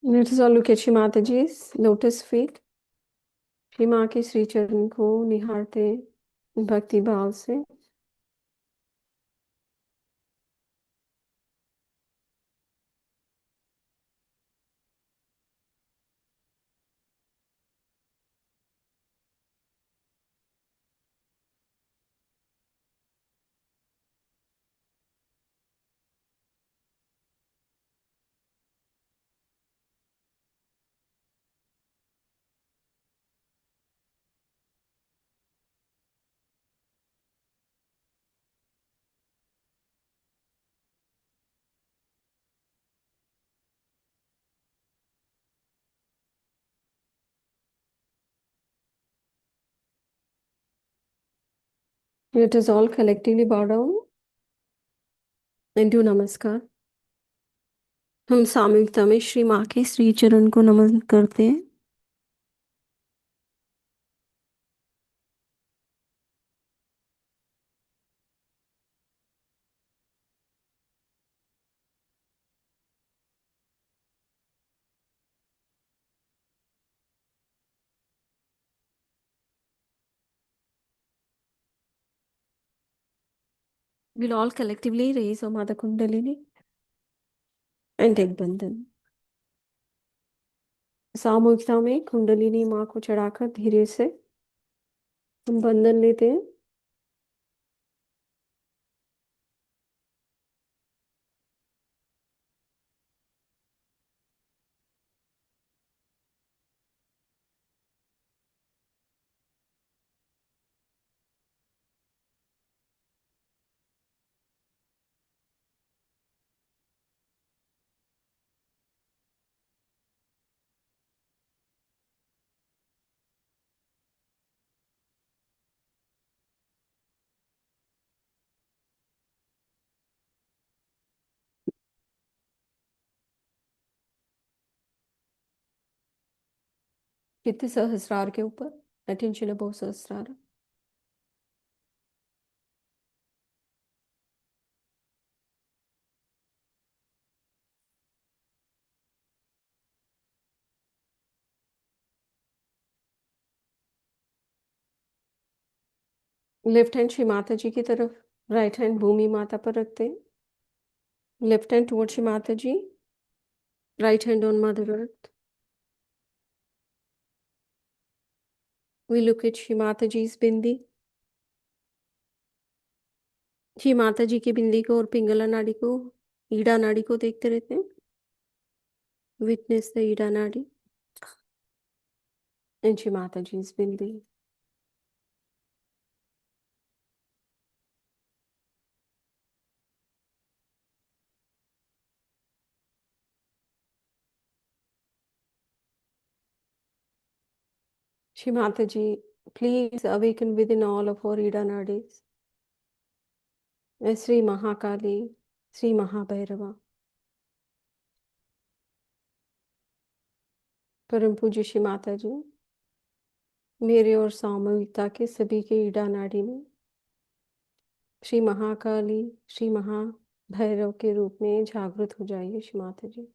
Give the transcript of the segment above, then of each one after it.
Let us all look at Shri Mataji's lotus feet. Shri माँ के श्री चरण को निहारते भक्ति भाव से। Let us all collectively bow down and do namaskar. हम सामूहिकता में श्री माँ के श्री चरण को नमन करते हैं। We'll all collectively raise our Mother Kundalini and take बंधन। सामूहिकता में कुंडलिनी माँ को चढ़ाकर धीरे से हम बंधन लेते हैं। चित्त सहस्रार के ऊपर attention above sahasrara. Left hand Shri Mata ji की तरफ, राइट हैंड भूमि माता पर रखते हैं। Left hand toward Shri Mata ji, right hand on mother earth. We look at Shri Mata ji's बिंदी। श्री माता जी की बिंदी को और पिंगला नाड़ी को, ईड़ा नाड़ी को देखते रहते हैं। विटनेस द ईड़ा नाड़ी and Shri Mata ji's bindi. Shri Mata ji, please awaken within all of our Ida nadis. Shri Mahakali, Shri महाभैरवा, परम पूज्य श्री माता जी, मेरे और सामूहिकता के सभी के ईड़ा नाड़ी में श्री महाकाली, श्री महाभैरव के रूप में जागृत हो जाइए श्री माता जी।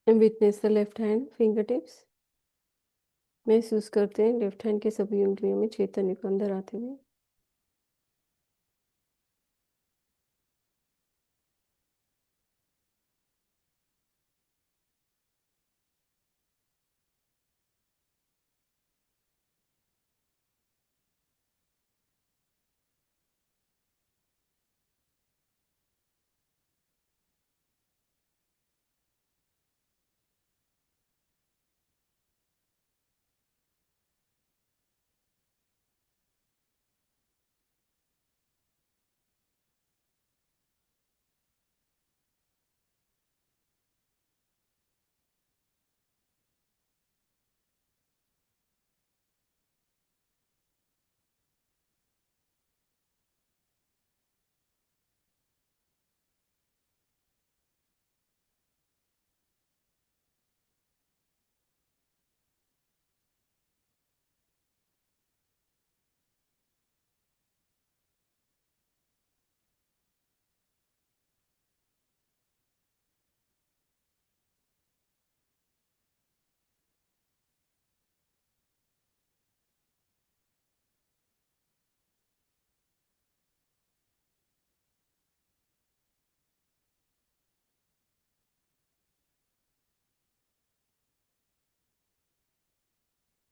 And witness the left hand fingertips। महसूस करते हैं लेफ्ट हैंड के सभी उंगलियों में चैतन्य को अंदर आते हुए।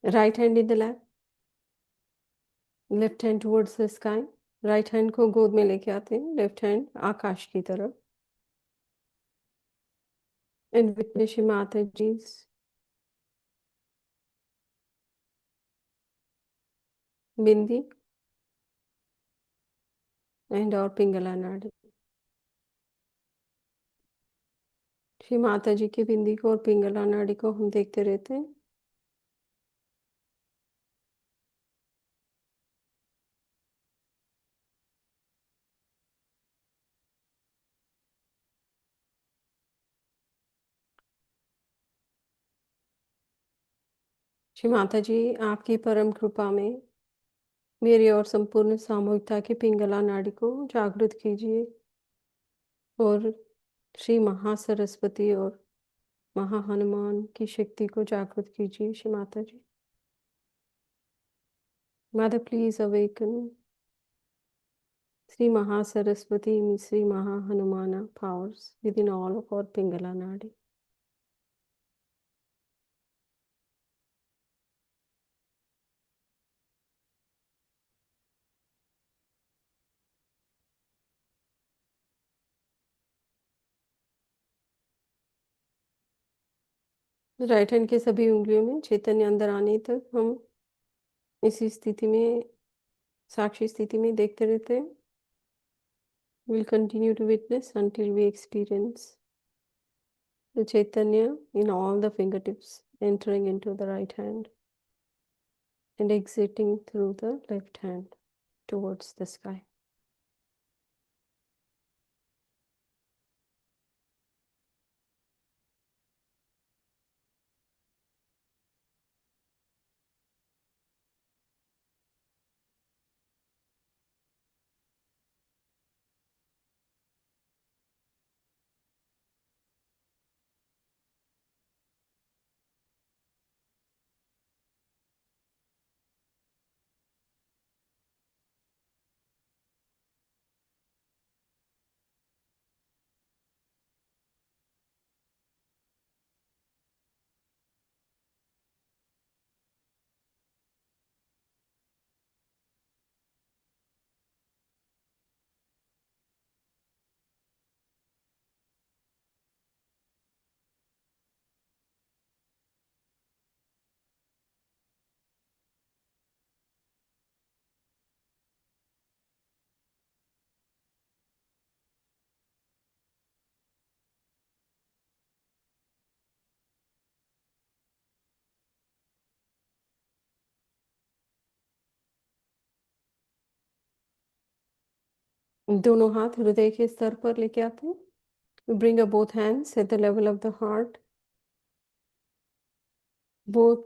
Right hand in the lap, left hand towards the sky. Right hand को गोद में लेके आते हैं, लेफ्ट हैंड आकाश की तरफ। And witness Shri Mata ji bindi and और पिंगला नाड़ी। श्री माता जी की बिंदी को और पिंगला नाड़ी को हम देखते रहते हैं। श्री माता जी आपकी परम कृपा में मेरी और संपूर्ण सामूहिकता की पिंगला नाड़ी को जागृत कीजिए और श्री महासरस्वती और महाहनुमान की शक्ति को जागृत कीजिए। Shri Mata ji, mother please awaken Sri Mahasaraswati and Sri Mahahanumana powers within all of our Pingala Nadi. Right hand के सभी उंगलियों में चैतन्य अंदर आने तक हम इसी स्थिति में, साक्षी स्थिति में देखते रहते हैं। We'll continue to witness until we experience the Chaitanya in all the fingertips entering into the right hand and exiting through the left hand towards the sky. दोनों हाथ हृदय के स्तर पर लेके आते हैं। We bring up both hands at the level of the heart. Both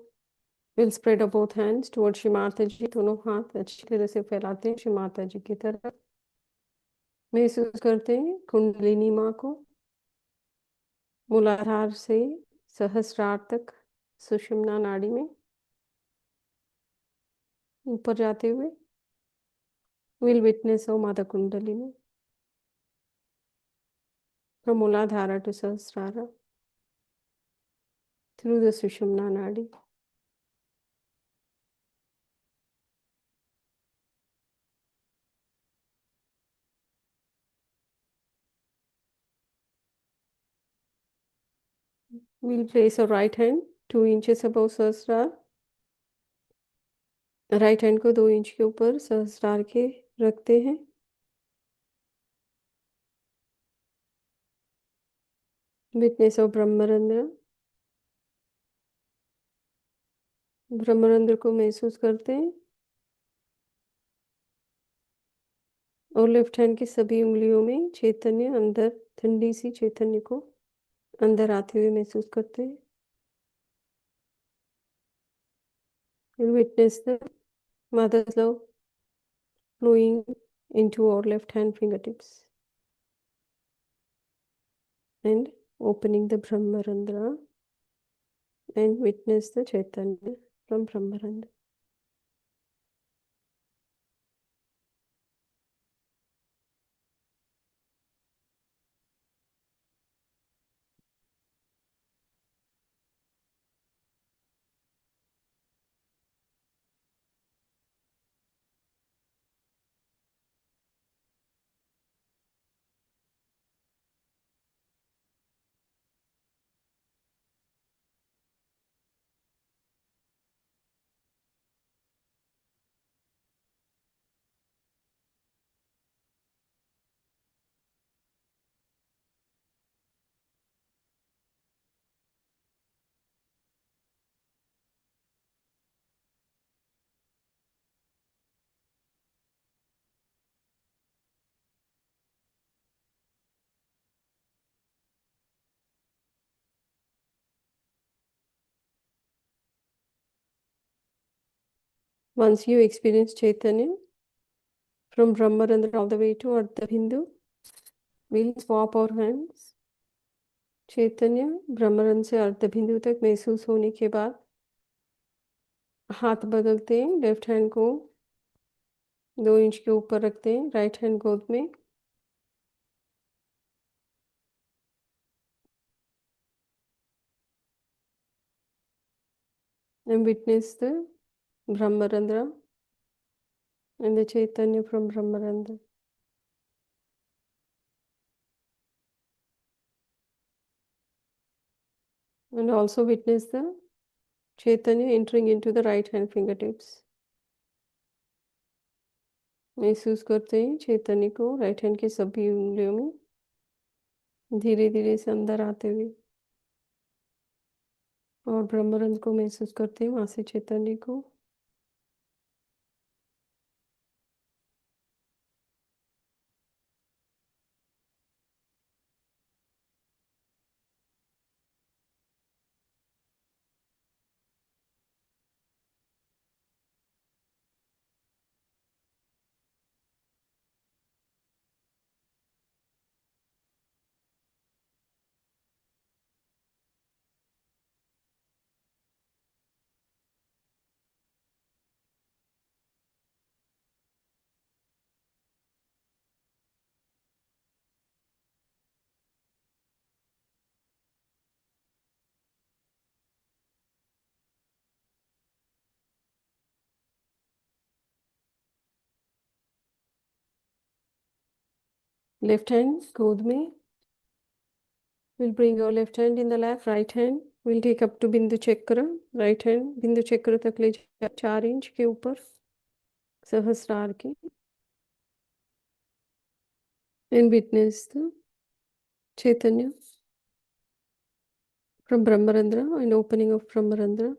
will spread up both hands towards Shri Mata जी। दोनों हाथ अच्छी तरह से फैलाते हैं श्री माता जी की तरफ। महसूस करते हैं कुंडलिनी माँ को मूलाधार से सहस्रार तक सुषुम्ना नाड़ी में ऊपर जाते हुए। We'll witness our Mother Kundalini from Muladhara to Sahasrara through the Sushumna Nadi. We'll place our right hand 2 inches above Sahasrara. Right hand को 2 इंच के ऊपर सहस्रार के रखते हैं। Witness of ब्रह्मरंध्र। ब्रह्मरंध्र को महसूस करते हैं और लेफ्ट हैंड की सभी उंगलियों में चैतन्य अंदर, ठंडी सी चैतन्य को अंदर आते हुए महसूस करते हैं। Witness the mother's love flowing into our left hand fingertips and opening the Brahmarandra and witness the Chaitanya from Brahmarandra. Once you experience Chaitanya from Brahmarandra all the way to Ardha Bindu, we'll swap our hands. चैतन्य ब्रह्मरंध्र से अर्ध बिंदु तक महसूस होने के बाद हाथ बदलते हैं। लेफ्ट हैंड को 2 इंच के ऊपर रखते हैं, राइट हैंड गोद में। And witness the Brahmarandra and the Chaitanya from Brahmarandra. And also witness the Chaitanya entering into the right hand fingertips. महसूस करते हैं चैतन्य को राइट हैंड के सभी उंगलियों में धीरे धीरे से अंदर आते हुए, और ब्रह्मरंध्र को महसूस करते हैं वहां से चैतन्य को। Left hand गोद में, we'll bring our left hand in the lap, right hand we'll take up to बिंदु चक्र, right hand बिंदु चक्र तक ले जाए 4 इंच के ऊपर सहस्रार के। And witness the Chaitanya from Brahmarandra and opening of Brahmarandra.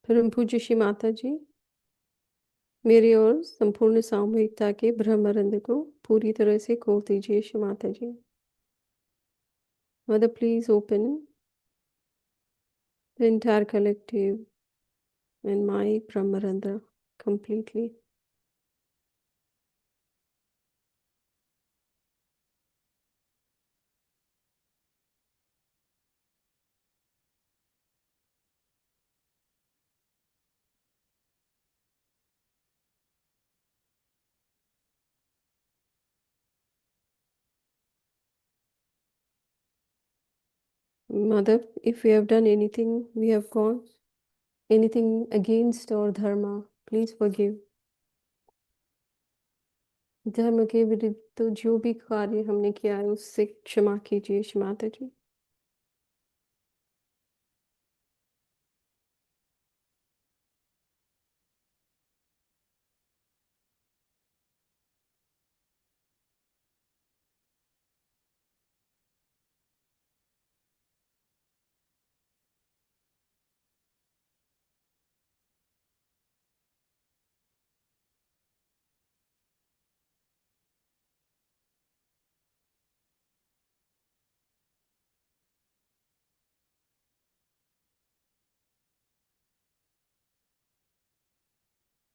परम पूज्य श्री माता जी, मेरी और संपूर्ण सामूहिकता के ब्रह्मरंध्र को पूरी तरह से खोल दीजिए श्री माता जी। Mother, please open the entire collective and my Brahmarandra completely. Mother, if we have done anything, we have gone anything against our dharma, please forgive. धर्म के विरुद्ध तो जो भी कार्य हमने किया है उससे क्षमा कीजिए श्री माता जी।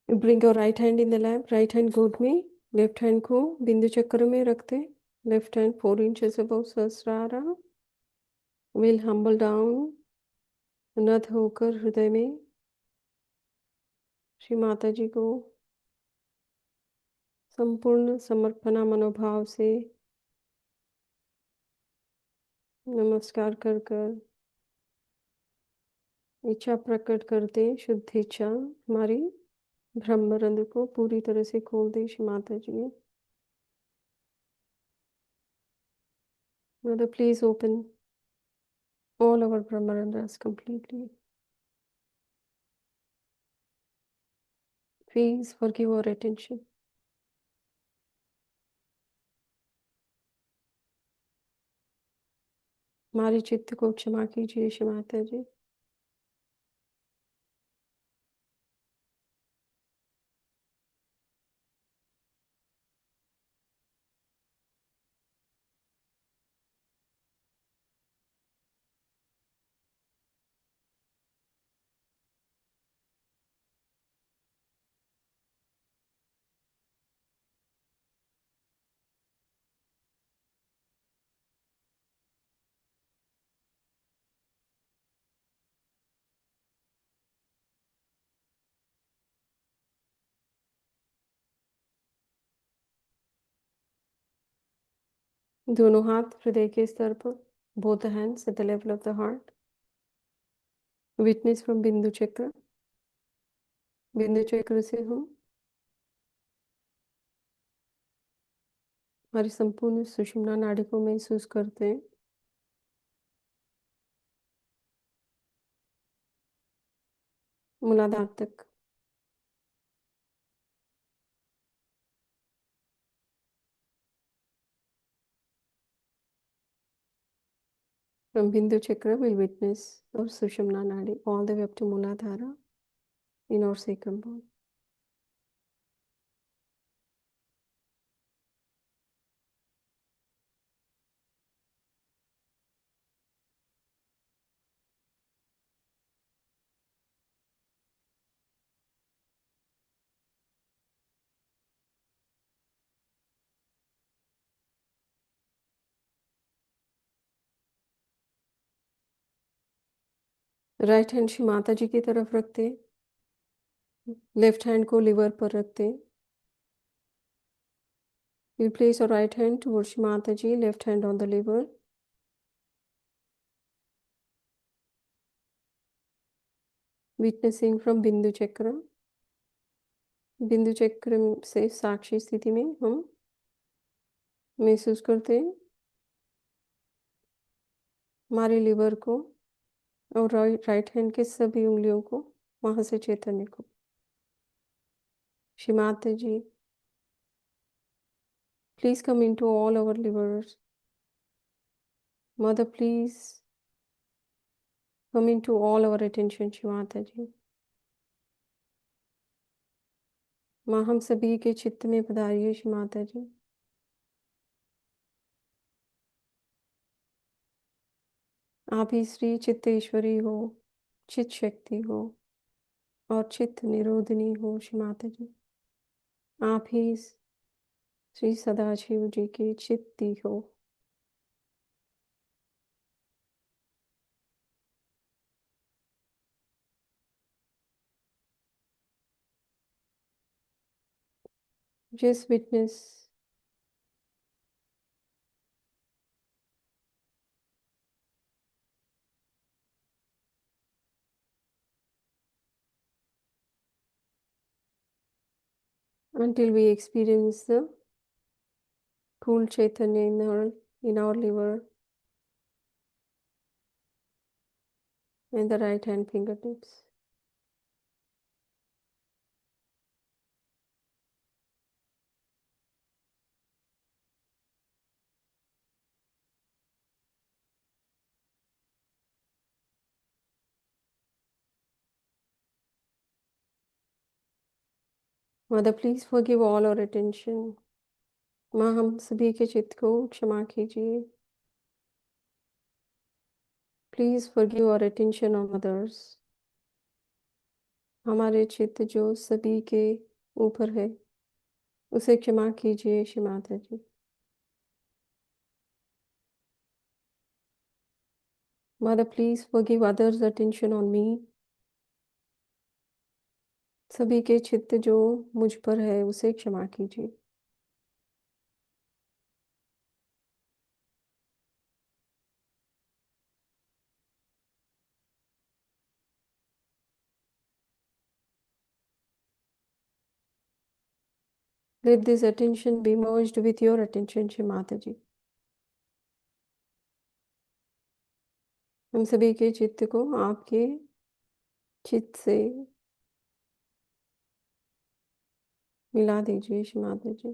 Bring your right hand in the lap, right hand गोद में, लेफ्ट हैंड को बिंदु चक्र में रखते, left hand 4 inches above सहस्रारा। We'll humble down, नत होकर हृदय में श्री माता जी को संपूर्ण समर्पणा मनोभाव से नमस्कार कर कर इच्छा प्रकट करते, शुद्ध इच्छा हमारी ब्रह्मरंध्र को पूरी तरह से खोल दे श्री माता जी। Mother, please open all our Brahmarandras completely. Please forgive our attention. हमारे चित्त को क्षमा कीजिए श्री माता जी। दोनों हाथ हृदय के स्तर पर, both the hands at the level of the heart. Witness from बिंदु चक्र. बिंदु चक्र से हम हमारी संपूर्ण सुषुम्ना नाड़ी को महसूस करते हैं. मूलाधार तक. From Bindu Chakra, we'll witness our Sushumna Nadi all the way up to Muladhara in our sacrum bone. Right hand Shri Mata ji की तरफ रखते हैं. लेफ्ट हैंड को लिवर पर रखते हैं. We'll place our right hand towards Shri Mata Ji, left hand on the liver. Witnessing from Bindu Chakra. बिंदु चक्र से साक्षी स्थिति में हम महसूस करते हैं हमारे लिवर को और राइट हैंड के सभी उंगलियों को, वहां से चैतन्य को. श्री माता जी, please come into all our livers. Mother, please come into all our attention, Shri Mata जी. माँ, हम सभी के चित्त में पधारिए श्री माता जी. आप ही श्री चित्तेश्वरी हो, चित शक्ति हो और चित्त निरोधिनी हो श्री माता जी. आप ही श्री सदाशिव जी की चित्ती हो. Just witness until we experience the cool Chaitanya in our liver and the right hand fingertips. Mother, please forgive all our attention. माँ, हम सभी के चित्त को क्षमा कीजिए. Please forgive our attention on others. हमारे चित्त जो सभी के ऊपर है, उसे क्षमा कीजिए श्री माता जी. Mother, please forgive others' attention on me. सभी के चित्त जो मुझ पर है, उसे क्षमा कीजिए. Let this attention be merged with your attention, Shri Mata जी. हम सभी के चित्त को आपके चित्त से मिला दीजिए श्री माता जी.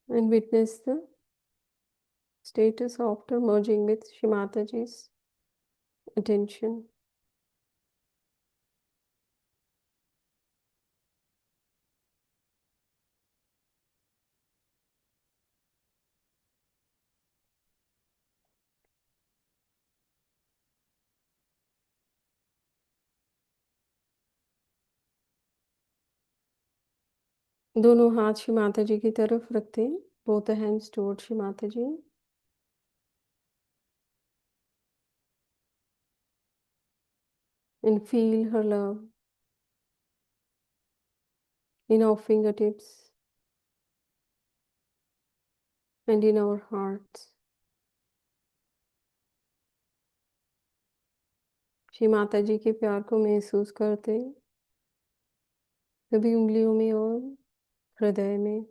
And witness the status after merging with Shri Mata ji's attention. दोनों हाथ श्री माता जी की तरफ रखते हैं. Both the hands towards Shri Mata ji. and feel her love in our fingertips and in our hearts. Shri Mata जी के प्यार को महसूस करते सभी उंगलियों में और हृदय में।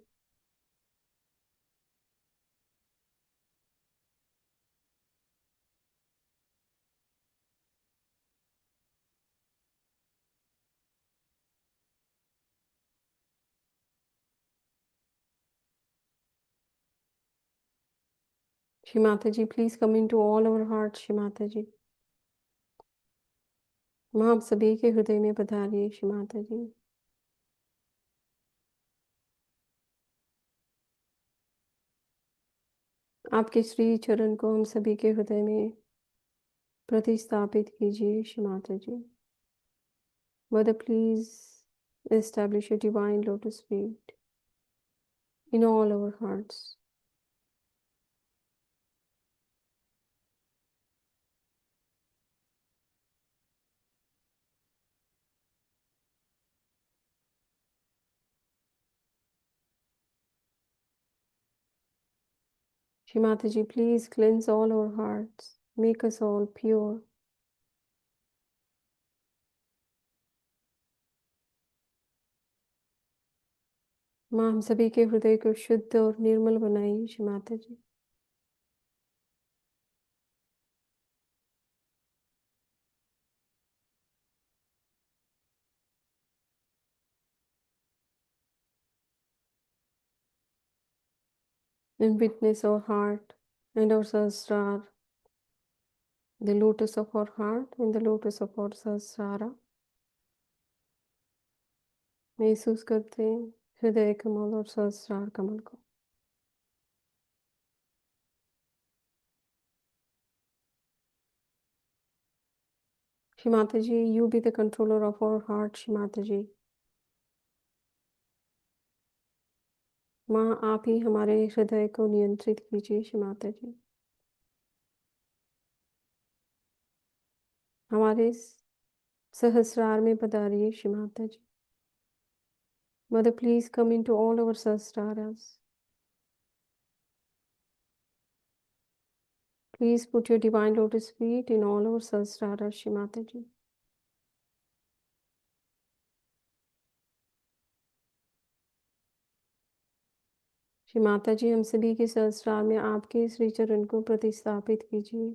Shri Mata ji, please come into all our heart. Shri Mata ji, माँ आप सभी के हृदय में पधारिए। श्री माता जी, आपके श्री चरण को हम सभी के हृदय में प्रतिस्थापित कीजिए। Shri Mata ji, mother please establish your divine lotus feet in all our hearts. Shri Mataji, please cleanse all our hearts, make us all pure. माँ हम सभी के हृदय को शुद्ध और निर्मल बनाइए। श्री माता जी, and witness our heart and our Sahasrara, the lotus of our heart and the lotus of our Sahasrara. महसूस करते हैं हृदय कमल और सहस्रार कमल को। श्री माता जी, you be the controller of our heart. Shri Mata ji, माँ आप ही हमारे हृदय को नियंत्रित कीजिए। श्री माता जी, हमारे सहस्रार में पधारिए। Shri Mata ji, mother please come into all our sahasraras. Please put your divine lotus feet in all our Sahasrara, Shri Mataji. Shri Mata जी, हम सभी के सहस्रार में आपके श्री चरण को प्रतिस्थापित कीजिए।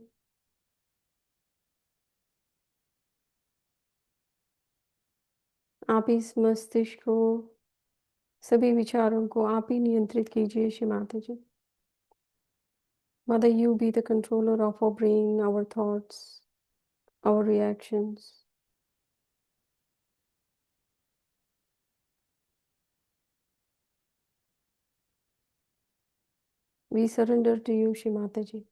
आप इस मस्तिष्क को, सभी विचारों को आप ही नियंत्रित कीजिए। श्री माता जी, Mother, you be the controller of our brain, our thoughts, our reactions. We surrender to you, Shri Mataji.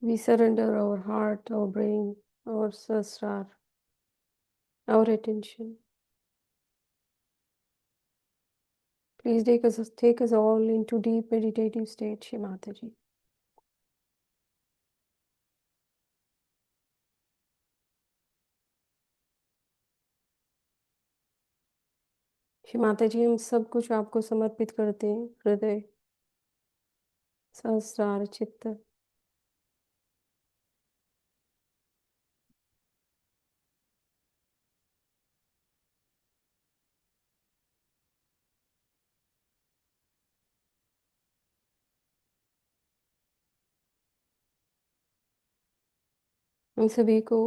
We surrender our heart, our brain, our sahasrar, our attention. Please take us all into deep meditative state, Shri Mataji. Shri Mata जी, हम सब कुछ आपको समर्पित करते हैं। हृदय, सहस्रार, चित्त। हम सभी को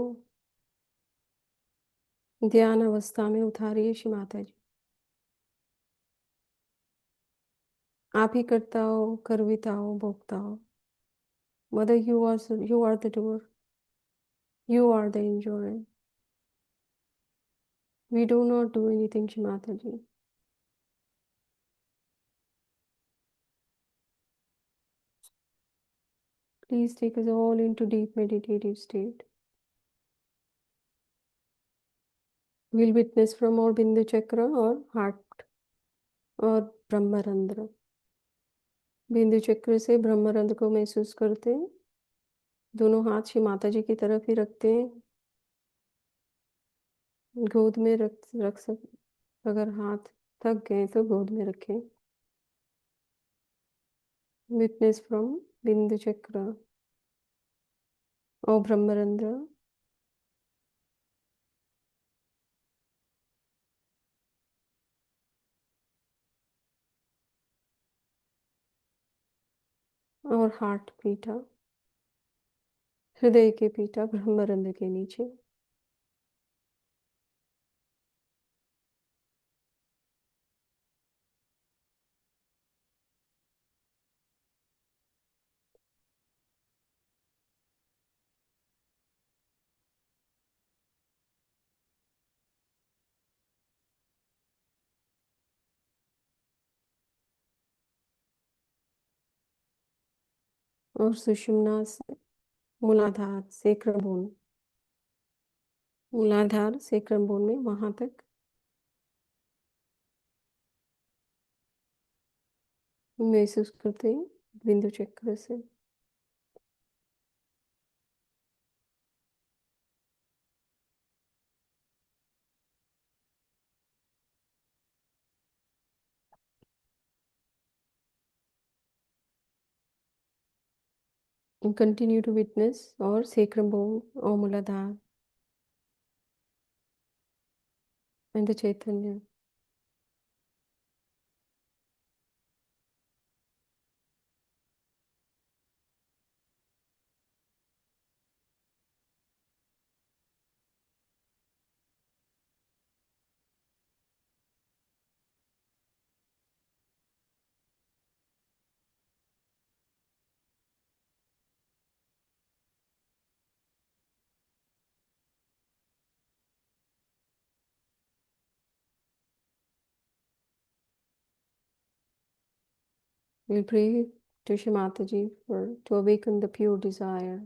ध्यान अवस्था में उतारिए। श्री माता जी, आप ही करता हो, करविता हो, भोगता हो। Mother, you are the doer. You are the enjoyer. We do not do anything, Shri Mata ji. Please take us all into deep meditative state. We'll witness from our Bindu Chakra or heart और ब्रह्मरंध्र। बिंदु चक्र से ब्रह्मरंध्र को महसूस करते हैं दोनों हाथ श्री माता जी की तरफ ही रखते हैं। गोद में रख अगर हाथ थक गए तो गोद में रखें। विटनेस फ्रॉम बिंदु चक्र और ब्रह्मरंध्र। और हार्ट पीठा, हृदय के पीठा ब्रह्मरंध्र के नीचे। और सुषुम्ना से मूलाधार सेक्रम बोन, मूलाधार सेक्रम बोन में वहां तक महसूस करते हैं बिंदु चक्र से। कंटिन्यू टू विटनेस और सेक्रम बोन और मूलाधार and the Chaitanya. We pray to Shri Mataji to awaken the pure desire.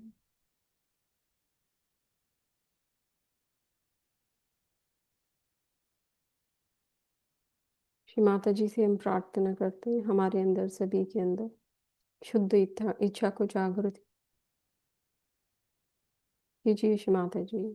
Shri Mata जी से हम प्रार्थना करते हैं हमारे अंदर, सभी के अंदर शुद्ध इच्छा को जागृत कीजिए श्री माता जी।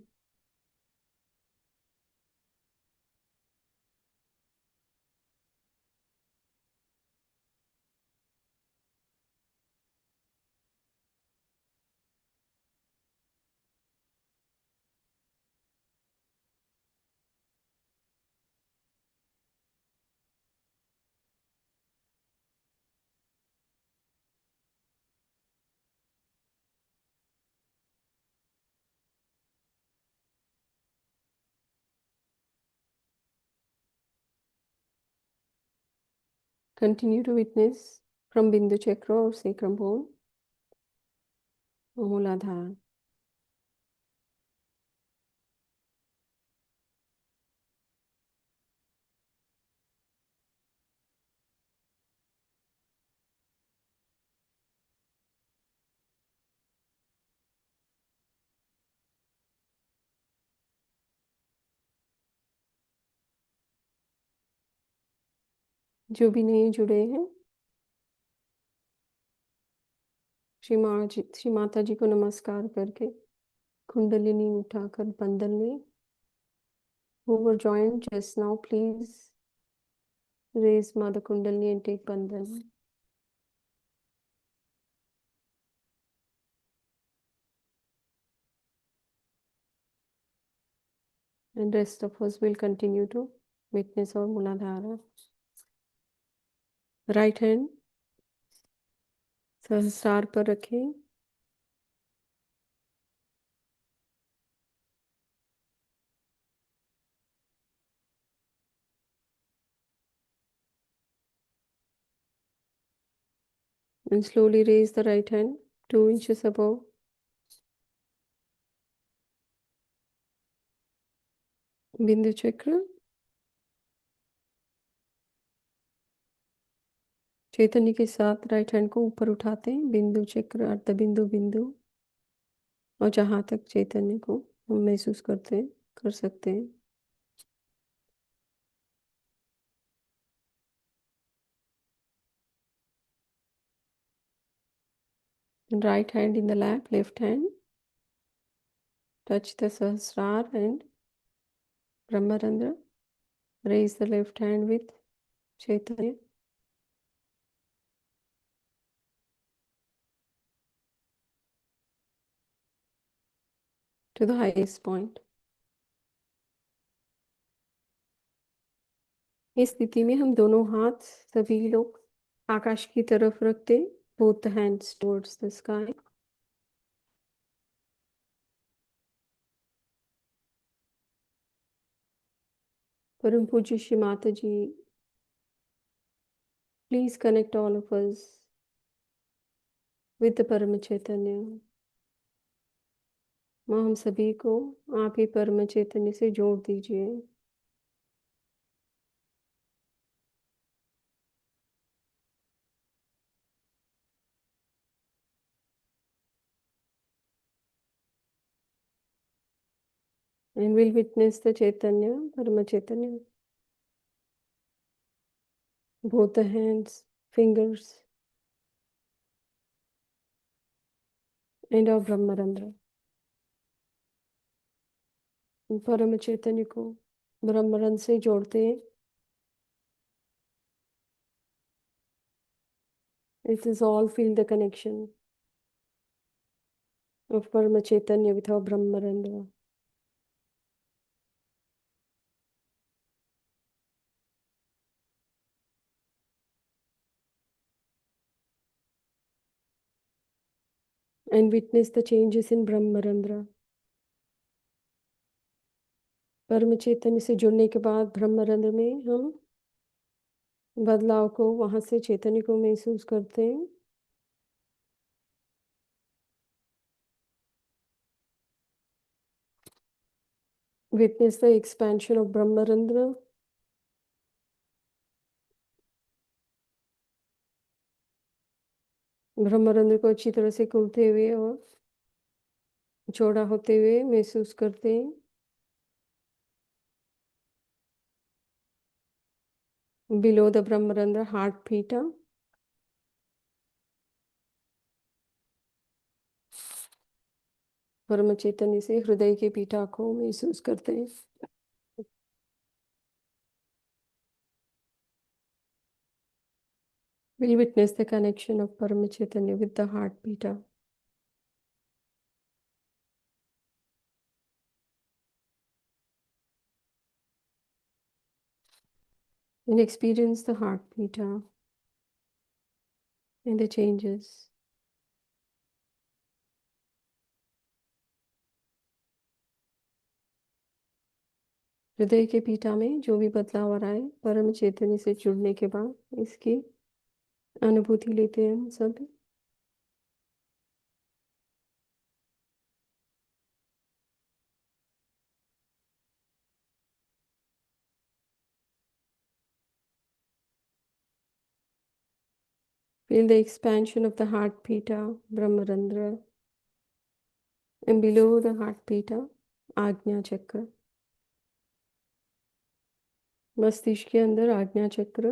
Continue to witness from Bindu Chakra और sacrum bone और मूलाधार। जो भी नहीं जुड़े हैं, श्री माता जी को नमस्कार करके कुंडलिनी उठाकर बंधन लें। Who were joined just now, please raise Mother Kundalini and take bandhan. And rest of us will continue to witness our Muladhara. Right hand सहस्रार पर रखें। And slowly raise the right hand 2 inches above. बिंदु चक्र। चैतन्य के साथ right hand को ऊपर उठाते हैं, बिंदु चक्र अर्ध बिंदु बिंदु, और जहाँ तक चैतन्य को हम महसूस करते हैं कर सकते हैं। Right hand in the lap, left hand. Touch the Sahasrara and Brahmarandra. Raise the left hand with Chaitanya. To the highest point. इस स्थिति में हम दोनों हाथ सभी लोग आकाश की तरफ रखते, both the hands towards the sky. परम पूज्य श्री माता जी, please connect all of us with the परम चैतन्य. माँ, हम सभी को आप ही परम चैतन्य से जोड़ दीजिए. And we'll witness the Chaitanya, Parama Chaitanya. Both the hands, fingers, and of Brahmarandra. परम चैतन्य को ब्रह्मरंध्र से जोड़ते हैं. It is all feel the connection of Parama Chaitanya with our Brahmarandra. And witness the changes in Brahmarandra. परम चैतन्य से जुड़ने के बाद ब्रह्मरंध्र में हम बदलाव को वहां से चैतन्य को महसूस करते हैं. Witness the expansion of Brahmarandra. ब्रह्मरंध्र को अच्छी तरह से खुलते हुए और चौड़ा होते हुए महसूस करते हैं. Below the Brahmarandra, heart pita. परम चैतन्य से हृदय के पीठा को महसूस करते हैं. We'll witness the connection of Parama Chaitanya with the heart pita. And experience the heart pita and the changes. हृदय के पीठा में जो भी बदलाव आ रहा है, परम चैतन्य से जुड़ने के बाद इसकी अनुभूति लेते हैं हम सब. Feel the expansion of the heart pita, Brahmarandra, and below the heart pita, Ajna Chakra. मस्तिष्क के अंदर आज्ञा चक्र.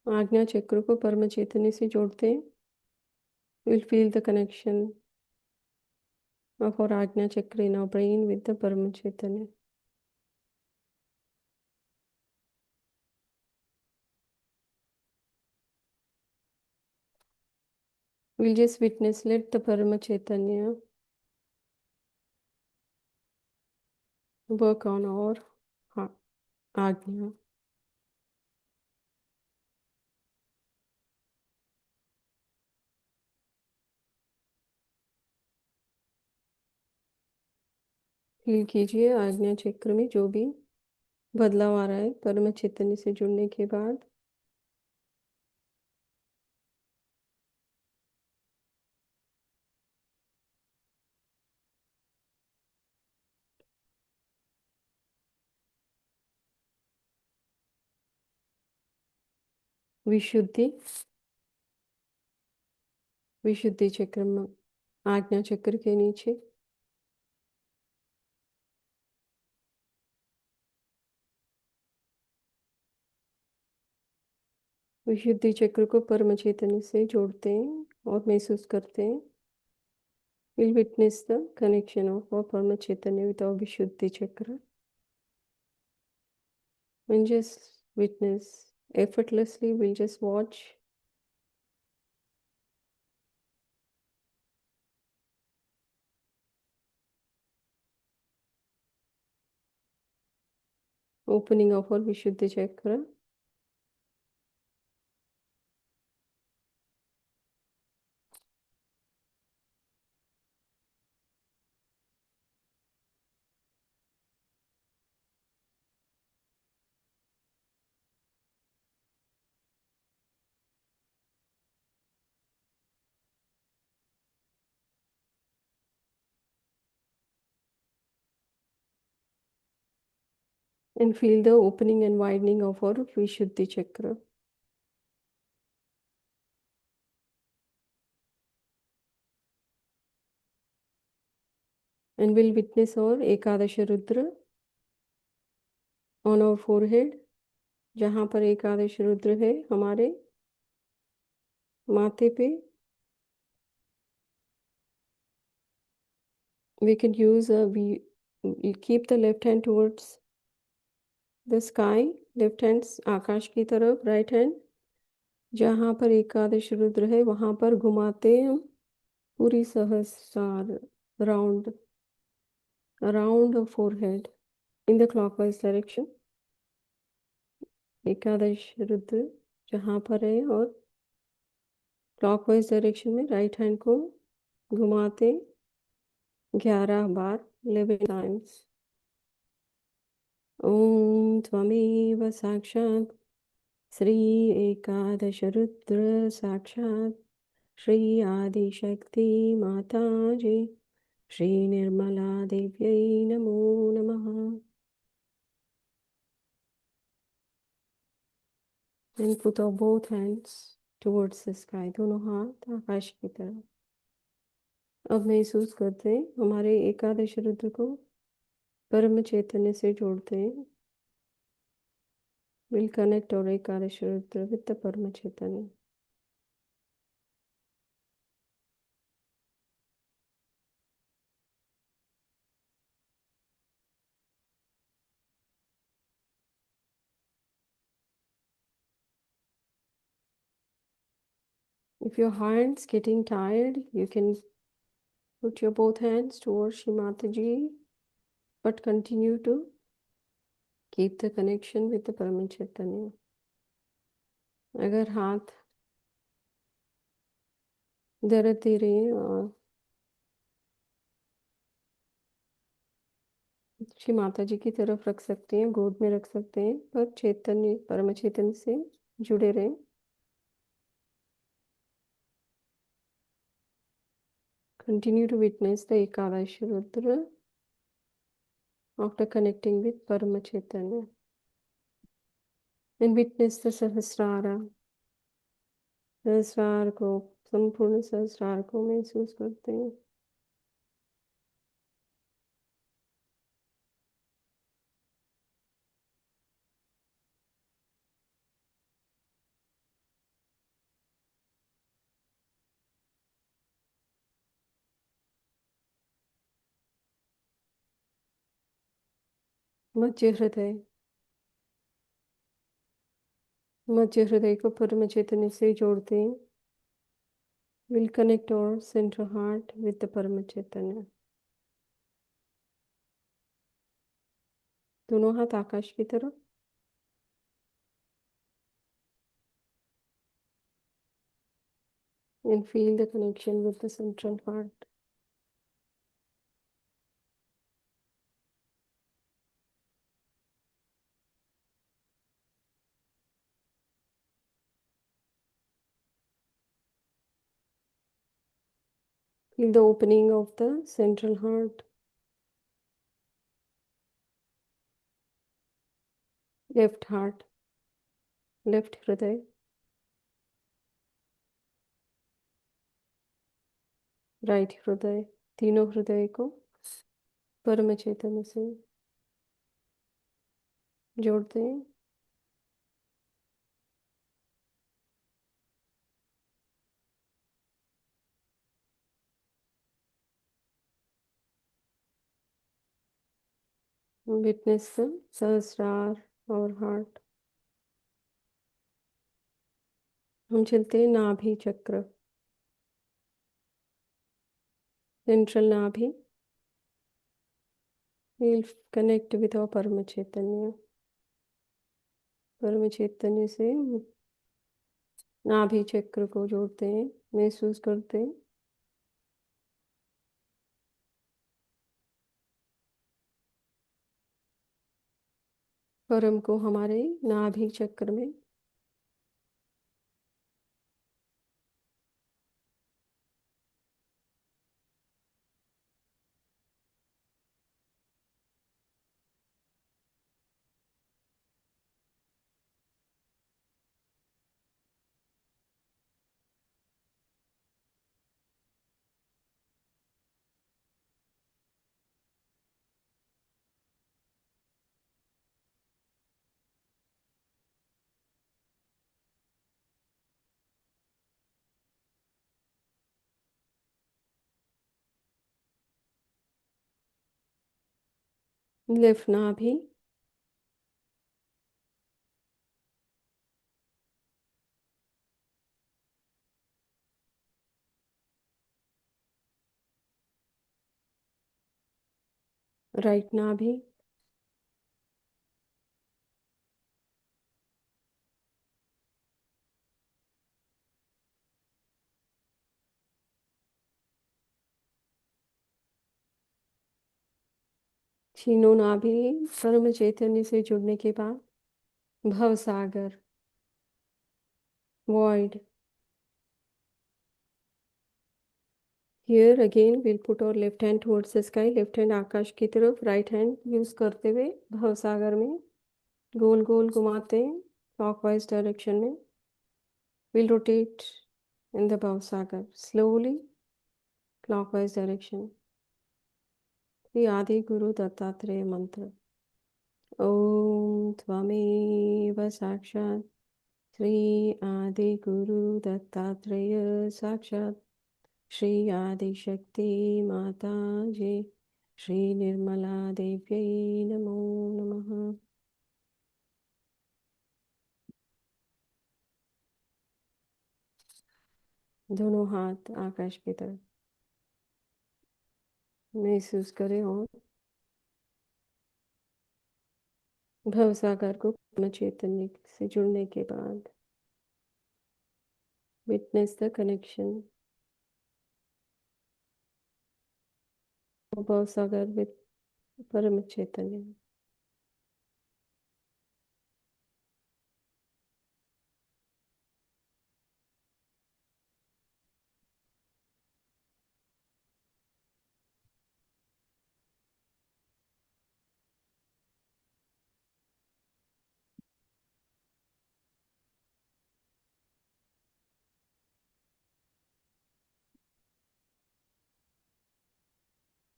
आज्ञा चक्र को परम चैतन्य से जोड़ते हैं. We'll feel the connection of our Ajna Chakra in our brain with the Parama Chaitanya. We'll just witness, let the Parama Chaitanya work on our Ajna. Feel कीजिए आज्ञा चक्र में जो भी बदलाव आ रहा है परम चैतन्य से जुड़ने के बाद. विशुद्धि, विशुद्धि चक्र में आज्ञा चक्र के नीचे विशुद्धि चक्र को परम चैतन्य से जोड़ते हैं और महसूस करते हैं। We'll witness the connection of our Parama Chaitanya with our Vishuddhi Chakra. And just witness effortlessly, we'll just watch. Opening of our Vishuddhi Chakra. And feel the opening and widening of our Vishuddhi Chakra. And we'll witness our Ekadasha Rudra on our forehead. जहाँ पर एकादश रुद्र है हमारे माथे पे. We can use we keep the left hand towards the sky, left hand आकाश की तरफ, right hand जहाँ पर एकादश रुद्र है वहाँ पर घुमाते हैं हम पूरी सहस्रार round around the forehead in the clockwise direction. एकादश रुद्र जहाँ पर है और क्लॉकवाइज डायरेक्शन में राइट हैंड को घुमाते 11 बार 11 टाइम्स. ओम त्वमेव साक्षात् श्री एकादश रुद्र साक्षात् श्री आदिशक्ति माताजी श्री निर्मला देव्यै नमो नमः. And put our both hands towards the sky. दोनों हाथ आकाश की तरफ. अब महसूस करते हैं हमारे एकादश रुद्र को परम चैतन्य से जोड़ते हैं. We'll connect our एकादश रुद्र with the परम चैतन्य. If your hands getting tired, you can put your both hands towards Shri Mataji, but continue to keep the connection with the Param Chaitanya. अगर हाथ दर्द दे रहे हैं और श्री माता जी की तरफ रख सकते हैं, गोद में रख सकते हैं, पर चैतन्य परम चैतन्य से जुड़े रहें. Continue to witness the Ekadash Rudra after connecting with Parama Chaitanya. And witness the Sahasrara. सहस्रार को, संपूर्ण सहस्रार को महसूस करते हैं. मध्य हृदय. मध्य हृदय को परम चैतन्य से जोड़ते हैं. We'll connect our central heart with the परम चैतन्य. दोनों हाथ आकाश की तरफ. And feel the connection with the central heart. Feel the opening of the central heart. Left heart. Left हृदय. राइट हृदय. तीनों हृदय को परम चैतन्य से जोड़ते हैं. विटनेस सहस्रार और हार्ट। हम चलते हैं नाभि चक्र, सेंट्रल नाभि। विल कनेक्ट विद आवर परम चैतन्य। परम चैतन्य से नाभि चक्र को जोड़ते हैं, महसूस करते हैं। परम को हमारे नाभि चक्र में। लेफ्ट नाभि, राइट नाभि, तीनों नाभि परम चैतन्य से जुड़ने के बाद भव सागर, void. Here again we'll put our left hand towards the sky, left hand आकाश की तरफ, right hand यूज करते हुए भव सागर में गोल गोल घुमाते हैं clockwise direction में. We'll rotate in the bhav sagar slowly clockwise direction. The Adi Guru Dattatreya mantra. Om Tvameva Sakshat Sri Adi Guru Dattatreya Sakshat Shri Adi Shakti Mata Ji Shri Nirmala Devyai Namo Namaha. दोनों हाथ आकाश की तरफ महसूस करें और भव सागर को पूर्ण चैतन्य से जुड़ने के बाद विटनेस द कनेक्शन भव सागर विद परम चैतन्य.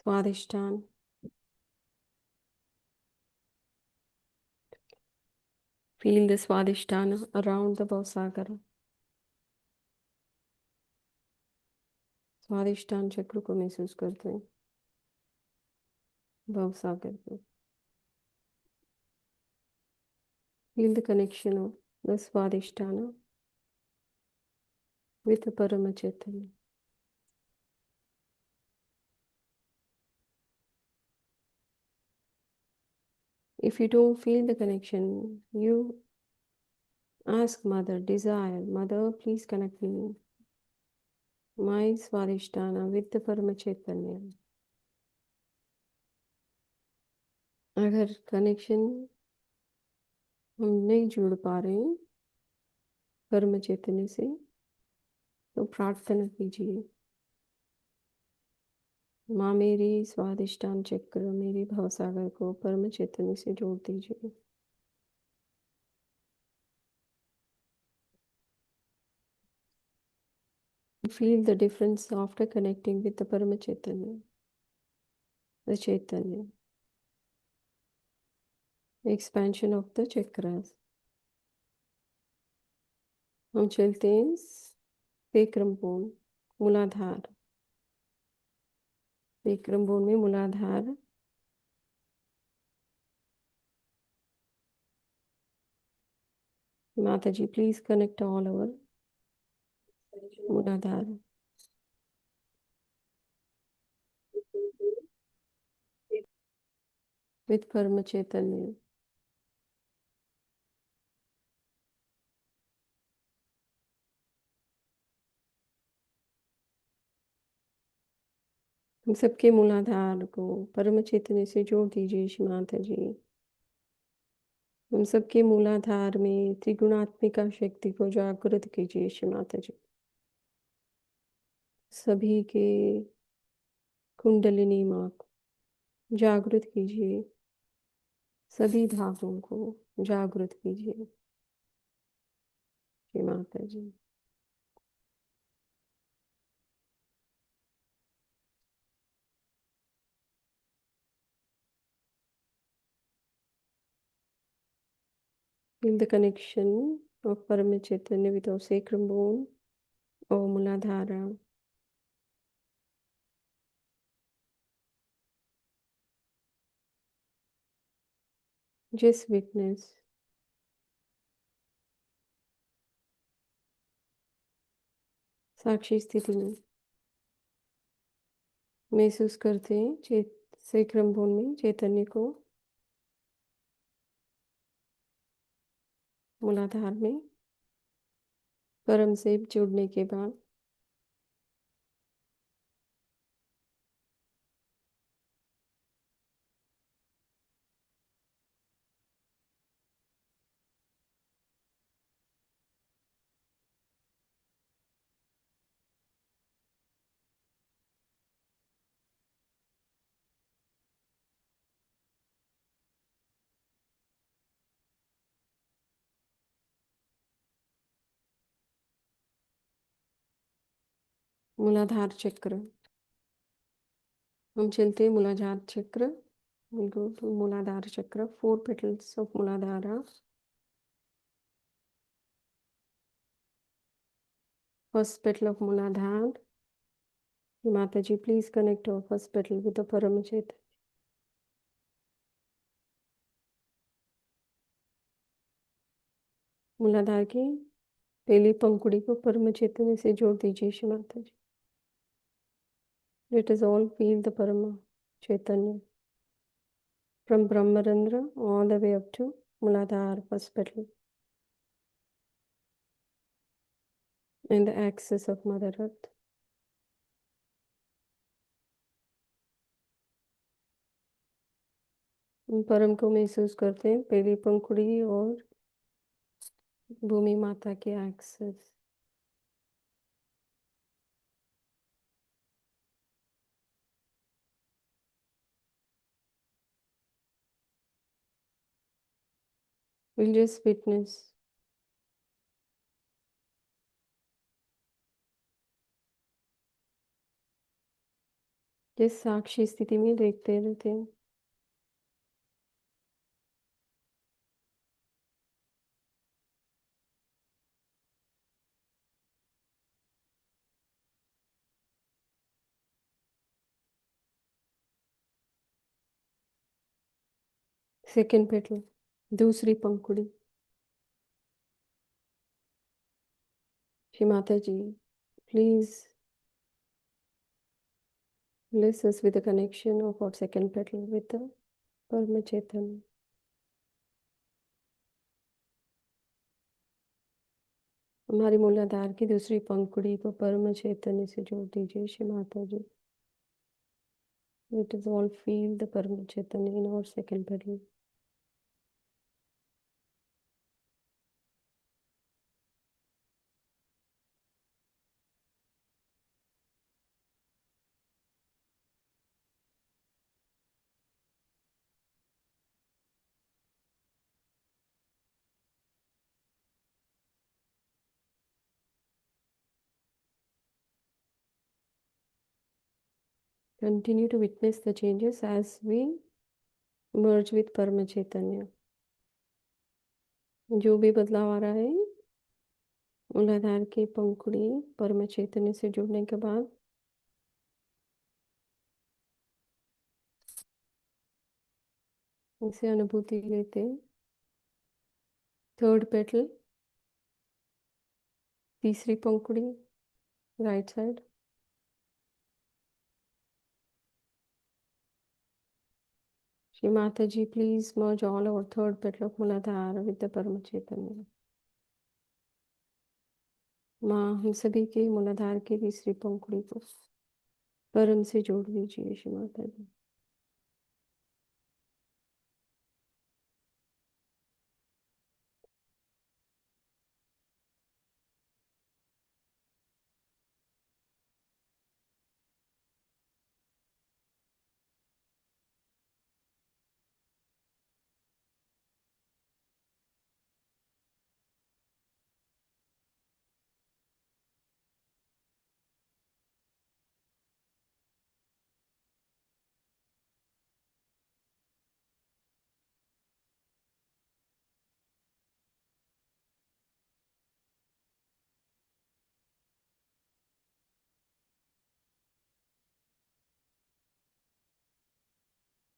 स्वादिष्ठान. Feel the Swadhisthana around the Bhavsagar. स्वादिष्ठान चक्र को महसूस करते हैं भवसागर को. Feel the connection of the Swadhisthana with the Parama Chaitanya. If you don't feel the connection, you ask Mother, desire, Mother, please connect me, my Swadhisthana with the Parama Chaitanya. अगर connection हम नहीं जुड़ पा रहे हैं परम चैतन्य से तो प्रार्थना कीजिए, माँ मेरी स्वादिष्ठान चक्र मेरे भवसागर को परम चैतन्य से जोड़ दीजिए. Feel the difference after connecting with the Parama Chaitanya, the Chaitanya, the expansion of the chakras. हम चलते हैं पेक्रमबोन, मूलाधार. पेक्रमबोन में मूलाधार Mataji, please connect all our Muladhara with Parama Chaitanya. हम सबके मूलाधार को परम चैतन्य से जोड़ दीजिए श्री माता जी। हम सबके मूलाधार में त्रिगुणात्मिका शक्ति को जागृत कीजिए श्री माता जी। सभी के कुंडलिनी माँ को जागृत कीजिए, सभी धागों को जागृत कीजिए श्री माता जी। Feel the connection of Parama Chaitanya with our sacrum bone or Muladhara. Just witness. साक्षी स्थिति में महसूस करते हैं सैक्रम बोन में चैतन्य को, मूलाधार में परम से जुड़ने के बाद मूलाधार चक्र, हम चलते हैं मूलाधार चक्र। We go to मूलाधार चक्र, 4 petals of मूलाधारा। First petal of मूलाधार, माता जी please connect our first petal with the परम चैतन्य। मूलाधार की पहली पंखुड़ी को परम चैतन्य से जोड़ दीजिए श्री माता जी। Let us all feel the Parama Chaitanya from Brahmarandra all the way up to Muladhara first petal and the axis of Mother Earth. परम को महसूस करते हैं पहली पंखुड़ी और भूमि माता के एक्सेस। We'll just witness. जिस साक्षी स्थिति में देखते रहते हैं। सेकेंड पेटल, दूसरी पंखुड़ी। Shri Mata ji please bless us with the connection of our second petal with the Parama Chaitanya. हमारी मूलाधार की दूसरी पंखुड़ी को परम चैतन्य से जोड़ दीजिए श्री माता जी। Let us all feel the Parama Chaitanya in our second petal. Continue to witness the changes as we merge with Parama Chaitanya. जो भी बदलाव आ रहा है मूलाधार की पंखुड़ी परम चैतन्य से जुड़ने के बाद इसे अनुभूति लेते। थर्ड पेटल तीसरी पंखुड़ी right side, Shri Mata ji please merge all our third petal of Muladhara with the Parama Chaitanya। माँ हम सभी के मूलाधार की तीसरी पंखुड़ी को परम से जोड़ दीजिए श्री माता जी।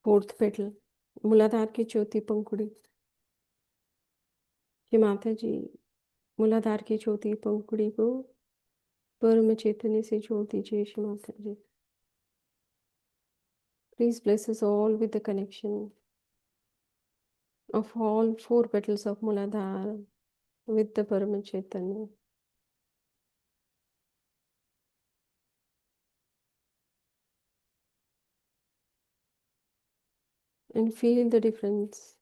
फोर्थ पेटल मूलाधार की चौथी पंखुड़ी, कि माता जी मूलाधार की चौथी पंखुड़ी को परम चैतन्य से जोड़ दीजिए Shri Mata ji. Please bless us all with the connection of all four petals of Muladhara with the Parama Chaitanya। And feel the difference,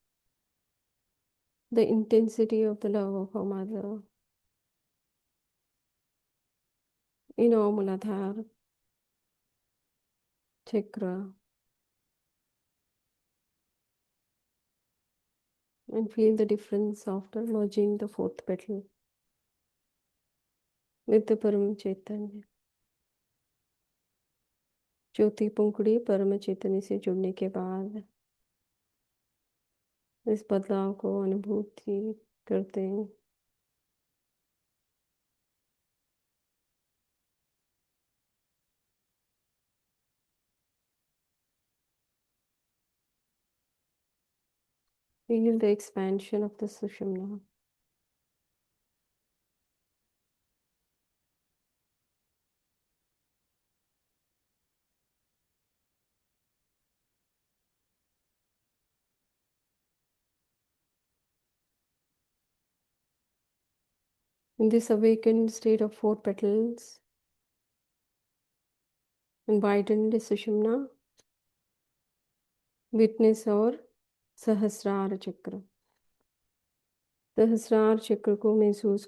the intensity of the love of our mother in our Muladhara Chakra, and feel the difference after merging the fourth petal with the Param Chaitanya। चौथी पंखुड़ी परम चैतन्य से जुड़ने के बाद इस बदलाव को अनुभूति करते हैं। Feel the expansion of the Sushumna। In this awakened state of four petals and widened Sushumna, witness our Sahasrara Chakra। सहस्रार चक्र को महसूस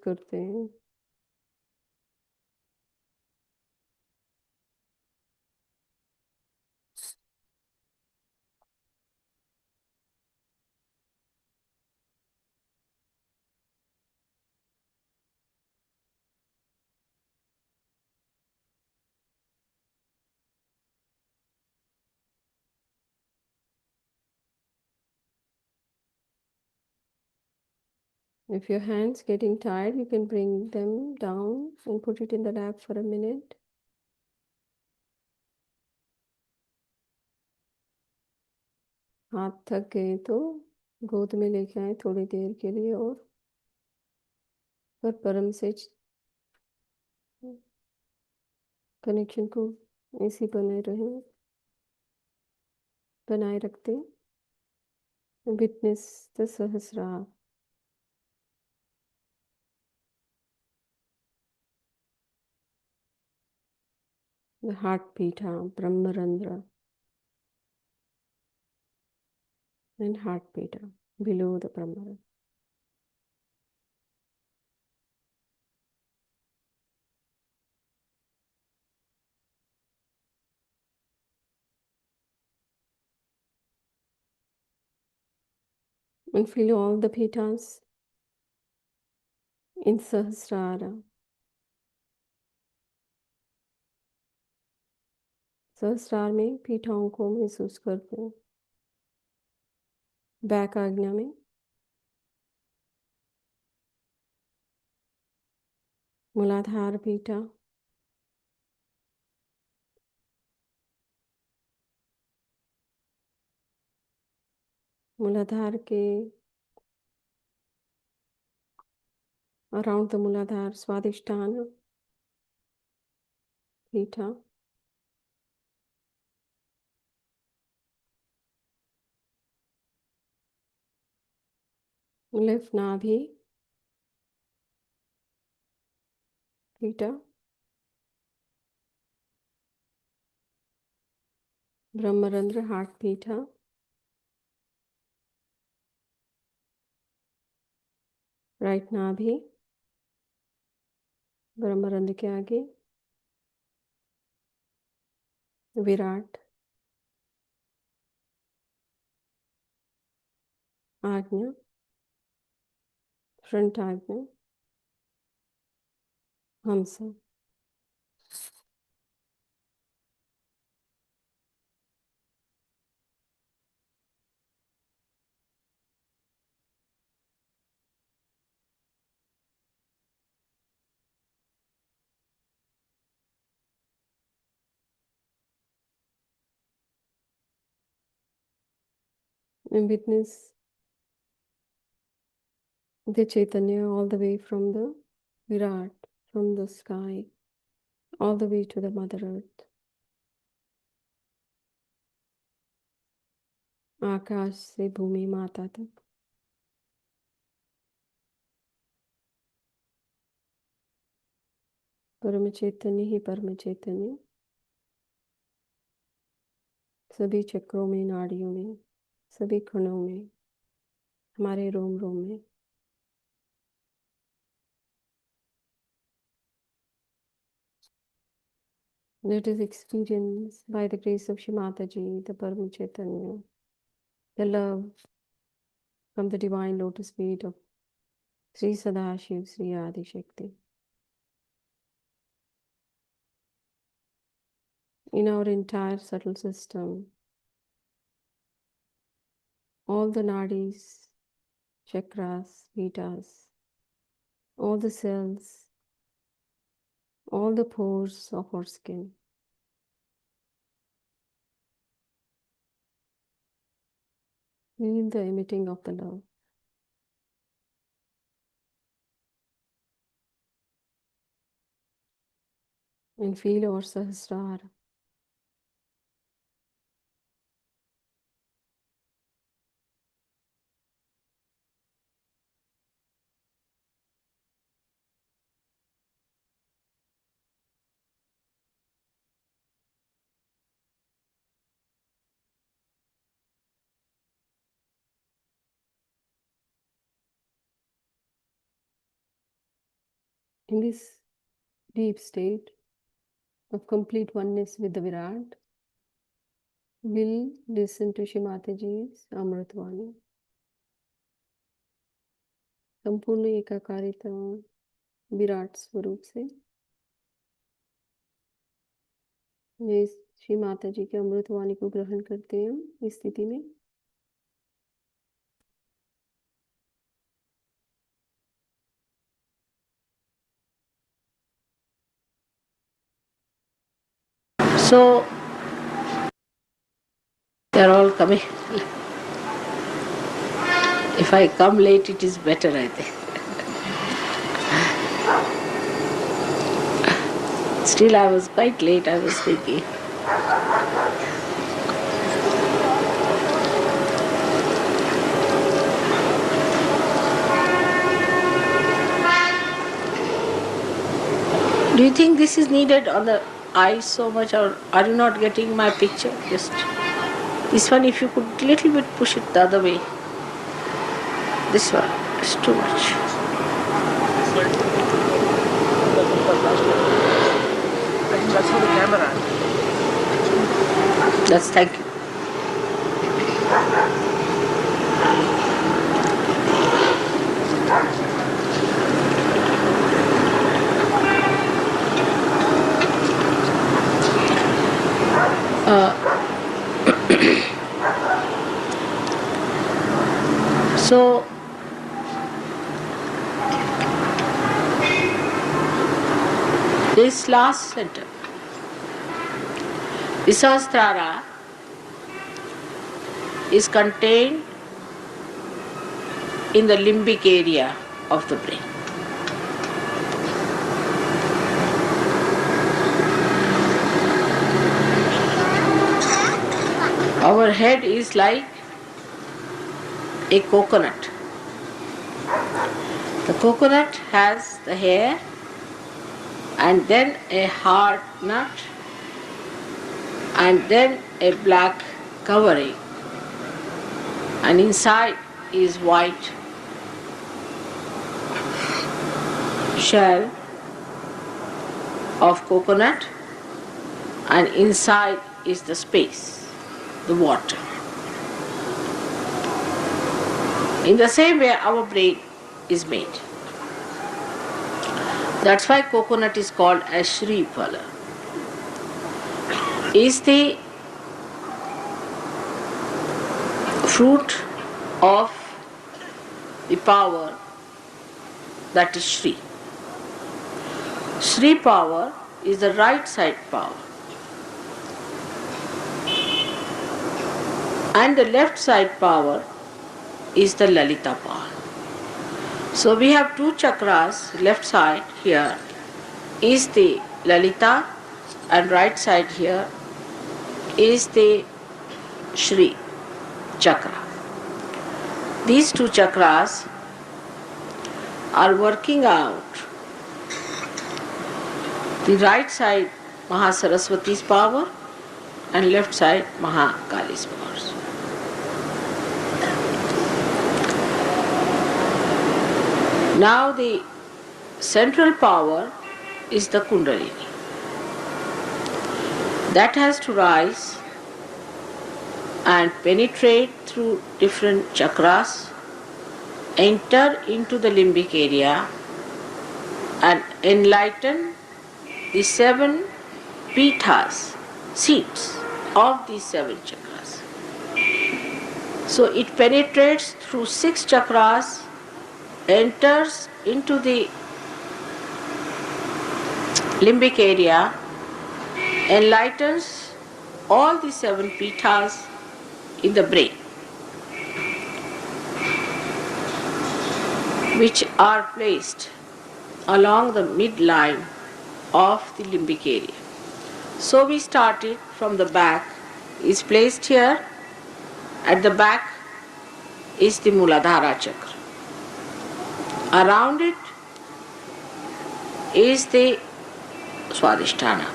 करते हैं। If your hands getting tired, you can bring them down and put it in the lap for a minute। हाथ थक गए तो गोद में लेके आए थोड़ी देर के लिए और पर परम से कनेक्शन को ऐसी बनाए रखते। Witness the sahasrara. The heartbeat, Brahmarandra and heartbeat below the Brahmarandra। And feel all the pitas in Sahasrara। सहस्रार में पीठाओं को महसूस करते हैं। बैक आज्ञा में मूलाधार पीठा, मूलाधार के around the Muladhara Swadhisthana, Pita. Left Nabhi, Pita. Brahmarandra, Heart Pita. Right Nabhi, Brahmarandra के आगे, Virat. Ajna, front Ajna, Hamsa. And witness the Chaitanya all the way from the Virat, from the sky, all the way to the Mother Earth. आकाश से भूमि माता तक. परम चैतन्य ही परम चैतन्य सभी चक्रों में, नाड़ियों में, सभी कणों में, हमारे रोम रोम में. Let us experience by the grace of Shri Mataji, the Param Chaitanya, the love from the divine lotus feet of Sri Sadashiv, Sri Adi Shakti. In our entire subtle system, all the nadis, chakras, vitas, all the cells, all the pores of our skin, feel the emitting of the love. And feel our Sahasrara. In this deep state of complete oneness with the Virat, we'll listen to Shri Mataji's Amritvani. संपूर्ण एकाकारिता विराट स्वरूप से मैं श्री माता जी के अमृतवाणी को ग्रहण करते हैं इस स्थिति में. So they're all coming. If I come late, it is better, I think. Still, I was quite late, I was thinking. Do you think this is needed on the eyes so much, or are you not getting my picture? Just this one, if you could little bit push it the other way. This one is too much. That's for the camera. That's thank you. So this last sentence, the Sahasrara is contained in the limbic area of the brain. Our head is like a coconut. The coconut has the hair and then a hard nut and then a black covering, and inside is white shell of coconut, and inside is the space, the water. In the same way our brain is made. That's why coconut is called as Shri Phala. Is the fruit of the power that is Shri. Shri power is the right side power, and the left side power is the Lalita power. So we have two chakras. Left side here is the Lalita and right side here is the Shri chakra. These two chakras are working out the right side Mahasaraswati's power and left side Mahakali's powers. Now the central power is the Kundalini. That has to rise and penetrate through different chakras, enter into the limbic area and enlighten the 7 pithas, seats of these 7 chakras. So it penetrates through 6 chakras, enters into the limbic area, enlightens all the 7 pithas in the brain, which are placed along the midline of the limbic area. So we started from the back, is placed here. At the back is the Muladhara chakra. Around it is the Swadhisthana.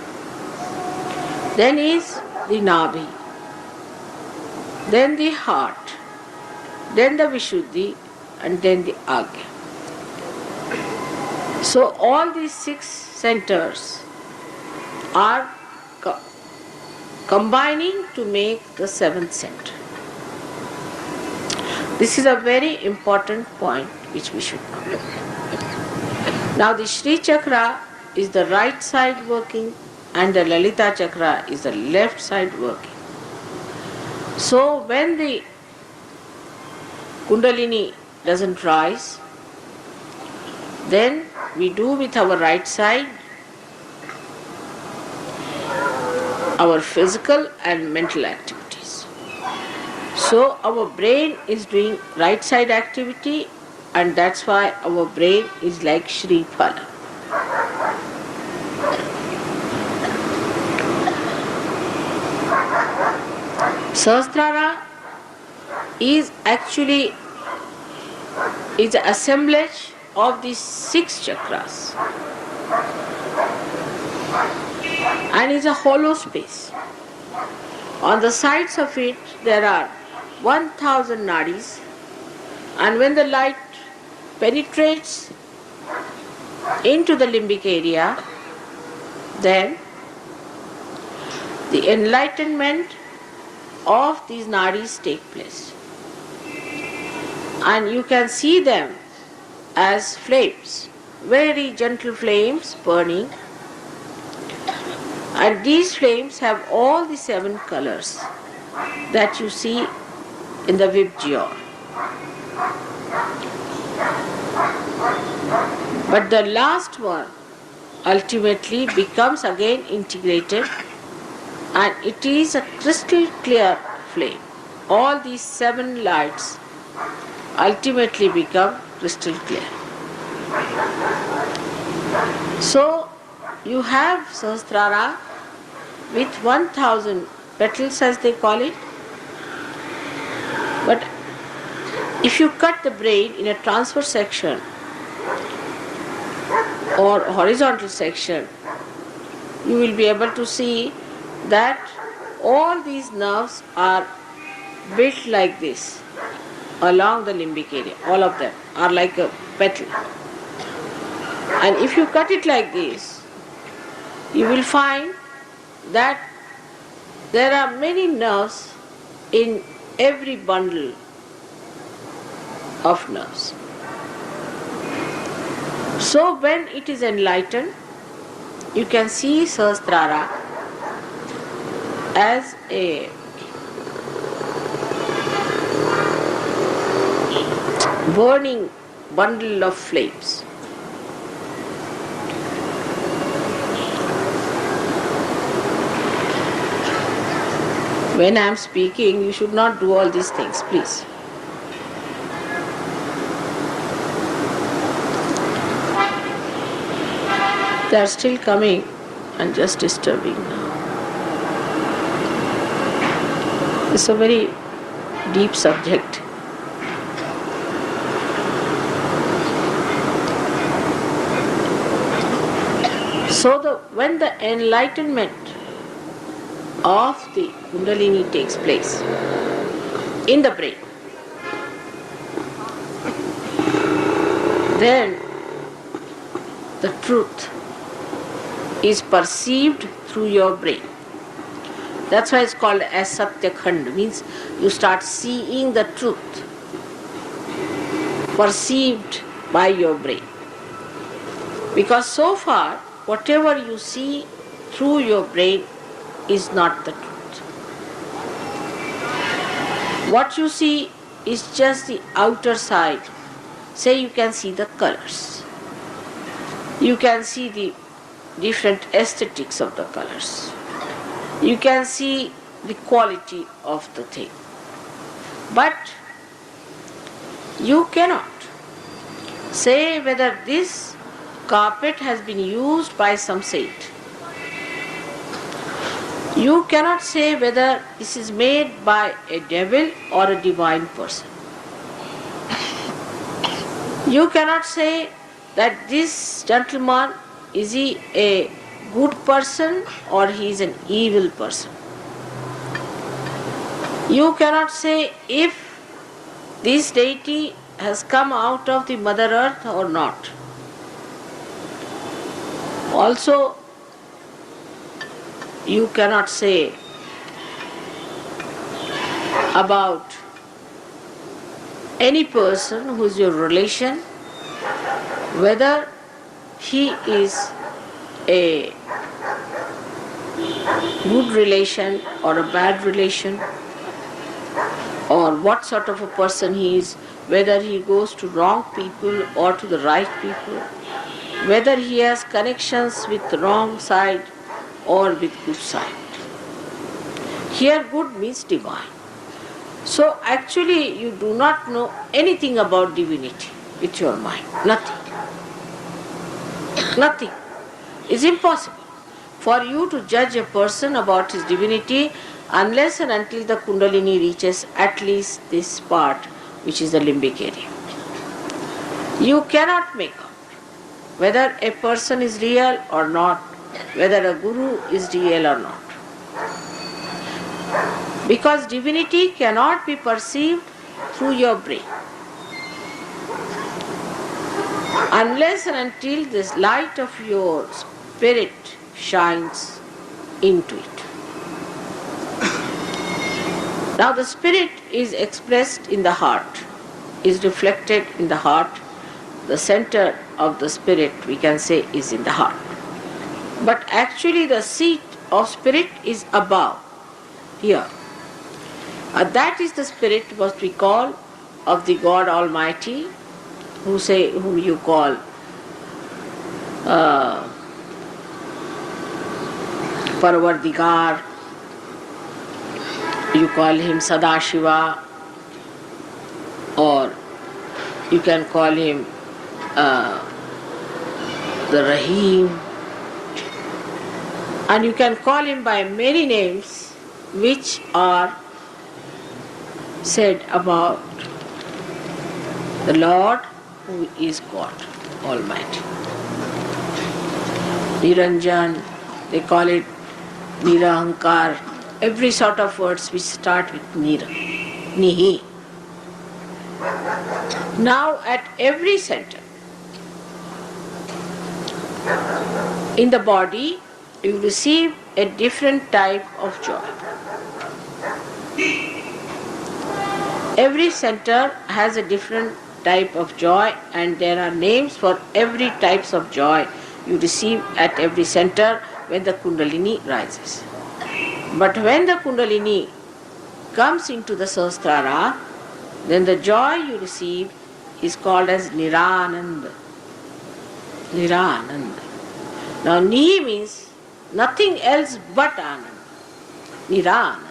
Then is the Nabhi. Then the heart. Then the Vishuddhi, and then the Agya. So all these 6 centers are combining to make the 7th center. This is a very important point which we should know. Now the Shri chakra is the right side working and the Lalita chakra is the left side working. So when the Kundalini doesn't rise, then we do with our right side our physical and mental activities. So our brain is doing right side activity, and that's why our brain is like Shri Phala. Sahasrara is actually the assemblage of these 6 chakras and is a hollow space. On the sides of it there are 1000 nadis, and when the light penetrates into the limbic area, then the enlightenment of these nadis take place. And you can see them as flames, very gentle flames burning. And these flames have all the 7 colors that you see in the Vibgyor. But the last one ultimately becomes again integrated, and it is a crystal clear flame. All these 7 lights ultimately become crystal clear. So you have Sahasrara with 1000 petals, as they call it, If you cut the brain in a transverse section or horizontal section, you will be able to see that all these nerves are built like this along the limbic area. All of them are like a petal. And if you cut it like this, you will find that there are many nerves in every bundle of nerves. So when it is enlightened, you can see Sahasrara as a burning bundle of flames. When I am speaking, you should not do all these things, please. They are still coming and just disturbing now. It's a very deep subject. So when the enlightenment of the Kundalini takes place in the brain, then the truth is perceived through your brain. That's why it's called as Satya Khand, means you start seeing the truth perceived by your brain. Because so far, whatever you see through your brain is not the truth. What you see is just the outer side. Say you can see the colors. You can see the different aesthetics of the colors. You can see the quality of the thing. But you cannot say whether this carpet has been used by some saint. You cannot say whether this is made by a devil or a divine person. You cannot say that this gentleman, is he a good person or he is an evil person. You cannot say if this deity has come out of the Mother Earth or not. Also, you cannot say about any person who is your relation whether he is a good relation or a bad relation, or what sort of a person he is, whether he goes to wrong people or to the right people, whether he has connections with the wrong side or with good side. Here good means divine. So actually you do not know anything about divinity with your mind. Nothing. Nothing. It's impossible for you to judge a person about his divinity unless and until the Kundalini reaches at least this part, which is the limbic area. You cannot make out whether a person is real or not, whether a guru is real or not. Because divinity cannot be perceived through your brain unless and until this light of your spirit shines into it. Now the spirit is expressed in the heart, is reflected in the heart. The center of the spirit, we can say, is in the heart. But actually the seat of spirit is above, here. That is the spirit what we call of the God Almighty, whom you call Parvardigar, you call him Sadashiva, or you can call him the Rahim, and you can call him by many names which are said about the Lord who is God Almighty. Niranjan, they call it Nirahankar, every sort of words which start with Nira, Nihi. Now at every center in the body, you receive a different type of joy. Every center has a different type of joy, and there are names for every types of joy you receive at every center when the Kundalini rises. But when the Kundalini comes into the Sahasrara, then the joy you receive is called as Nirananda. Nirananda. Now Ni means nothing else but Ananda. Nirananda.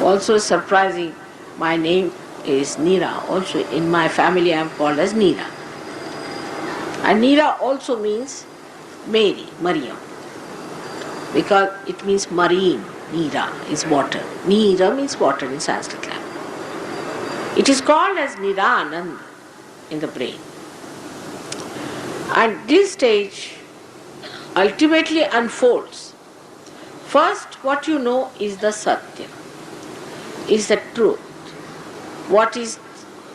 Also surprising, my name is Neera. Also in my family I am called as Neera. And Neera also means Mary, Mariam. Because it means marine. Neera is water. Neera means water in Sanskrit language. It is called as Nirananda in the brain. And this stage ultimately unfolds. First, what you know is the Satya, is the truth. What is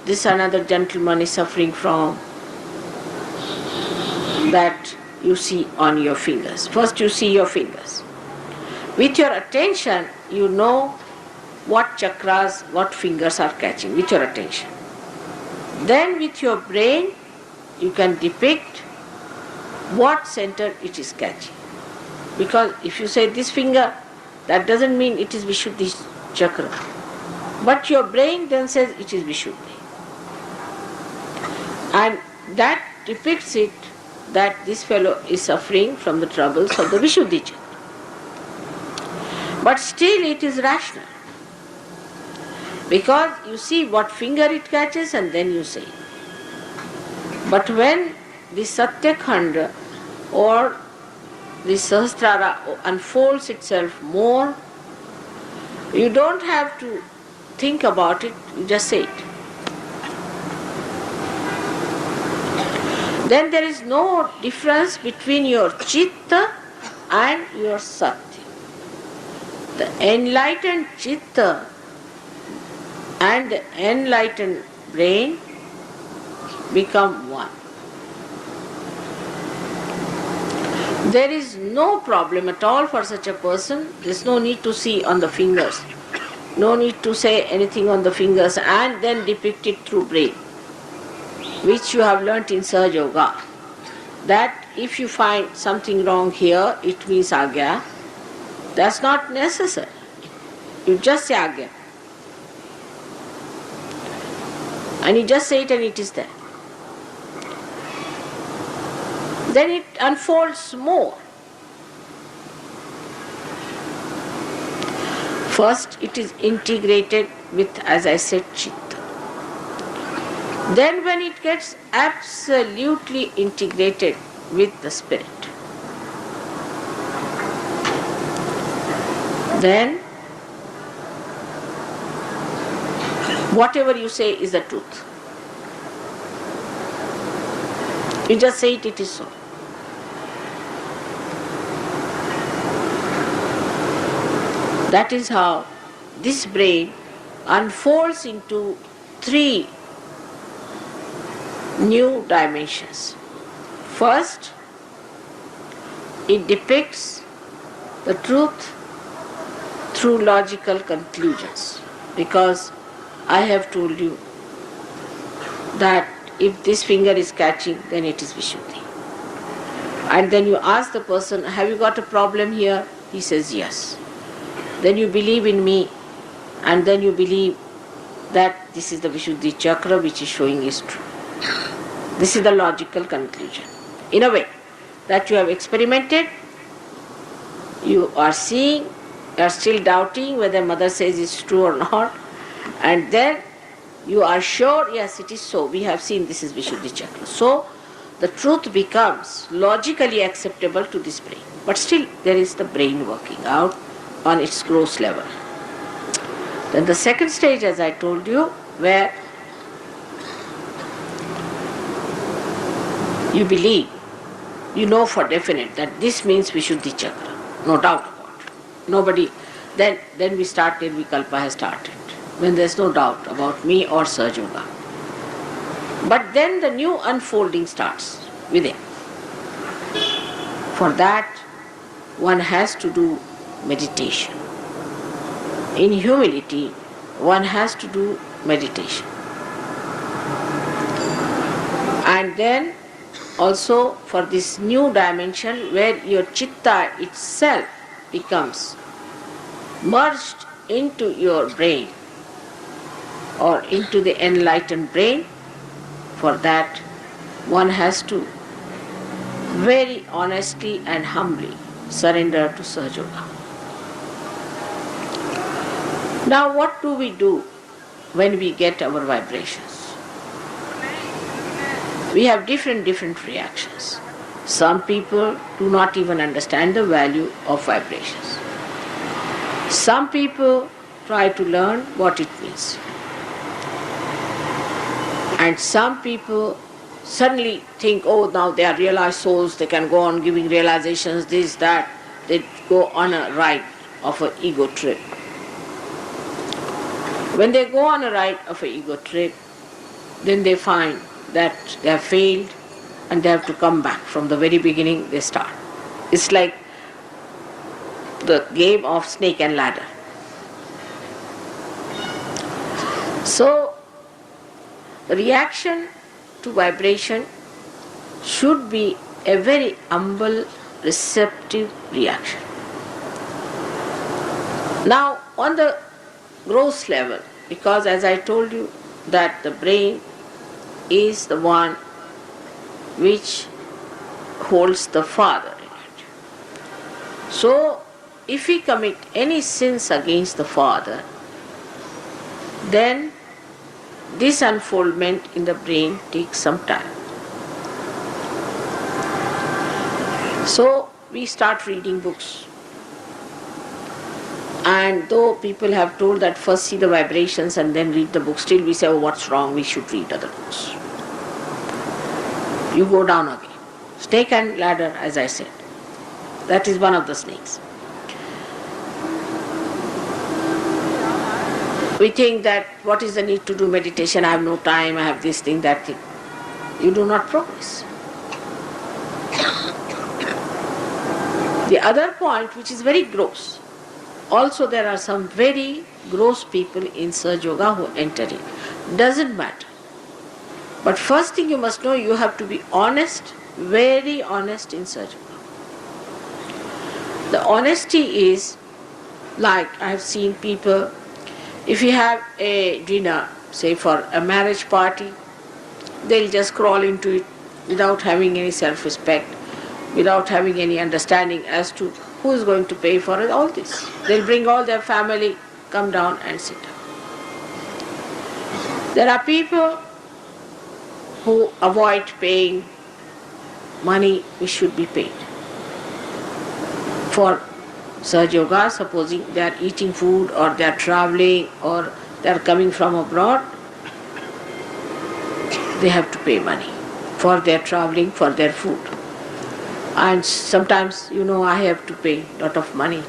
this another gentleman is suffering from that you see on your fingers. First you see your fingers. With your attention, you know what chakras, what fingers are catching, with your attention. Then with your brain, you can depict what center it is catching. Because if you say this finger, that doesn't mean it is Vishuddhi chakra. But your brain then says it is Vishuddhi. And that depicts it that this fellow is suffering from the troubles of the Vishuddhi chakra. But still it is rational. Because you see what finger it catches and then you say. But when the Satyakhanda or the Sahasrara unfolds itself more, you don't have to think about it, you just say it. Then there is no difference between your Chitta and your Satya. The enlightened Chitta and the enlightened brain become one. There is no problem at all for such a person. There is no need to see on the fingers. No need to say anything on the fingers and then depict it through brain, which you have learnt in Sahaja Yoga. That if you find something wrong here, it means Agya. That's not necessary. You just say Agya. And you just say it and it is there. Then it unfolds more. First it is integrated with, as I said, Chitta. Then when it gets absolutely integrated with the spirit, then whatever you say is the truth. You just say it, it is so. That is how this brain unfolds into 3 new dimensions. First, it depicts the truth through logical conclusions, because I have told you that if this finger is catching, then it is Vishuddhi. And then you ask the person, have you got a problem here? He says yes. Then you believe in me, and then you believe that this is the Vishuddhi chakra which is showing is true. This is the logical conclusion. In a way, that you have experimented, you are seeing, you are still doubting whether mother says it's true or not, and then you are sure, yes, it is so. We have seen this is Vishuddhi chakra. So, the truth becomes logically acceptable to this brain. But still, there is the brain working out on its gross level. Then the second stage, as I told you, where you believe, you know for definite that this means Vishuddhi Chakra, no doubt about it. Nobody, then we start, Nirvikalpa has started, when there's no doubt about me or Sahaja Yoga. But then the new unfolding starts within. For that, one has to do meditation. In humility, one has to do meditation. And then also for this new dimension where your chitta itself becomes merged into your brain or into the enlightened brain, for that one has to very honestly and humbly surrender to Sahaja Yoga. Now what do we do when we get our vibrations? We have different reactions. Some people do not even understand the value of vibrations. Some people try to learn what it means. And some people suddenly think, oh, now they are realized souls, they can go on giving realizations, this, that. They go on a ride of an ego trip. When they go on a ride of an ego trip, then they find that they have failed and they have to come back. From the very beginning they start. It's like the game of snake and ladder. So, the reaction to vibration should be a very humble, receptive reaction. Now, on the gross level, because as I told you that the brain is the one which holds the Father in it. So, if we commit any sins against the Father, then this unfoldment in the brain takes some time. So, we start reading books. And though people have told that first see the vibrations and then read the book, still we say, oh, what's wrong, we should read other books. You go down again. Snake and ladder, as I said. That is one of the snakes. We think that what is the need to do meditation, I have no time, I have this thing, that thing. You do not progress. The other point, which is very gross, also there are some very gross people in Sahaja Yoga who enter in. Doesn't matter. But first thing you must know, you have to be honest, very honest in Sahaja Yoga. The honesty is, like I have seen people, if you have a dinner, say for a marriage party, they'll just crawl into it without having any self-respect, without having any understanding as to who is going to pay for it, all this. They'll bring all their family, come down and sit down. There are people who avoid paying money which should be paid. For Sahaja Yoga, supposing they are eating food or they are traveling or they are coming from abroad, they have to pay money for their traveling, for their food. And sometimes, I have to pay a lot of money.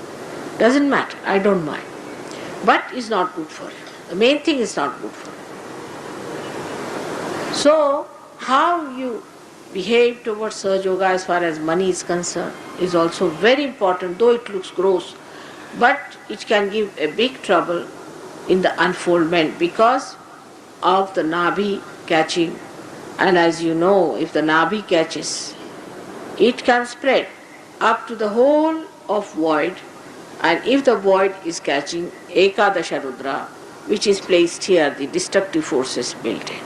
Doesn't matter, I don't mind. But it's not good for you. The main thing is not good for you. So, how you behave towards Sahaja Yoga as far as money is concerned is also very important, though it looks gross. But it can give a big trouble in the unfoldment because of the Nabhi catching. And as you know, if the Nabhi catches, it can spread up to the whole of void, and if the void is catching Ekadasha Rudra, which is placed here, the destructive forces built in.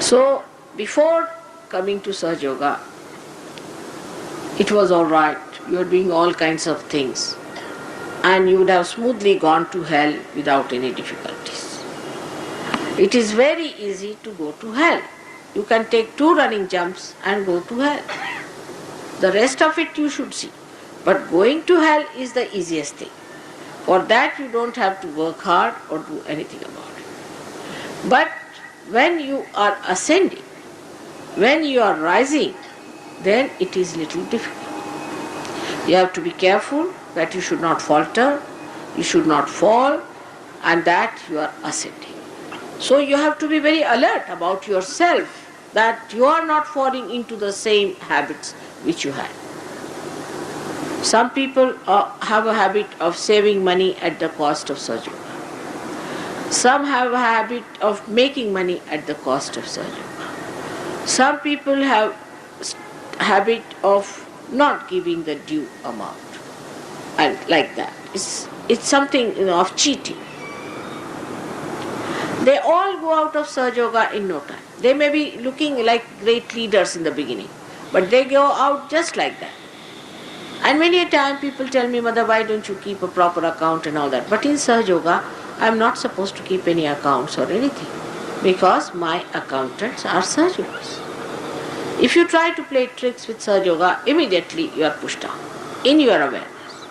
So, before coming to Sahaja Yoga, it was all right, you are doing all kinds of things, and you would have smoothly gone to hell without any difficulties. It is very easy to go to hell. You can take 2 running jumps and go to hell. The rest of it you should see. But going to hell is the easiest thing. For that you don't have to work hard or do anything about it. But when you are ascending, when you are rising, then it is little difficult. You have to be careful that you should not falter, you should not fall, and that you are ascending. So you have to be very alert about yourself, that you are not falling into the same habits which you had. Some people have a habit of saving money at the cost of Sahaja Yoga. Some have a habit of making money at the cost of Sahaja Yoga. Some people have a habit of not giving the due amount, and like that. It's something of cheating. They all go out of Sahaja Yoga in no time. They may be looking like great leaders in the beginning, but they go out just like that. And many a time people tell me, Mother, why don't you keep a proper account and all that? But in Sahaja Yoga, I am not supposed to keep any accounts or anything, because my accountants are Sahaja Yogas. If you try to play tricks with Sahaja Yoga, immediately you are pushed down in your awareness,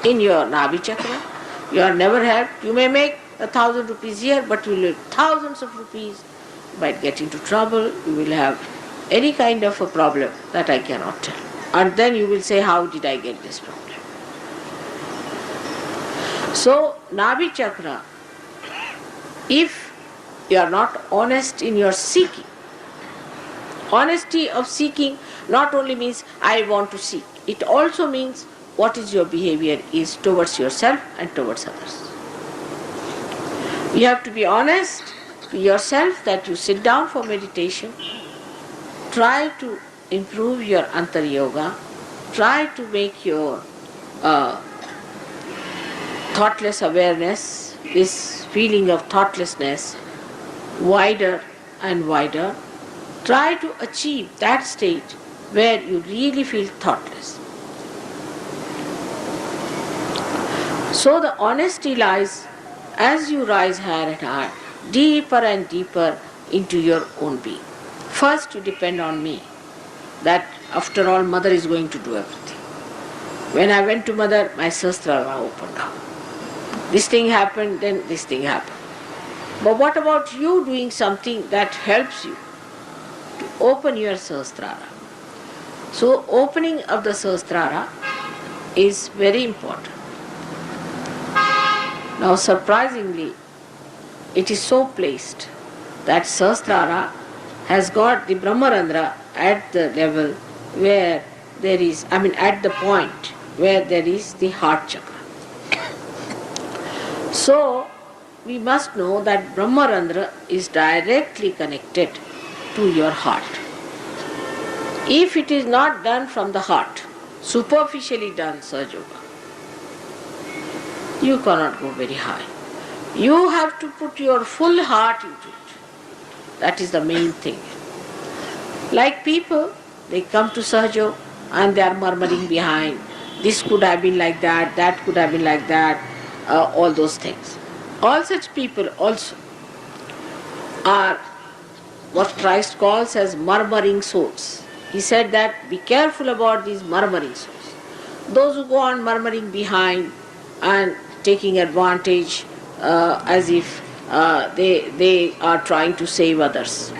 in your Nabi Chakra. You are never helped. You may make 1,000 rupees here, but you will lose thousands of rupees. You might get into trouble. You will have any kind of a problem that I cannot tell. And then you will say, how did I get this problem? So, Nabi Chakra, if you are not honest in your seeking, honesty of seeking not only means I want to seek, it also means what is your behavior is towards yourself and towards others. You have to be honest to yourself that you sit down for meditation, try to improve your Antar Yoga, try to make your thoughtless awareness, this feeling of thoughtlessness, wider and wider. Try to achieve that state where you really feel thoughtless. So the honesty lies as you rise higher and higher, deeper and deeper into your own being. First you depend on me, that after all Mother is going to do everything. When I went to Mother, my Sahasrara opened up. This thing happened, then this thing happened. But what about you doing something that helps you to open your Sahasrara? So opening of the Sahasrara is very important. Now surprisingly, it is so placed that Sahasrara has got the Brahmarandra at the level where there is, at the point where there is the heart chakra. So we must know that Brahmarandra is directly connected to your heart. If it is not done from the heart, superficially done Sahaja Yoga, you cannot go very high. You have to put your full heart into it. That is the main thing. Like people, they come to Sahaja Yoga and they are murmuring behind. This could have been like that could have been like that, all those things. All such people also are what Christ calls as murmuring souls. He said that be careful about these murmuring souls. Those who go on murmuring behind and taking advantage as if they are trying to save others.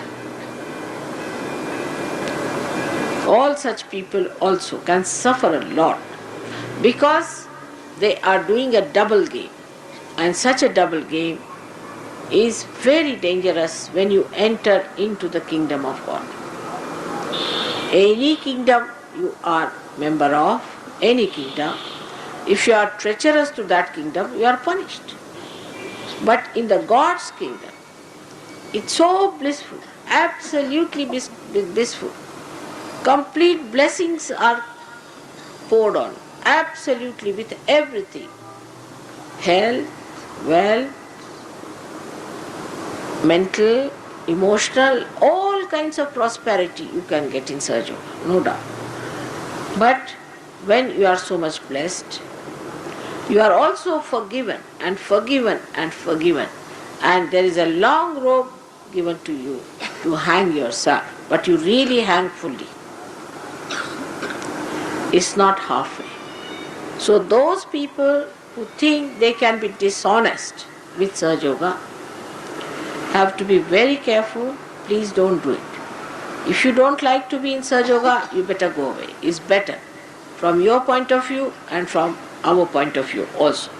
All such people also can suffer a lot because they are doing a double game, and such a double game is very dangerous when you enter into the kingdom of God. Any kingdom you are member of, any kingdom, if you are treacherous to that kingdom, you are punished. But in the God's kingdom, it's so blissful, absolutely blissful. Complete blessings are poured on, absolutely with everything. Health, wealth, mental, emotional, all kinds of prosperity you can get in Sahaja Yoga, no doubt. But when you are so much blessed, you are also forgiven and forgiven and forgiven. And there is a long rope given to you to hang yourself, but you really hang fully. It's not halfway. So those people who think they can be dishonest with Sahaja Yoga have to be very careful. Please don't do it. If you don't like to be in Sahaja Yoga, you better go away. It's better from your point of view and from our point of view also.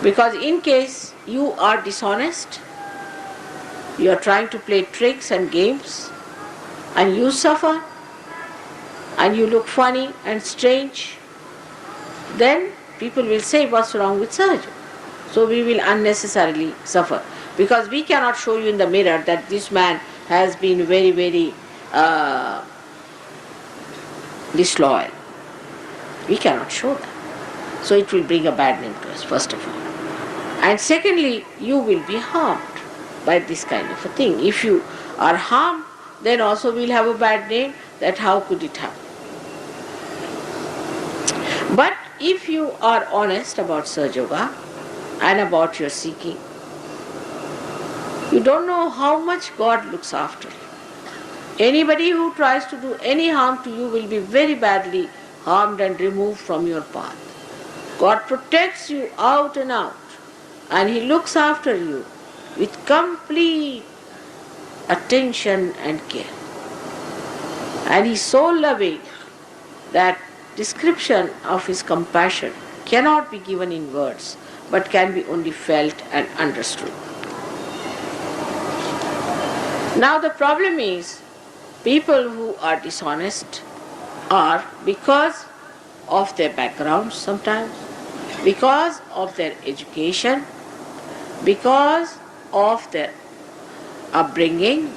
Because in case you are dishonest, you are trying to play tricks and games, and you suffer, and you look funny and strange, then people will say, what's wrong with Sahaja? So we will unnecessarily suffer. Because we cannot show you in the mirror that this man has been very, very disloyal. We cannot show that. So it will bring a bad name to us, first of all. And secondly, you will be harmed by this kind of a thing. If you are harmed, then also we'll have a bad name, that how could it happen? But if you are honest about Sahaja Yoga and about your seeking, you don't know how much God looks after you. Anybody who tries to do any harm to you will be very badly harmed and removed from your path. God protects you out and out, and He looks after you with complete attention and care. And He is so loving that description of His compassion cannot be given in words, but can be only felt and understood. Now the problem is, people who are dishonest are, because of their background sometimes, because of their education, because of their upbringing,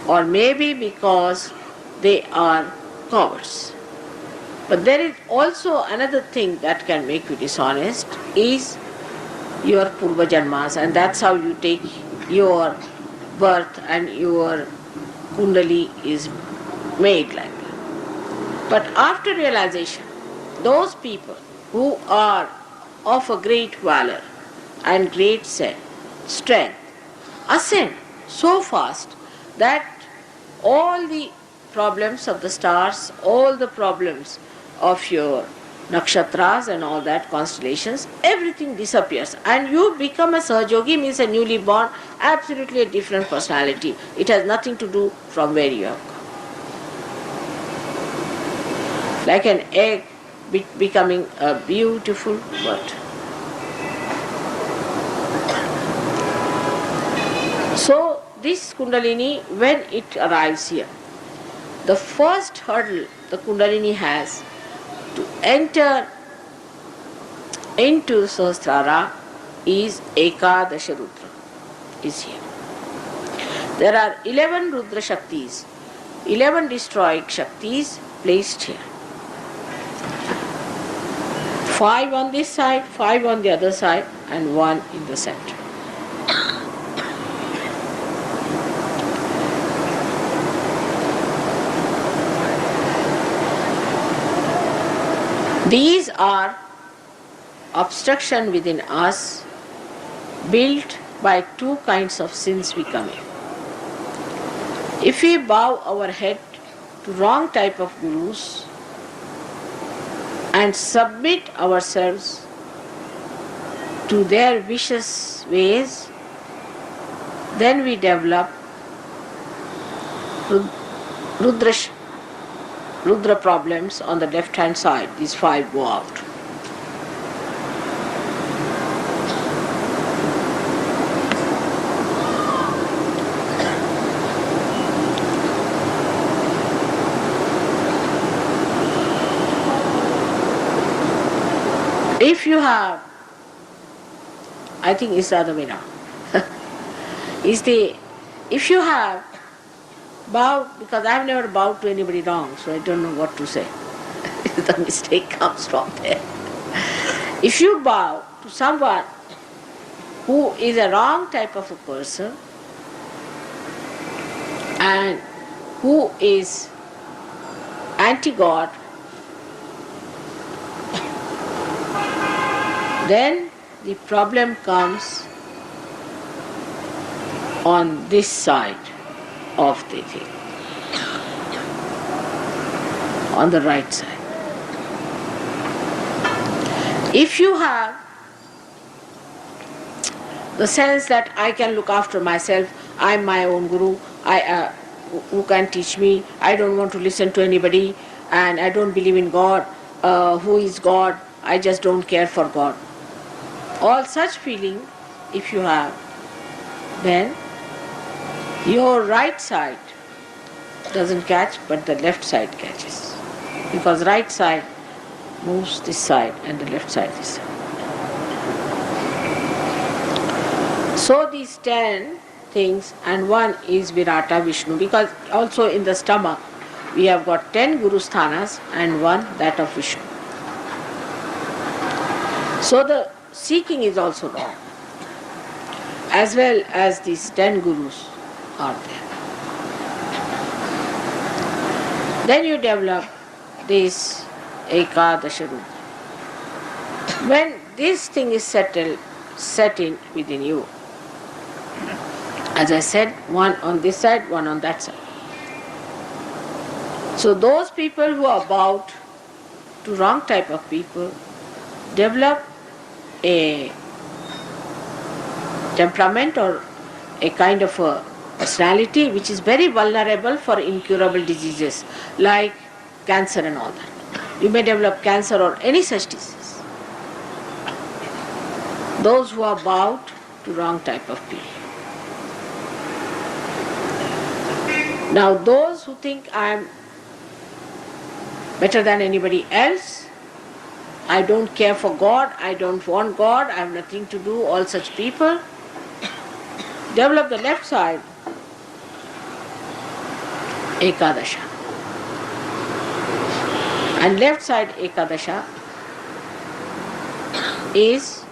or maybe because they are cowards. But there is also another thing that can make you dishonest, is your purva janmas, and that's how you take your birth and your kundali is made like that. But after realization, those people who are of a great valor and great strength ascend so fast that all the problems of the stars, all the problems of your nakshatras and all that, constellations, everything disappears, and you become a Sahajogi, means a newly born, absolutely a different personality. It has nothing to do from where you have come. Like an egg becoming a beautiful bird. So this Kundalini, when it arrives here, the first hurdle the Kundalini has to enter into Sahasrara is Ekadasha Rudra, is here. There are 11 Rudra Shaktis, 11 destroying Shaktis placed here. 5 on this side, 5 on the other side, and 1 in the center. These are obstruction within us, built by 2 kinds of sins we commit. If we bow our head to wrong type of gurus and submit ourselves to their vicious ways, then we develop Rudra problems on the left hand side. These 5 go out. If you have, I think it's the other way around. If you have bowed, because I've never bowed to anybody wrong, so I don't know what to say. The mistake comes from there. If you bow to someone who is a wrong type of a person and who is anti-God, then the problem comes on this side of the thing, on the right side. If you have the sense that I can look after myself, I am my own guru, who can teach me, I don't want to listen to anybody, and I don't believe in God, who is God, I just don't care for God. All such feeling, if you have, then your right side doesn't catch, but the left side catches. Because right side moves this side and the left side this side. So these 10 things, and one is Virata Vishnu, because also in the stomach we have got 10 Guru Sthanas and one that of Vishnu. So the seeking is also wrong, as well as these 10 Gurus are there. Then you develop this Ekadasha Rupa. When this thing is set in within you, as I said, one on this side, one on that side. So those people who are bowed to wrong type of people develop a temperament or a kind of a personality which is very vulnerable for incurable diseases like cancer and all that. You may develop cancer or any such disease. Those who are bowed to wrong type of people. Now those who think I am better than anybody else, I don't care for God, I don't want God, I have nothing to do, all such people develop the left side Ekadasha. And left side Ekadasha is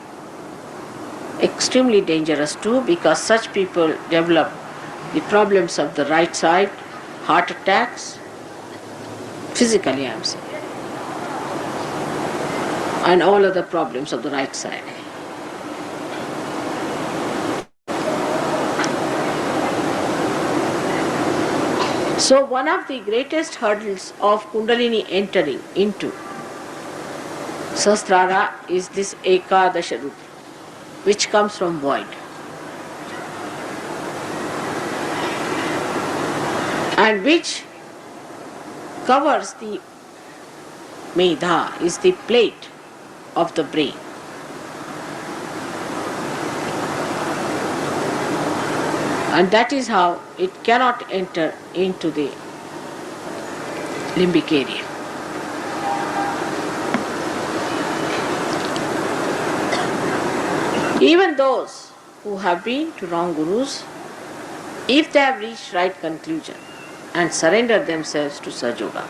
extremely dangerous too, because such people develop the problems of the right side, heart attacks, physically I am saying, and all other problems of the right side. So one of the greatest hurdles of Kundalini entering into Sahasrara is this Ekadasha Rupa, which comes from void. And which covers the Medha, is the plate of the brain. And that is how it cannot enter into the limbic area. Even those who have been to wrong gurus, if they have reached right conclusion and surrender themselves to Sahaja,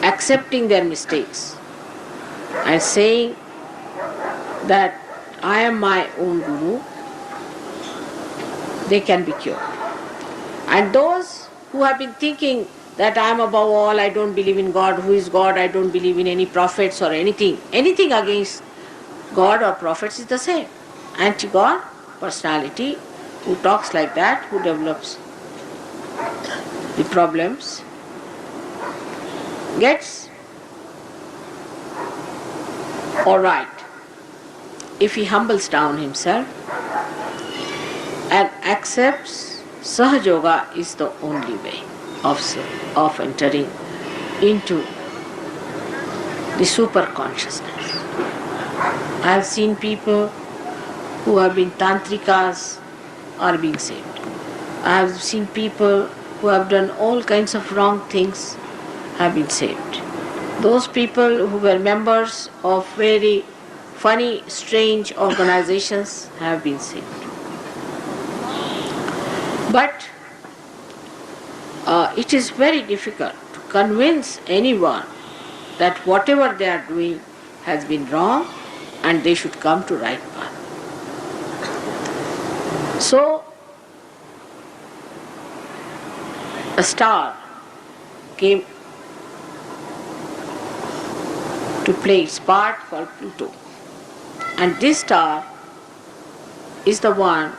accepting their mistakes and saying that I am my own guru, they can be cured. And those who have been thinking that I am above all, I don't believe in God, who is God, I don't believe in any prophets or anything against God or prophets is the same. Anti-God personality who talks like that, who develops the problems, gets alright if he humbles down himself and accepts Sahaja is the only way of entering into the super consciousness. I have seen people who have been tantrikas are being saved. I have seen people who have done all kinds of wrong things have been saved. Those people who were members of very funny, strange organizations have been saved. But it is very difficult to convince anyone that whatever they are doing has been wrong and they should come to right path. So, a star came to play its part called Pluto. And this star is the one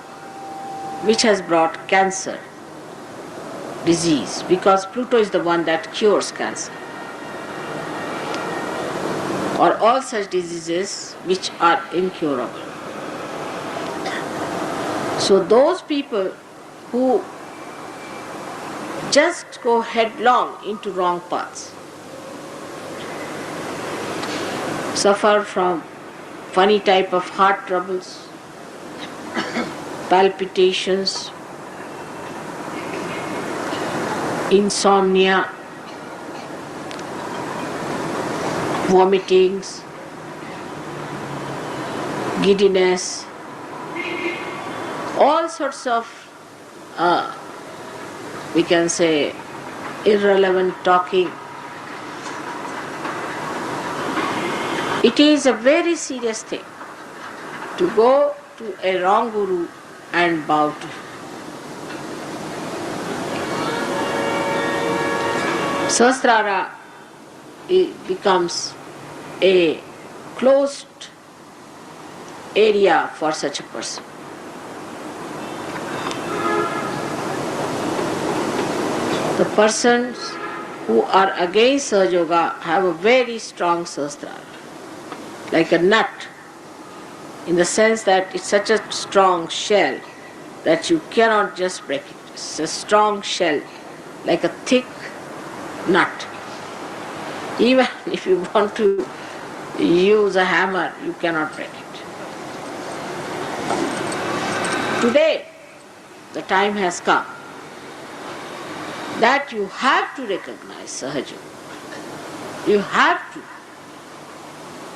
which has brought cancer disease, because Pluto is the one that cures cancer. or all such diseases which are incurable. So those people who just go headlong into wrong paths suffer from funny type of heart troubles, palpitations, insomnia, vomitings, giddiness, all sorts of, we can say, irrelevant talking. It is a very serious thing to go to a wrong guru and bow to him. Sahasrara becomes a closed area for such a person. The persons who are against Sahaja Yoga have a very strong Sahasrara, like a nut, in the sense that it's such a strong shell that you cannot just break it. It's a strong shell, like a thick nut. Even if you want to use a hammer, you cannot break it. Today, the time has come that you have to recognize Sahaja Yoga. You have to.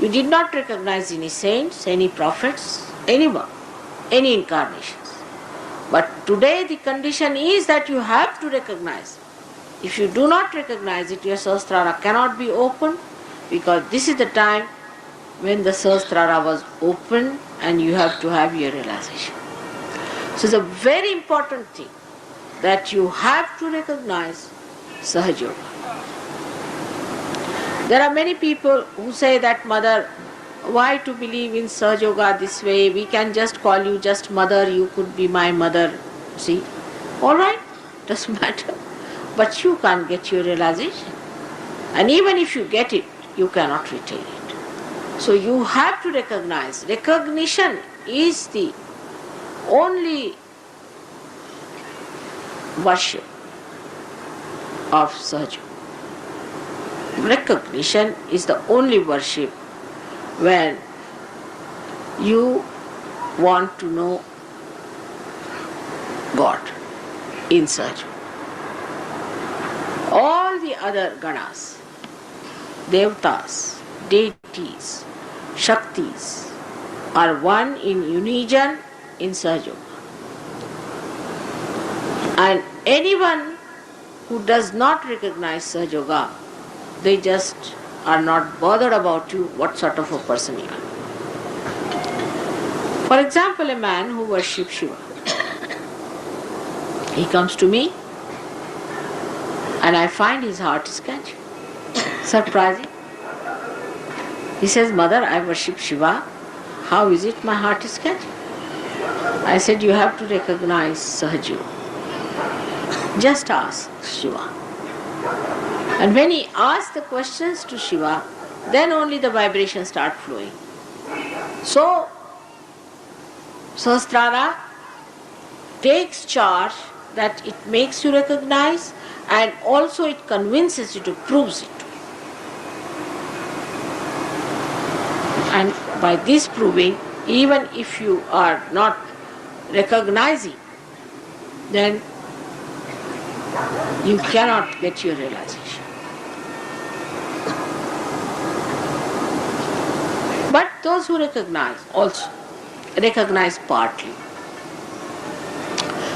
You did not recognize any saints, any prophets, anyone, any incarnations. But today the condition is that you have to recognize. If you do not recognize it, your Sahasrara cannot be open, because this is the time when the Sahasrara was open and you have to have your realization. So it's a very important thing that you have to recognize Sahaja Yoga. There are many people who say that, Mother, why to believe in Sahaja Yoga this way? We can just call you just Mother, you could be my mother. See? Alright, doesn't matter. But you can't get your realization. And even if you get it, you cannot retain it. So you have to recognize. Recognition is the only worship of Sahaja Yoga. Recognition is the only worship when you want to know God in Sahaja Yoga. All the other ganas, devatas, deities, shaktis are one in unison in Sahaja Yoga. And anyone who does not recognize Sahaja Yoga, they just are not bothered about you, what sort of a person you are. For example, a man who worships Shiva, he comes to me and I find his heart is catching. Surprising. He says, Mother, I worship Shiva. How is it my heart is catching? I said, you have to recognize Sahaja Yoga. Just ask Shiva. And when he asks the questions to Shiva, then only the vibrations start flowing. So, Sahasrara takes charge that it makes you recognize, and also it convinces you to prove it. And by this proving, even if you are not recognizing, then you cannot get your realization. But those who recognize also recognize partly.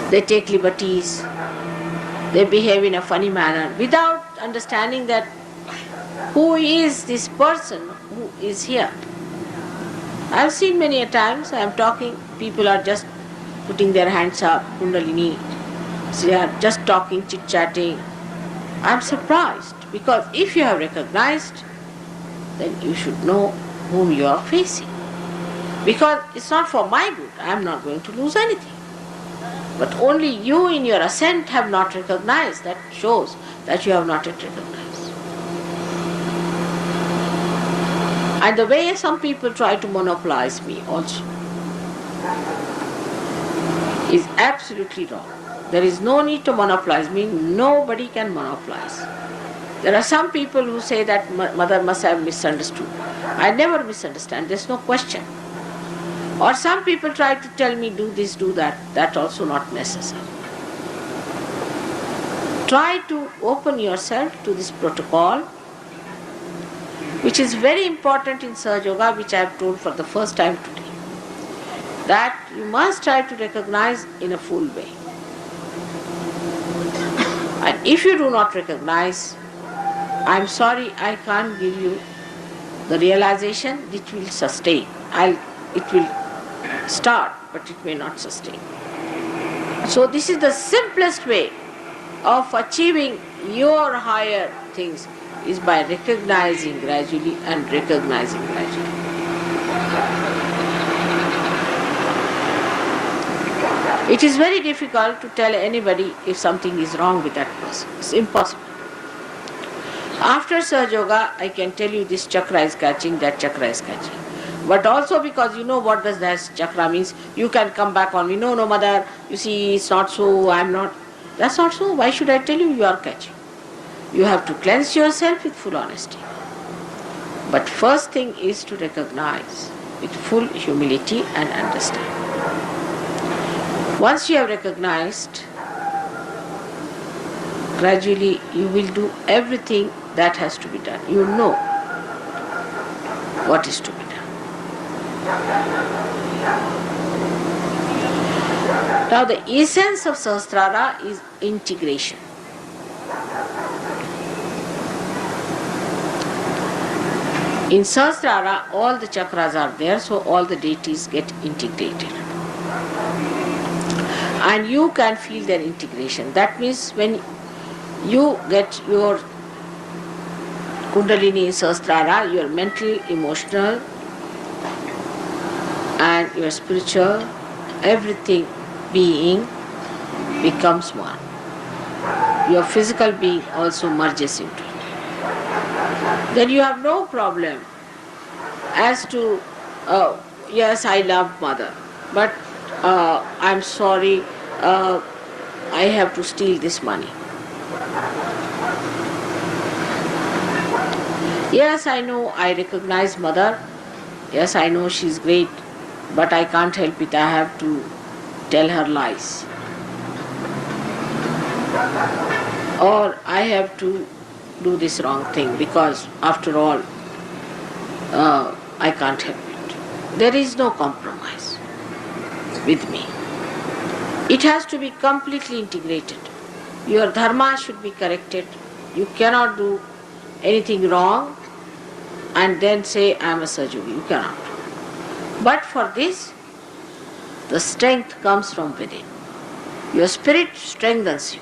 They take liberties, they behave in a funny manner without understanding that who is this person who is here. I have seen many a times, I am talking, people are just putting their hands up, Kundalini, so they are just talking, chit-chatting. I am surprised, because if you have recognized, then you should know whom you are facing. Because it's not for my good, I am not going to lose anything. But only you in your ascent have not recognized. That shows that you have not yet recognized. And the way some people try to monopolize me also is absolutely wrong. There is no need to monopolize me. Nobody can monopolize. There are some people who say that mother must have misunderstood. I never misunderstand. There's no question. Or some people try to tell me do this, do that. That's also not necessary. Try to open yourself to this protocol, which is very important in Sahaja Yoga, which I have told for the first time today. That you must try to recognize in a full way. And if you do not recognize, I'm sorry, I can't give you the realization which will sustain. It will start, but it may not sustain. So this is the simplest way of achieving your higher things, is by recognizing gradually and recognizing gradually. It is very difficult to tell anybody if something is wrong with that person. It's impossible. After Sahaja Yoga, I can tell you this chakra is catching, that chakra is catching. But also because you know what does that chakra means, you can come back on me, no, mother, you see, it's not so, I'm not. That's not so. Why should I tell you you are catching? You have to cleanse yourself with full honesty. But first thing is to recognize with full humility and understand. Once you have recognized, gradually you will do everything that has to be done. You know what is to be done. Now the essence of Sahasrara is integration. In Sahasrara, all the chakras are there, so all the deities get integrated. And you can feel their integration. That means when you get your Kundalini in Sahasrara, your mental, emotional, and your spiritual, everything being becomes one. Your physical being also merges into it. Then you have no problem as to, yes, I love mother, but I'm sorry, I have to steal this money. Yes, I know, I recognize mother. Yes, I know she's great, but I can't help it. I have to tell her lies. Or I have to do this wrong thing because after all, I can't help it. There is no compromise with me. It has to be completely integrated. Your dharma should be corrected. You cannot do anything wrong and then say, I am a Sahaja Yogi. You cannot. But for this, the strength comes from within. Your spirit strengthens you.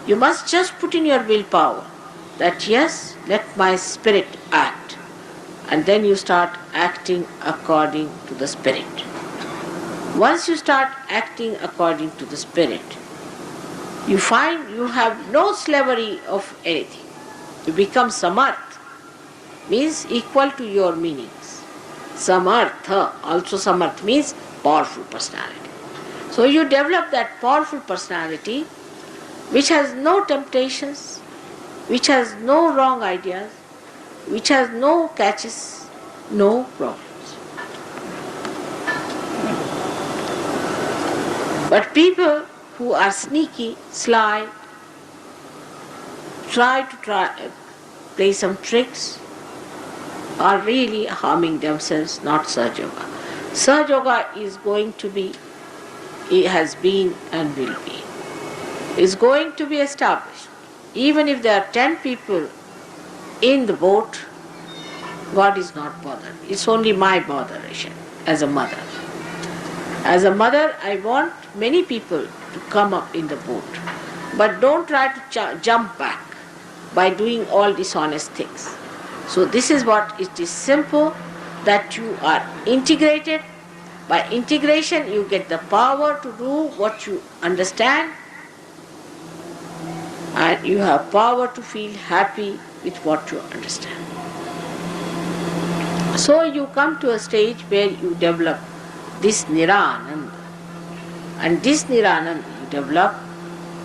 You must just put in your willpower that yes, let my spirit act. And then you start acting according to the spirit. Once you start acting according to the spirit, you find you have no slavery of anything. You become samarth, means equal to your meanings. Samartha, also samarth means powerful personality. So you develop that powerful personality which has no temptations, which has no wrong ideas, which has no catches, no problems. But people who are sneaky, sly, try to play some tricks, are really harming themselves, not Sahaja Yoga. Sahaja Yoga is going to be, it has been and will be. Is going to be established. Even if there are 10 people in the boat, God is not bothered. It's only my botheration as a mother. As a mother, I want many people to come up in the boat. But don't try to jump back by doing all dishonest things. So this is what it is simple, that you are integrated. By integration, you get the power to do what you understand, and you have power to feel happy with what you understand. So you come to a stage where you develop this Nirananda. And this Nirananda you develop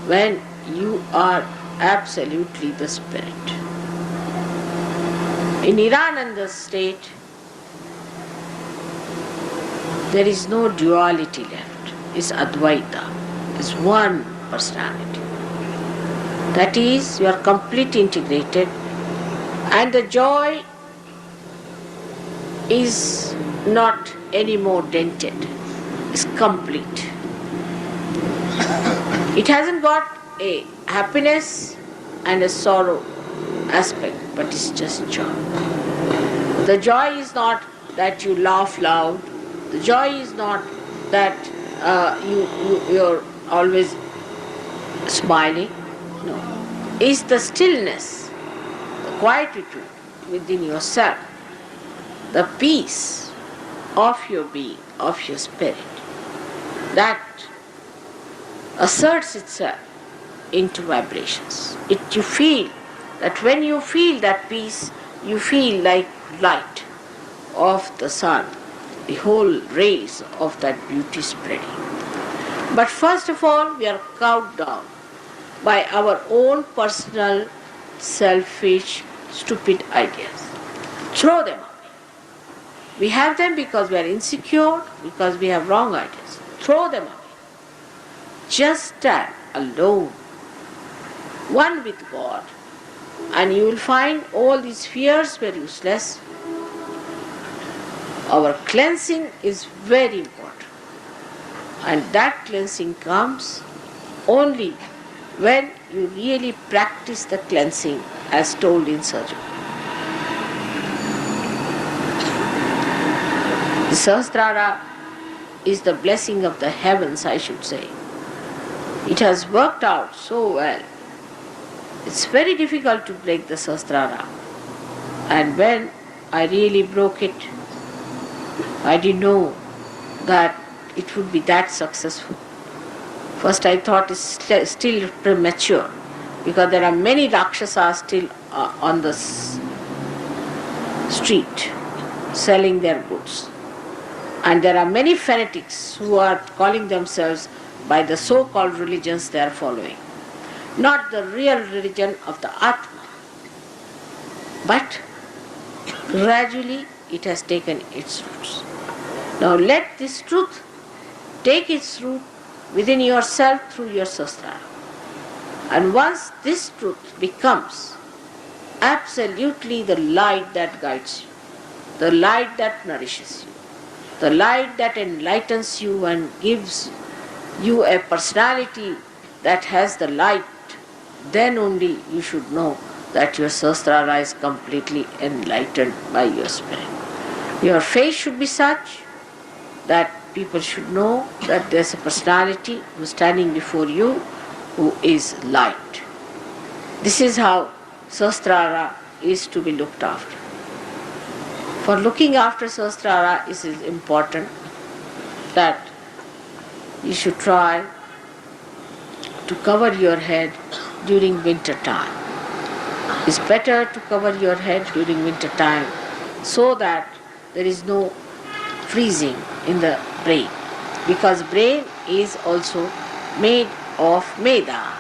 when you are absolutely the spirit. In Nirananda state, there is no duality left. It's Advaita. It's one personality. That is, you are completely integrated, and the joy is not any more dented. It's complete. It hasn't got a happiness and a sorrow aspect, but it's just joy. The joy is not that you laugh loud. The joy is not that you're always smiling. No. It's the stillness, the quietude within yourself, the peace of your being, of your spirit, that asserts itself into vibrations. You feel that when you feel that peace, you feel like light of the sun, the whole rays of that beauty spreading. But first of all, we are cowed down by our own personal, selfish, stupid ideas. Throw them away. We have them because we are insecure, because we have wrong ideas. Throw them away. Just stand alone, one with God, and you will find all these fears were useless. Our cleansing is very important, and that cleansing comes only when you really practice the cleansing as told in Surgery. The Sahasrara is the blessing of the heavens, I should say. It has worked out so well. It's very difficult to break the Sahasrara. And when I really broke it, I didn't know that it would be that successful. First I thought it's still premature, because there are many Rakshasas still on the street selling their goods. And there are many fanatics who are calling themselves by the so-called religions they are following. Not the real religion of the Atma. But gradually it has taken its roots. Now let this truth take its root within yourself through your Sahasrara. And once this truth becomes absolutely the light that guides you, the light that nourishes you, the light that enlightens you and gives you a personality that has the light, then only you should know that your Sahasrara is completely enlightened by your spirit. Your face should be such that people should know that there's a personality who's standing before you who is light. This is how Sahasrara is to be looked after. For looking after Sahasrara, it is important that you should try to cover your head during winter time. It's better to cover your head during winter time so that there is no freezing in the brain, because brain is also made of meda,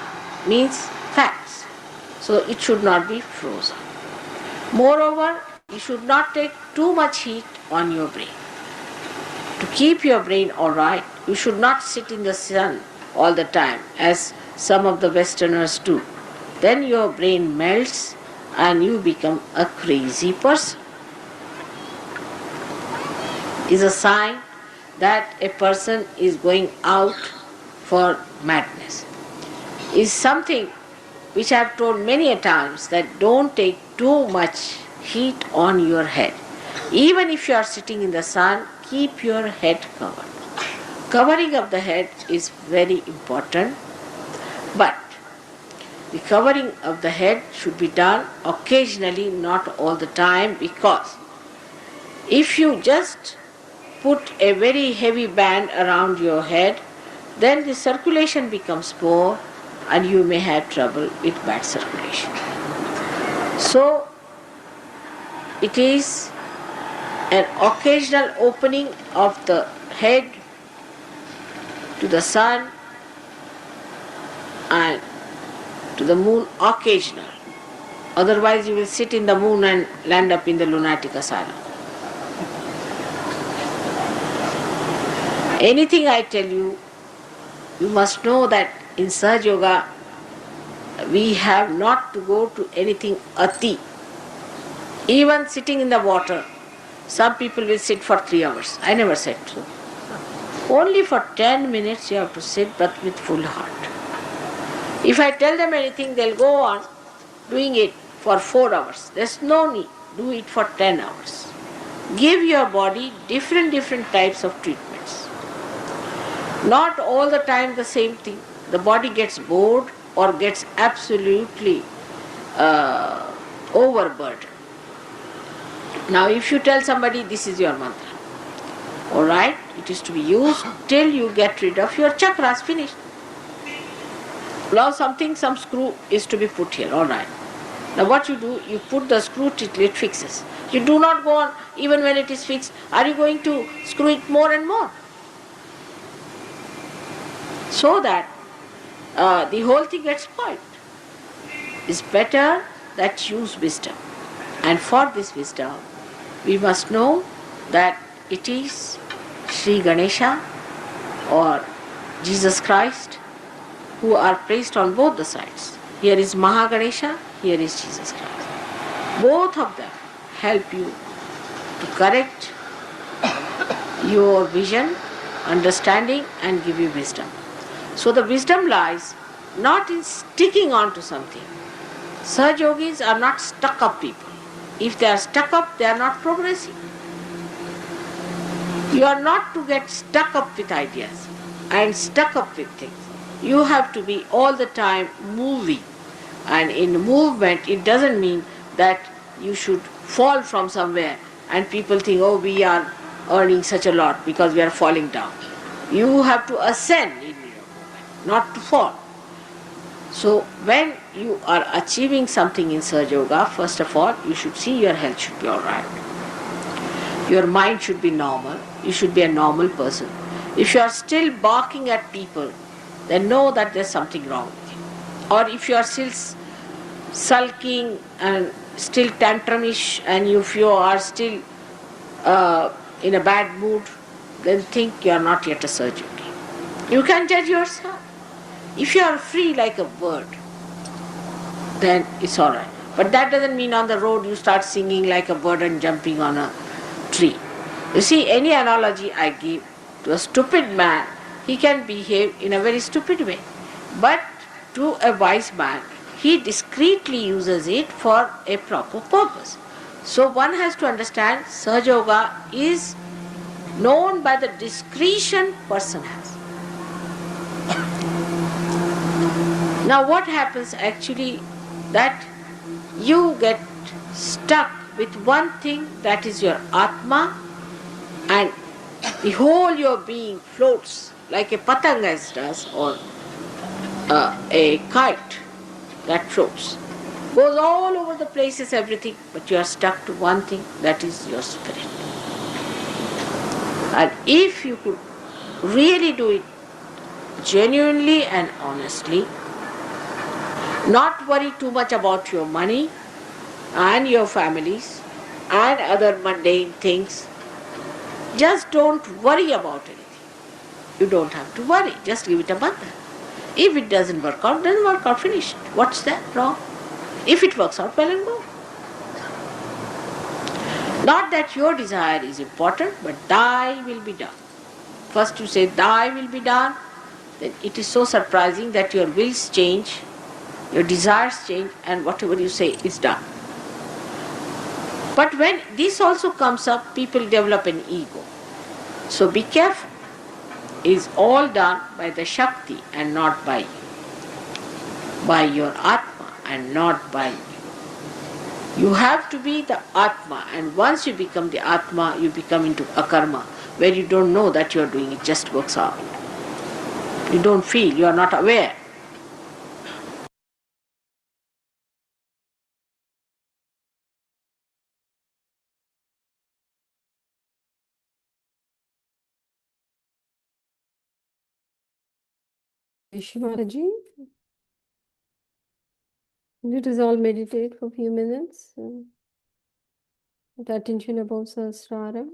means fats, so it should not be frozen. Moreover, you should not take too much heat on your brain. To keep your brain alright, you should not sit in the sun all the time as some of the Westerners do. Then your brain melts and you become a crazy person. Is a sign that a person is going out for madness. Is something which I have told many a times, that don't take too much heat on your head. Even if you are sitting in the sun, keep your head covered. Covering of the head is very important, but the covering of the head should be done occasionally, not all the time, because if you just put a very heavy band around your head, then the circulation becomes poor and you may have trouble with bad circulation. So it is an occasional opening of the head to the sun and to the moon, occasional. Otherwise you will sit in the moon and land up in the lunatic asylum. Anything I tell you, you must know that in Sahaja Yoga we have not to go to anything ati. Even sitting in the water, some people will sit for 3 hours. I never said so. Only for 10 minutes you have to sit, but with full heart. If I tell them anything, they'll go on doing it for 4 hours. There's no need. Do it for 10 hours. Give your body different types of treatments. Not all the time the same thing. The body gets bored or gets absolutely overburdened. Now if you tell somebody this is your mantra, alright, it is to be used till you get rid of your chakras, finished. Now some screw is to be put here, alright. Now what you do, you put the screw till it fixes. You do not go on, even when it is fixed, are you going to screw it more and more? So that the whole thing gets spoiled. It's better that use wisdom. And for this wisdom, we must know that it is Sri Ganesha or Jesus Christ who are placed on both the sides. Here is Mahaganesha, here is Jesus Christ. Both of them help you to correct your vision, understanding and give you wisdom. So the wisdom lies not in sticking on to something. Sahaja Yogis are not stuck up people. If they are stuck up, they are not progressing. You are not to get stuck up with ideas and stuck up with things. You have to be all the time moving. And in movement, it doesn't mean that you should fall from somewhere and people think, oh, we are earning such a lot because we are falling down. You have to ascend in your movement, not to fall. So when you are achieving something in Sahaja Yoga, first of all, you should see your health should be alright. Your mind should be normal. You should be a normal person. If you are still barking at people, then know that there's something wrong with you. Or if you are still sulking and still tantrumish and if you are still in a bad mood, then think you are not yet a Sahaja Yogi. You can judge yourself. If you are free like a bird, then it's alright. But that doesn't mean on the road you start singing like a bird and jumping on a tree. You see, any analogy I give to a stupid man, he can behave in a very stupid way. But to a wise man, he discreetly uses it for a proper purpose. So one has to understand Sahaja Yoga is known by the discretion person has. Now what happens actually that you get stuck with one thing, that is your Atma, and the whole your being floats like a patanga does or a kite that floats. Goes all over the places, everything, but you are stuck to one thing, that is your spirit. And if you could really do it genuinely and honestly, not worry too much about your money and your families and other mundane things, just don't worry about anything. You don't have to worry, just give it a mantra. If it doesn't work out, doesn't work out, finished. What's that wrong? If it works out, well and good. Not that your desire is important, but thy will be done. First you say thy will be done, then it is so surprising that your wills change, your desires change, and whatever you say is done. But when this also comes up, people develop an ego. So be careful. It is all done by the Shakti and not by you. By your Atma and not by you. You have to be the Atma, and once you become the Atma, you become into akarma, where you don't know that you are doing it, just works out. You don't feel, you are not aware. Shimaraji, let us all meditate for a few minutes with attention above Sahasrara.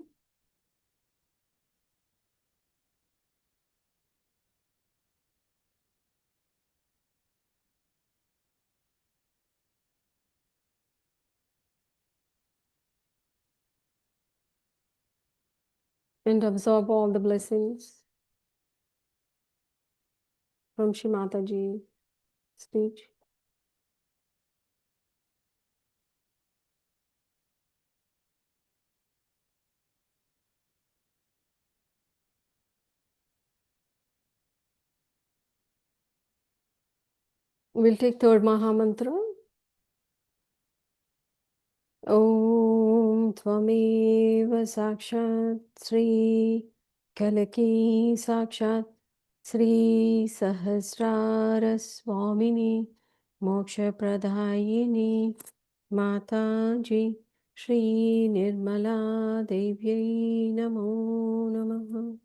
And absorb all the blessings from Shimataji's speech. We'll take third Maha Mantra. Om Tvameva Sakshat Sri Kalaki Sakshat Sri Sahasrara Swamini Moksha Pradayini Mataji Shri Nirmala Devyai Namo Namaha.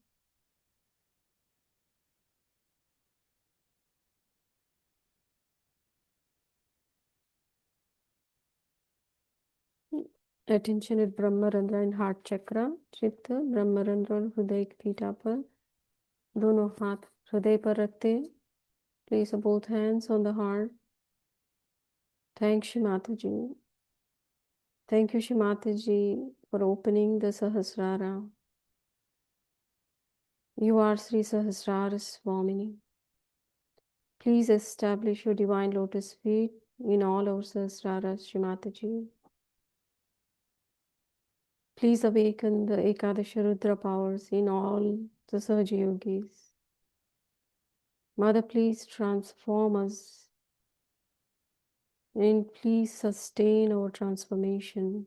Attention at Brahmarandra and Heart Chakra. चित्त ब्रह्मरंध्र और हृदय की पीठा पर दोनों हाथ हृदय पर रखते place both hands on the heart. Thank Shimataji. Thank you Shimataji for opening the Sahasrara. You are Sri Sahasrara Swamini. Please establish your divine lotus feet in all our Sahasraras, Shimataji. Please awaken the Ekadasha Rudra powers in all the Sahaja Yogis. Mother, please transform us and please sustain our transformation.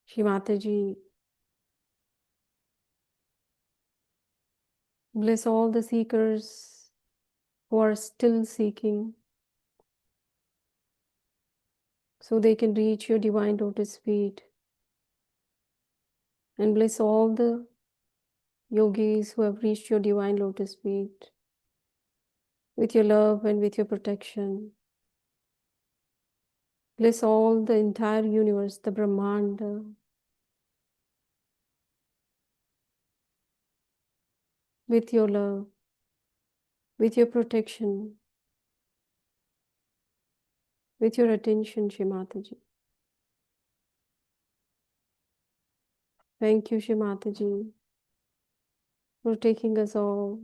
Shimataji, bless all the seekers who are still seeking so they can reach your divine lotus feet. And bless all the yogis who have reached your divine lotus feet with your love and with your protection. Bless all the entire universe, the Brahmanda, with your love, with your protection, with your attention, Shimataji. Thank you, Shimataji, for taking us all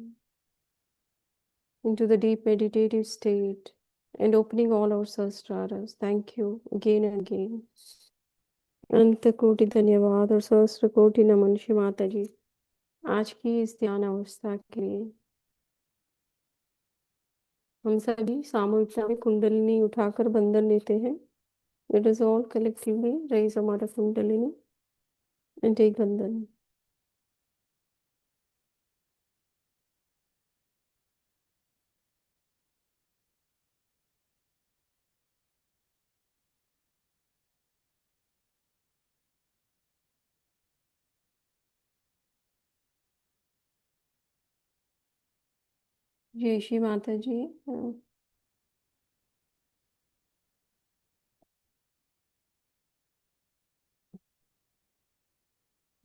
into the deep meditative state and opening all our sahasraras. Thank you again and again. अंत कोटि धन्यवाद और सहस्त्र कोटि नमन श्रीमाता जी आज की इस ध्यान अवस्था के लिए। हम सभी सामूहिकता में कुंडलिनी उठाकर बंधन लेते हैं। Let us all collectively raise our mother kundalini and take bandhan. जय श्री माता जी।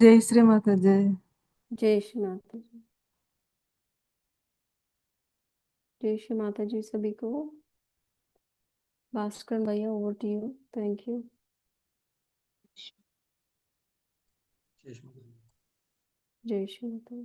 जय श्री माता जय। जय श्री माता जी। जय श्री माता जी सभी को। भास्कर भैया over to you. Thank you. जय श्री माता।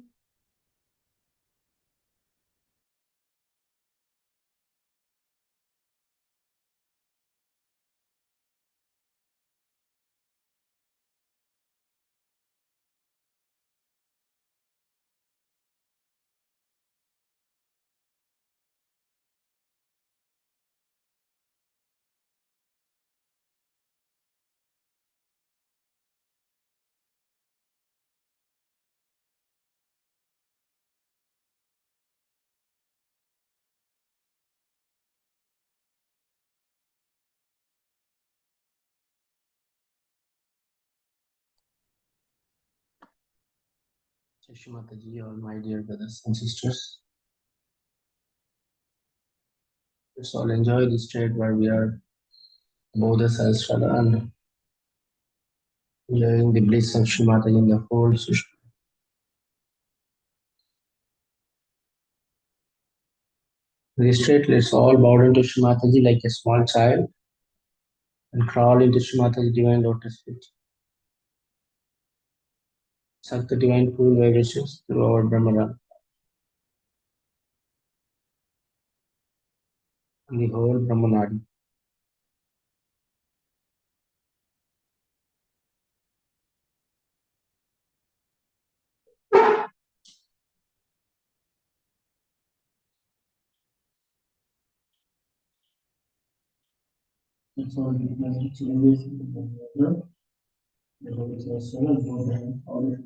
Shri Mataji, all my dear brothers and sisters. Let's all enjoy this state where we are above the Sahasrara and enjoying the bliss of Shri Mataji in the whole Sushma. In this state, let's all bow down to Shri Mataji like a small child and crawl into Shri Mataji's divine lotus feet. Suck the divine cool vibrations through our Brahmara and the whole Brahmanadi. Let's all get magic changes in the Brahmara. The whole Sahasrara, both hands, all the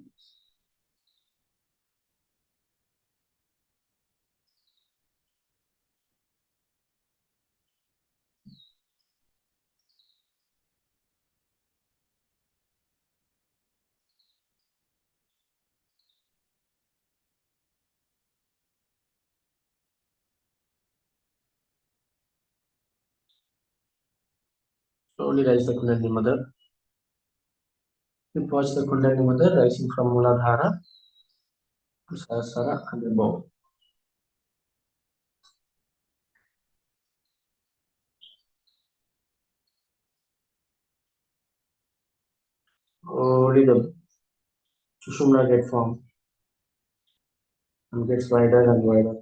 slowly rise the Kundalini Mother. You watch the Kundalini Mother rising from Muladhara to Sahasrara and above. Slowly the Sushumna get formed and gets wider and wider.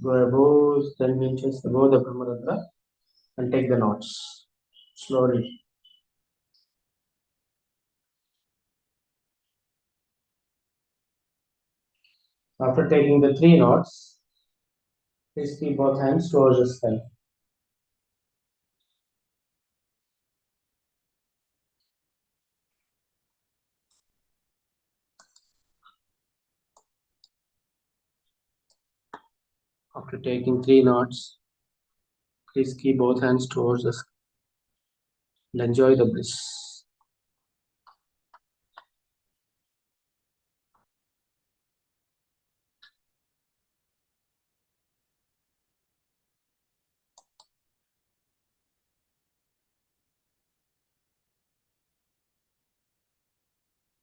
Go above 10 inches above the Brahmarandra and take the knots. Slowly. After taking the 3 knots, please keep both hands towards the sky. After taking 3 knots, please keep both hands towards the sky and enjoy the bliss.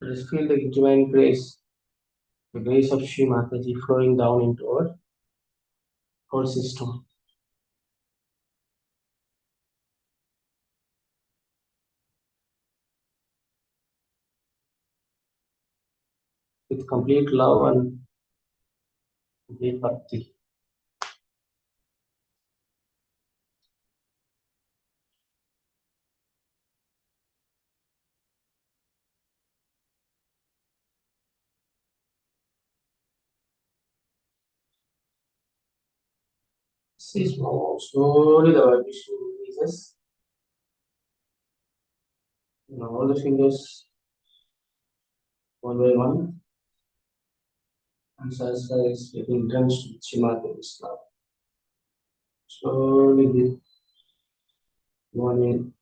Just feel the divine grace, the grace of Shri Mataji flowing down into our whole system. With complete love and complete bhakti. See slowly the vibration increases. And all the fingers one by one. And Sahasrara is getting drenched with Shri Mataji's love. Slowly the 1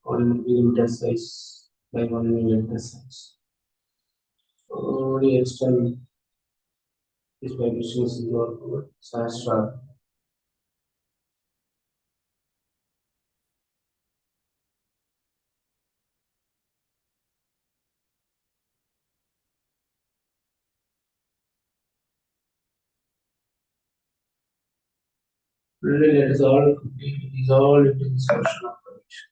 millimeter size by 1 millimeter size. Slowly extend these vibrations into our Sahasrara. Really let us all completely dissolve into this ocean of vibration.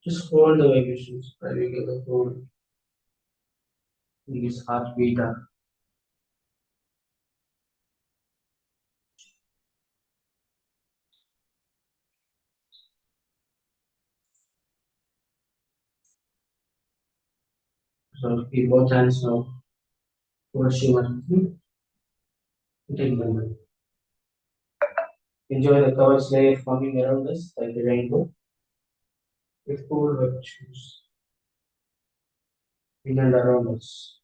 Just hold the vibrations while we get the hold in this heartbeat. So keep both hands now towards Shri Mataji. Take them away. Enjoy the covers layer forming around us like a rainbow with cool vibrations in and around us.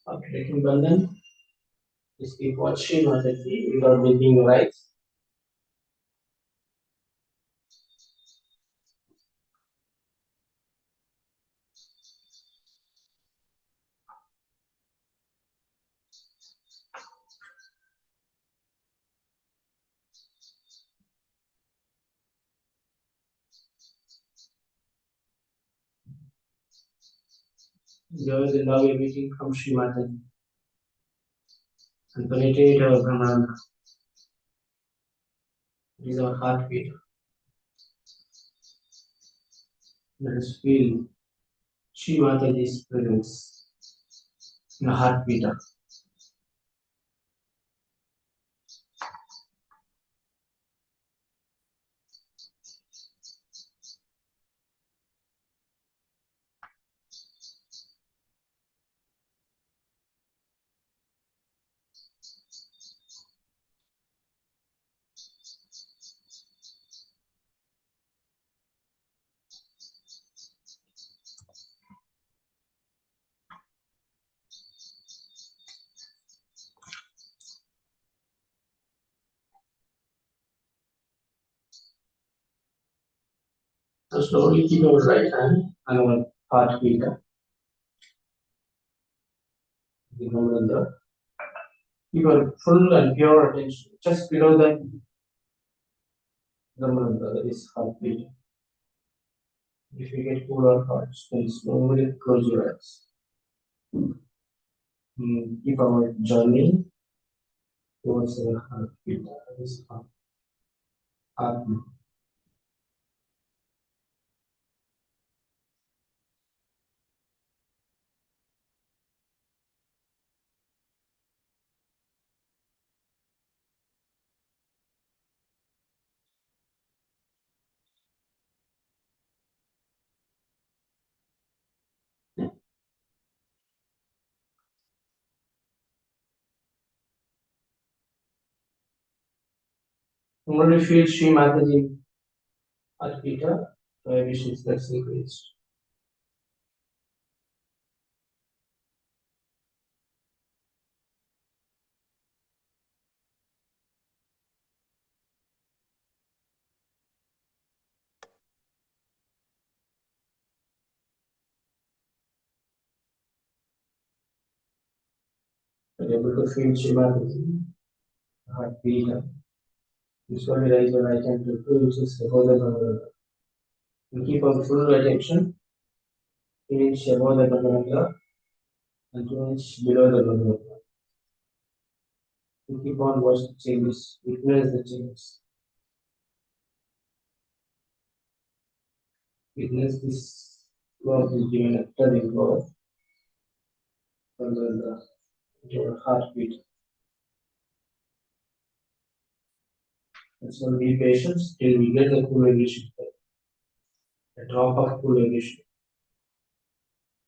After taking bandhan, just keep watching Mataji without blinking right. Enjoy the love emitting from Shri Mataji and penetrate our Brahmana. It is our heartbeat. Let us feel Shri Mataji's presence in the heartbeat. So slowly keep our right hand on our heartbeat. Keep our full and pure attention just below the Brahmananda, that is heartbeat. If you get cool or hot, then slowly close your eyes. Keep our journey towards our heartbeat. That is heartbeat. Only feel Sri Mataji heartbeat, vibrations that's increased. You're able to feel Sri Mataji heartbeat. You slowly raise your right hand to 2 inches above the Brahmananda. You keep our full attention 2 inches above the Brahmananda and 2 inches below the Brahmananda. You keep on watching the changes, witness the changes. Witness this flow of this divine nectar in flow from your heartbeat. And so be patient till we get the cool vibration, a drop of cool vibration.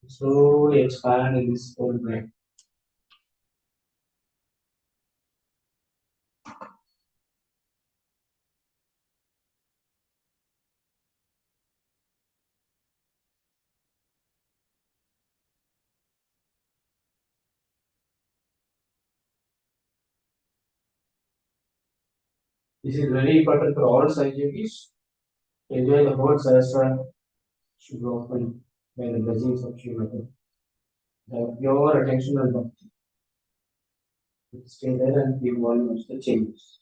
Slowly expand in this whole brain. This is very important for all side yogis. Enjoy the whole Sahasrara should be open by the blessings of Sri Mother. Have your attention on bhakti. Stay there and keep on watch the changes.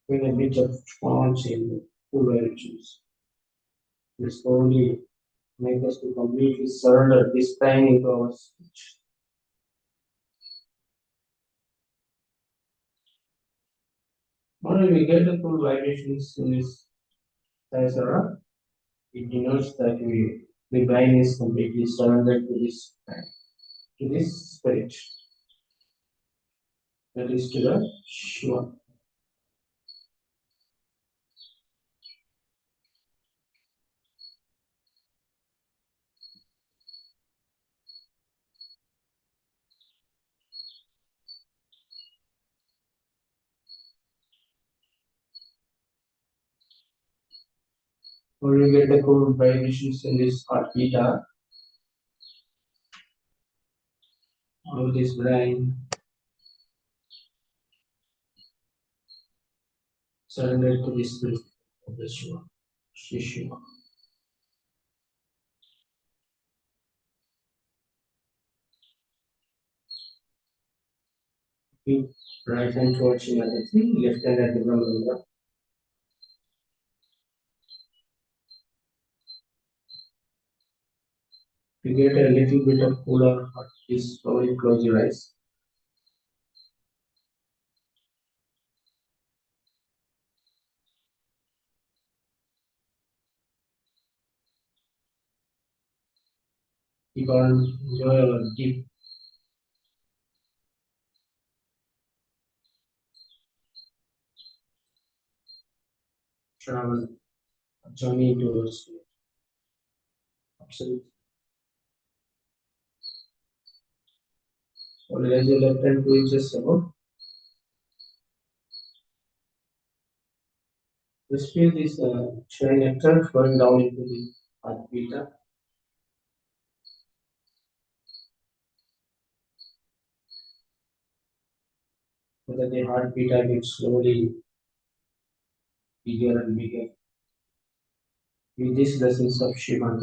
Bring a bit of small change, cool vibrations. This only make us to completely surrender this pain into our speech. Only we get the full vibrations in this Sahasrara, it denotes that the brain is completely surrendered to this spirit. That is to the Shiva. When you get the cool vibrations in this heartbeat, Now this brain surrender to the spirit of the Shiva, Shri Shiva. Keep right hand towards Himadati, left hand at the Brahmanda. To get a little bit of cooler hot, please slowly close your eyes. Keep on enjoy our deep travel journey towards absolute. So raise your left hand 2 inches above. Just feel this chewing nectar flowing down into the heart beta. So that the heart beta gets slowly bigger and bigger. With these lessons of Shiva.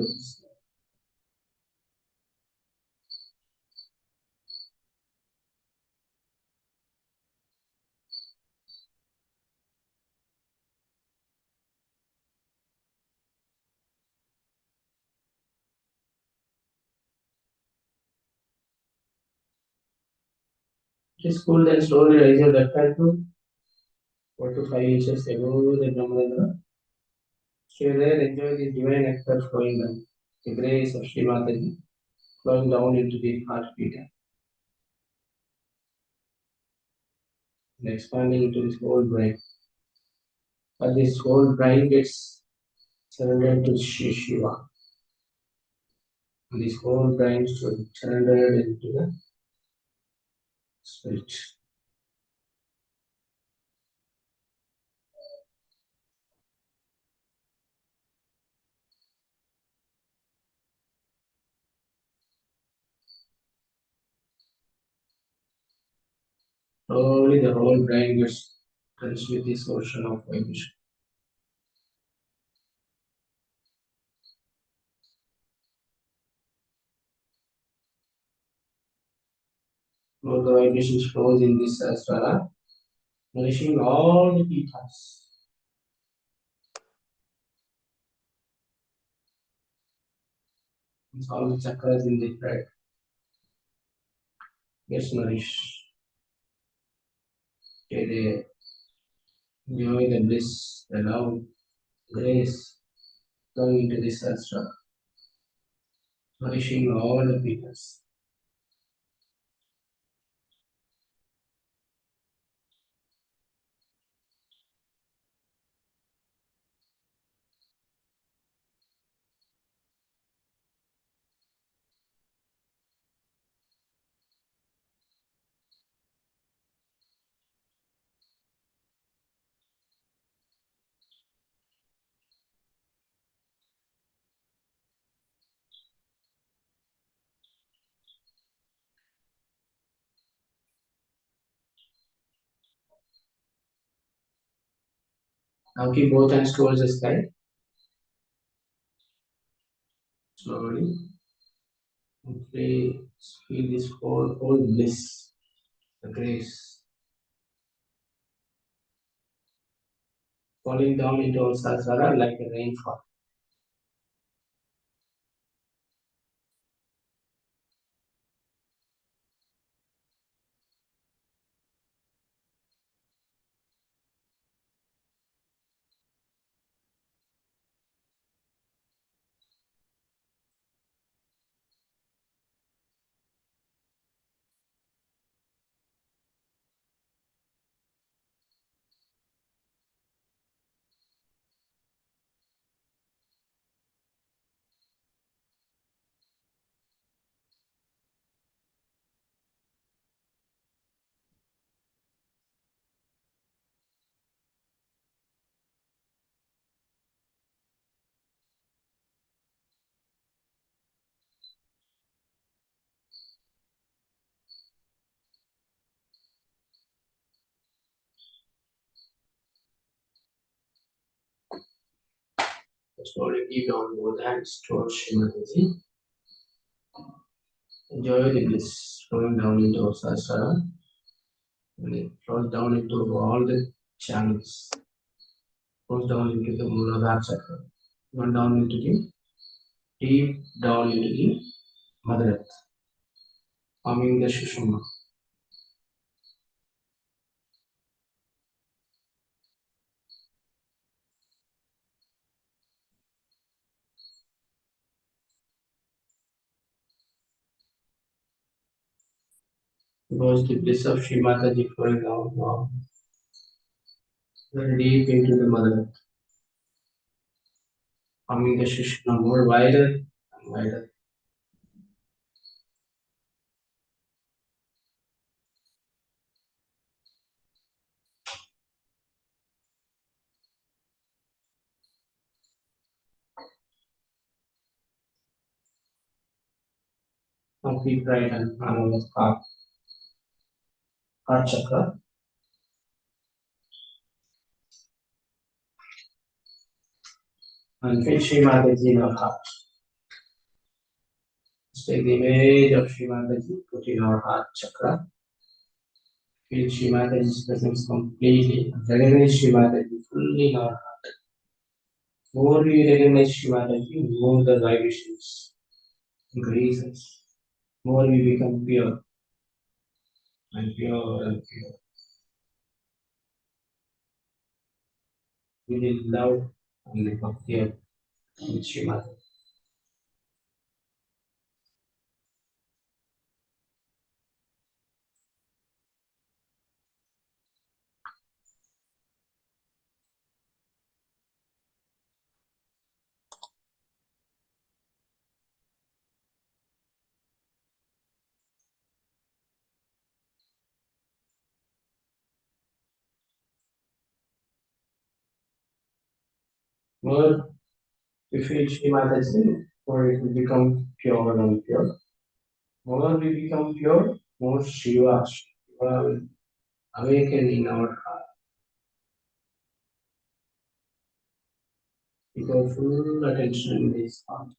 Just cool and slowly raise your left hand to 4 to 5 inches above the Brahmandra. Stay there, enjoy the divine nectar flowing down. The grace of Sri Mataji flowing down into the heart beta and expanding into this whole brain. But this whole brain gets surrendered to Shri Shiva. And this whole brain should surrender into the spirit. Slowly the whole brain gets touched with this ocean of vibration. All the vibrations flows in this Sahasrara, nourishing all the pitas. It's all the chakras in the thread gets nourished. Okay, they enjoy the bliss, the love, grace flowing into this Sahasrara, nourishing all the pitas. Now keep both hands towards the sky. Slowly. And feel this whole bliss, the grace falling down into our Sahasrara like a rainfall. Slowly keep down both hands towards Shrimati. Enjoy the bliss flowing down into Sahasrara. And it flows down into all the channels. Goes down into the Muladhara Chakra. Going down into the deep down into the Mother Earth. Forming the Shushuma. Goes the bliss of Shri Mataji flowing down now. Very deep into the Mother Earth. Forming the Shushuma more wider and wider. Complete right hand on the heart chakra. And feel Shri Mataji in our heart. Let's take the image of Shri Mataji, put in our heart chakra. Feel Shri Mataji's presence completely. Recognize Shri Mataji fully in our heart. More we recognize Shri Mataji, more the vibrations increases. More we become pure and pure and pure. We need love and the bhakti of Shri Mataji. More we feel Shri Mataji, more it will become pure and pure. More we become pure, more Shiva will awaken in our heart. We go full attention in this heart.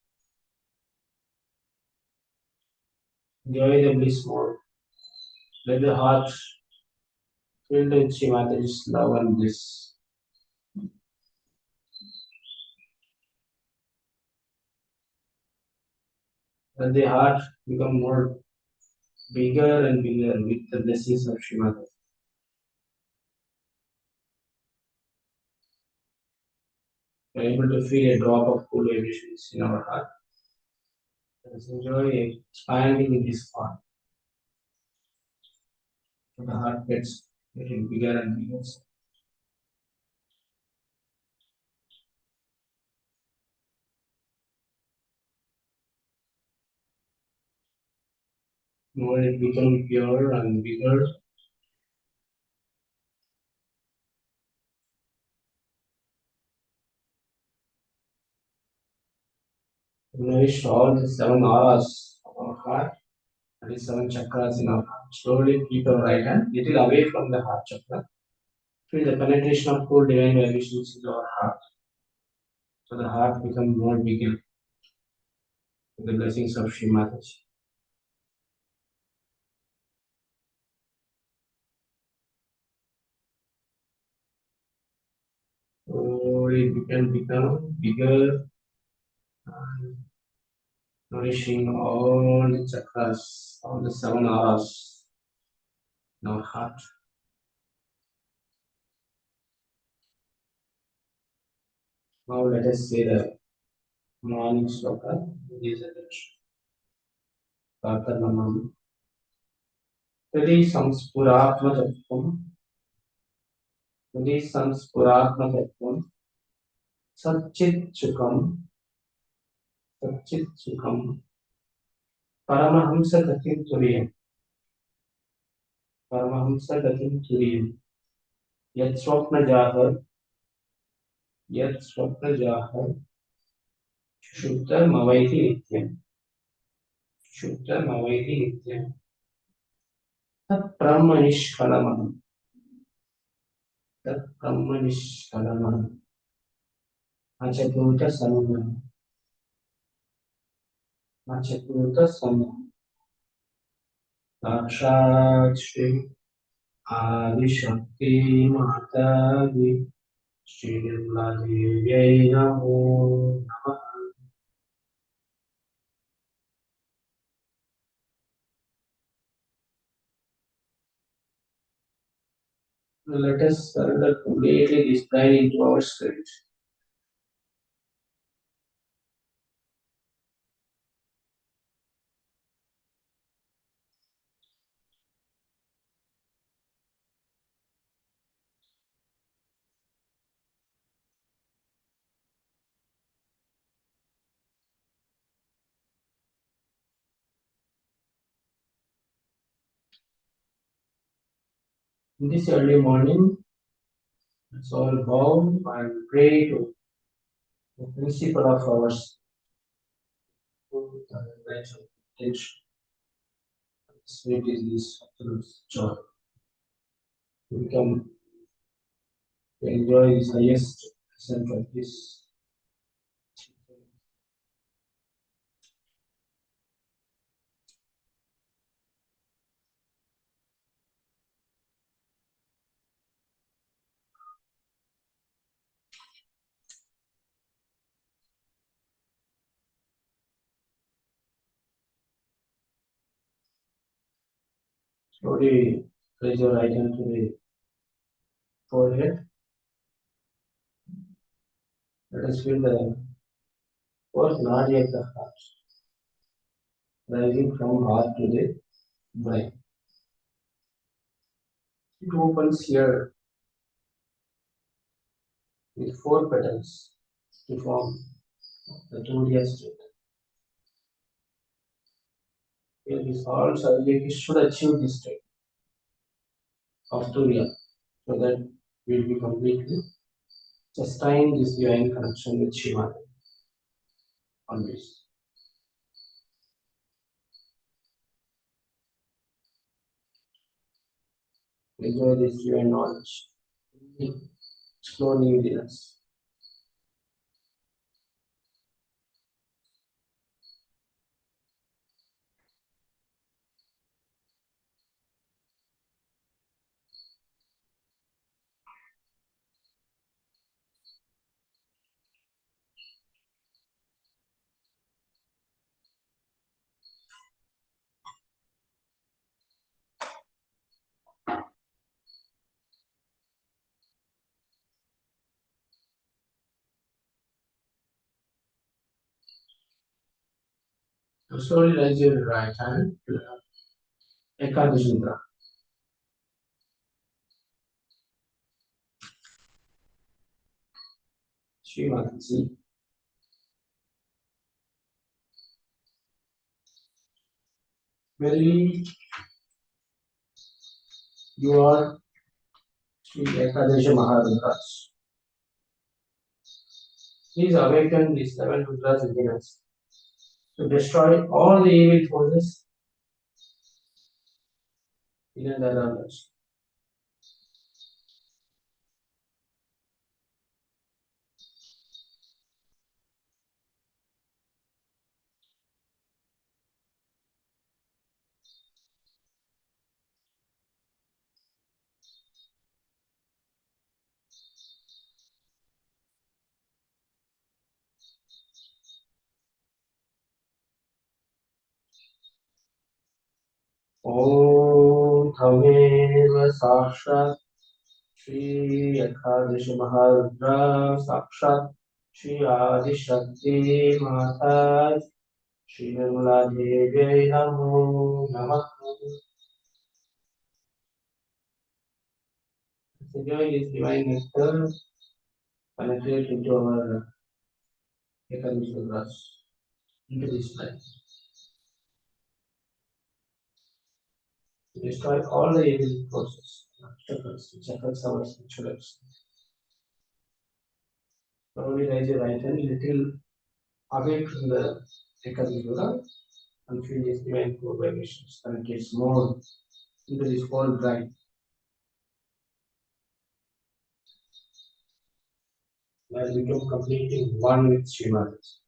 Enjoy the bliss more. Let the heart filled with Shri Mataji's love and bliss. Let the heart become more bigger and bigger with the blessings of Shri Mataji. We are able to feel a drop of cool vibrations in our heart. Let us enjoy expanding in this heart. So the heart gets getting bigger and bigger. More it becomes pure and bigger. Nourish all the 7 auras of our heart and the 7 chakras in our heart. Slowly keep your right hand little away from the heart chakra. Feel the penetration of cool divine vibrations in our heart. So the heart becomes more bigger with the blessings of Shri Mataji. Slowly it can become bigger and nourishing all the chakras, all the 7 auras in our heart. Now let us say the morning sloka. This is Namam. Tadi samspuratmatattvam. Tadi samspuratmatattvam. Satchit Sukam. Paramahamsa Gatim Turiyam. Paramahamsa Gatim Turiyam. Yat Swapna Jahar. Shutta Mavaiti Nityam. Tat Brahmanishkalamam. Achatuta Samana. Achatuta Samana. Sakshat Shri Adi Shakti Mata Di Shri Nirmala Devi Namo Namah. Let us surrender completely this pride into our spirit. In this early morning, let's all bow and pray to the principle of our spirit and right of intention. Spirit is this absolute joy. To become, to enjoy this highest essence of this. Slowly raise your right hand to the forehead. Let us feel the fourth nadi of the heart, rising from heart to the brain. It opens here with four petals to form the Turiya state. Here this all Savyaki should achieve this state of Turiya so that we will be completely sustain this divine connection with Shiva always. Enjoy this divine knowledge. Slowly within us. So slowly raise your right hand to the Ekadashi Mudra. Srimati. Very you are Sri Ekadashi Mahadras. Please awaken these seven Rudras within us to destroy all the evil forces in and around us. Om Thameva Sakshat Shri Ekadashi Mahadra Sakshat Shri Adi Shakti Mata Shri Nirmala Devi Namo Namah. Enjoy this divine nectar penetrate into our Ekadashi Rudras, into this life. To destroy all the evil forces, obstacles which affects our spiritual lives. Slowly raise your right hand little away from the Ekadishvara and feel these divine core vibrations penetrates more into this whole drive. I'll become completely one with Shri Mataji.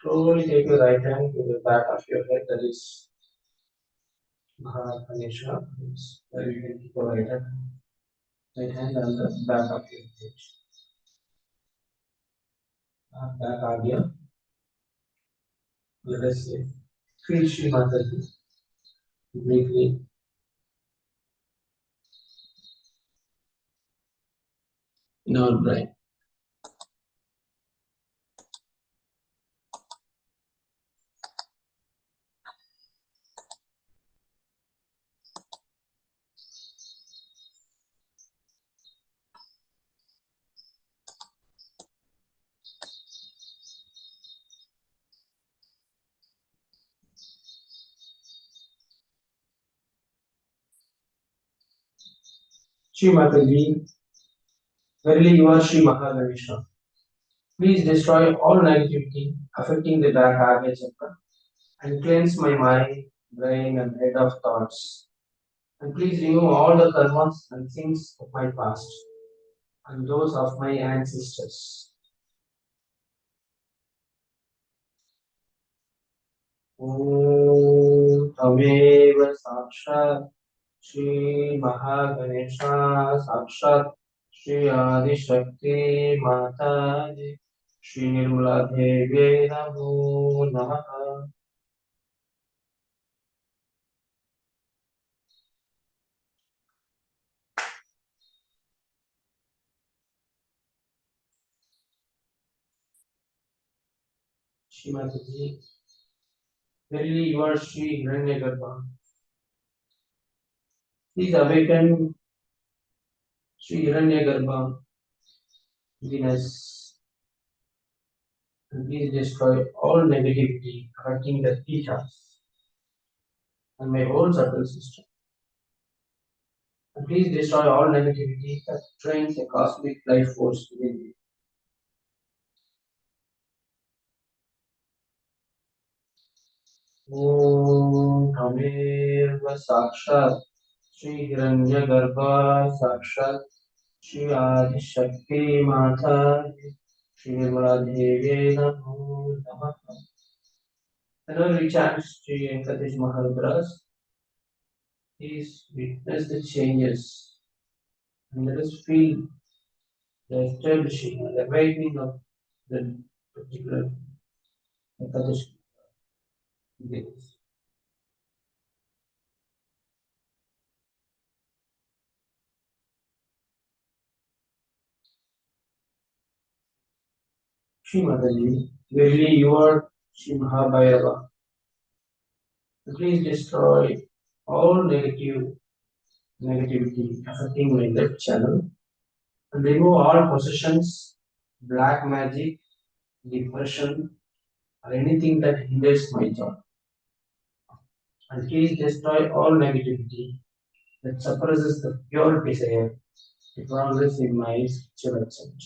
Slowly take your right hand to the back of your head, that is Mahakaneshwar. Where you can keep your right hand on the back of your head. Back idea. Let us say, feel Shri Mataji briefly in our brain. Shri Mataji, verily you are Shri Mahaganesha. Please destroy all negativity affecting the back Agya chakra and cleanse my mind, brain, and head of thoughts. And please remove all the karmas and things of my past and those of my ancestors. Om Tameva Sakshat Shri Mahaganesha Sakshat Shri Adi Shakti Mataji Shri Nirmala Devi Namo Namaha. Shri Mataji, verily you are Shri Hiranyagarbha. Please awaken Shri Hiranyagarbha within us and please destroy all negativity affecting the teachers and my whole subtle system. And please destroy all negativity that drains the cosmic life force within me. Om Tamerva Sakshat Shri Hiranyagarbha Sakshat Shri Adi Shakti Mata Shri Nirmala Devi Namo Namaha. And now we chant Shri Venkatesh Maharudras. Please witness the changes and let us feel the establishing and the awakening of the particular Venkatesh days. Shri Mataji, verily you are Shri Mahabhairava. Please destroy all negativity affecting my left channel and remove all possessions, black magic, depression, or anything that hinders my joy. And please destroy all negativity that suppresses the pure desire to progress in my spiritual ascent.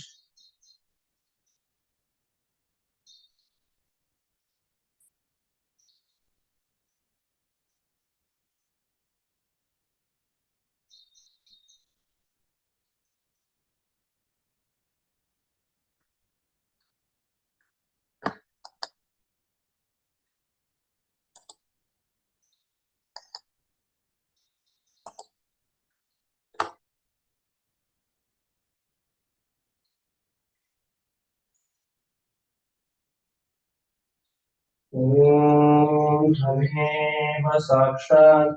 Om Dhamma Sakshat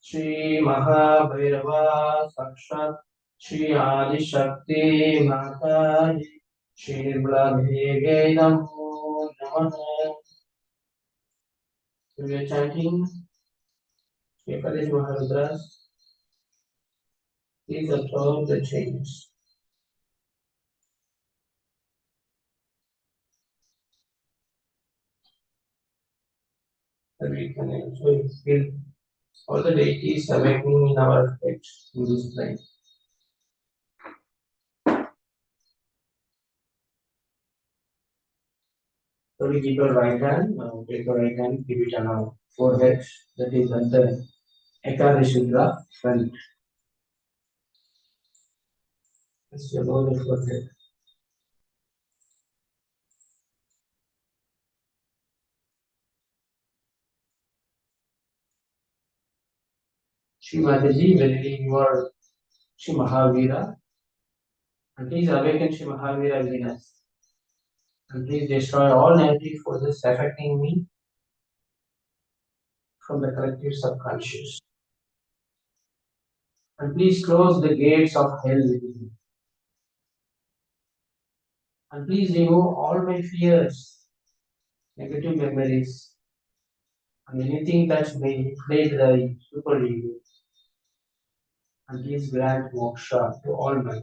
Shri Mahabhairava Sakshat Shri Adi Shakti Mataji Shri Nirmala Devi Namo Namaha. We are chanting Ekadashi Maharudras. Please observe the changes that we can also feel all the deities awakening in our head in this plane. So we keep your right hand, now take your right hand, keep it on our forehead, that is at the Ekadashidra front. Just above the forehead. Shri Mataji, verily you are Shri Mahavira, and please awaken Shri Mahavira within us. And please destroy all negative forces affecting me from the collective subconscious. And please close the gates of hell within me. And please remove all my fears, negative memories, and anything that may inflate the super ego. And please grant moksha to all my.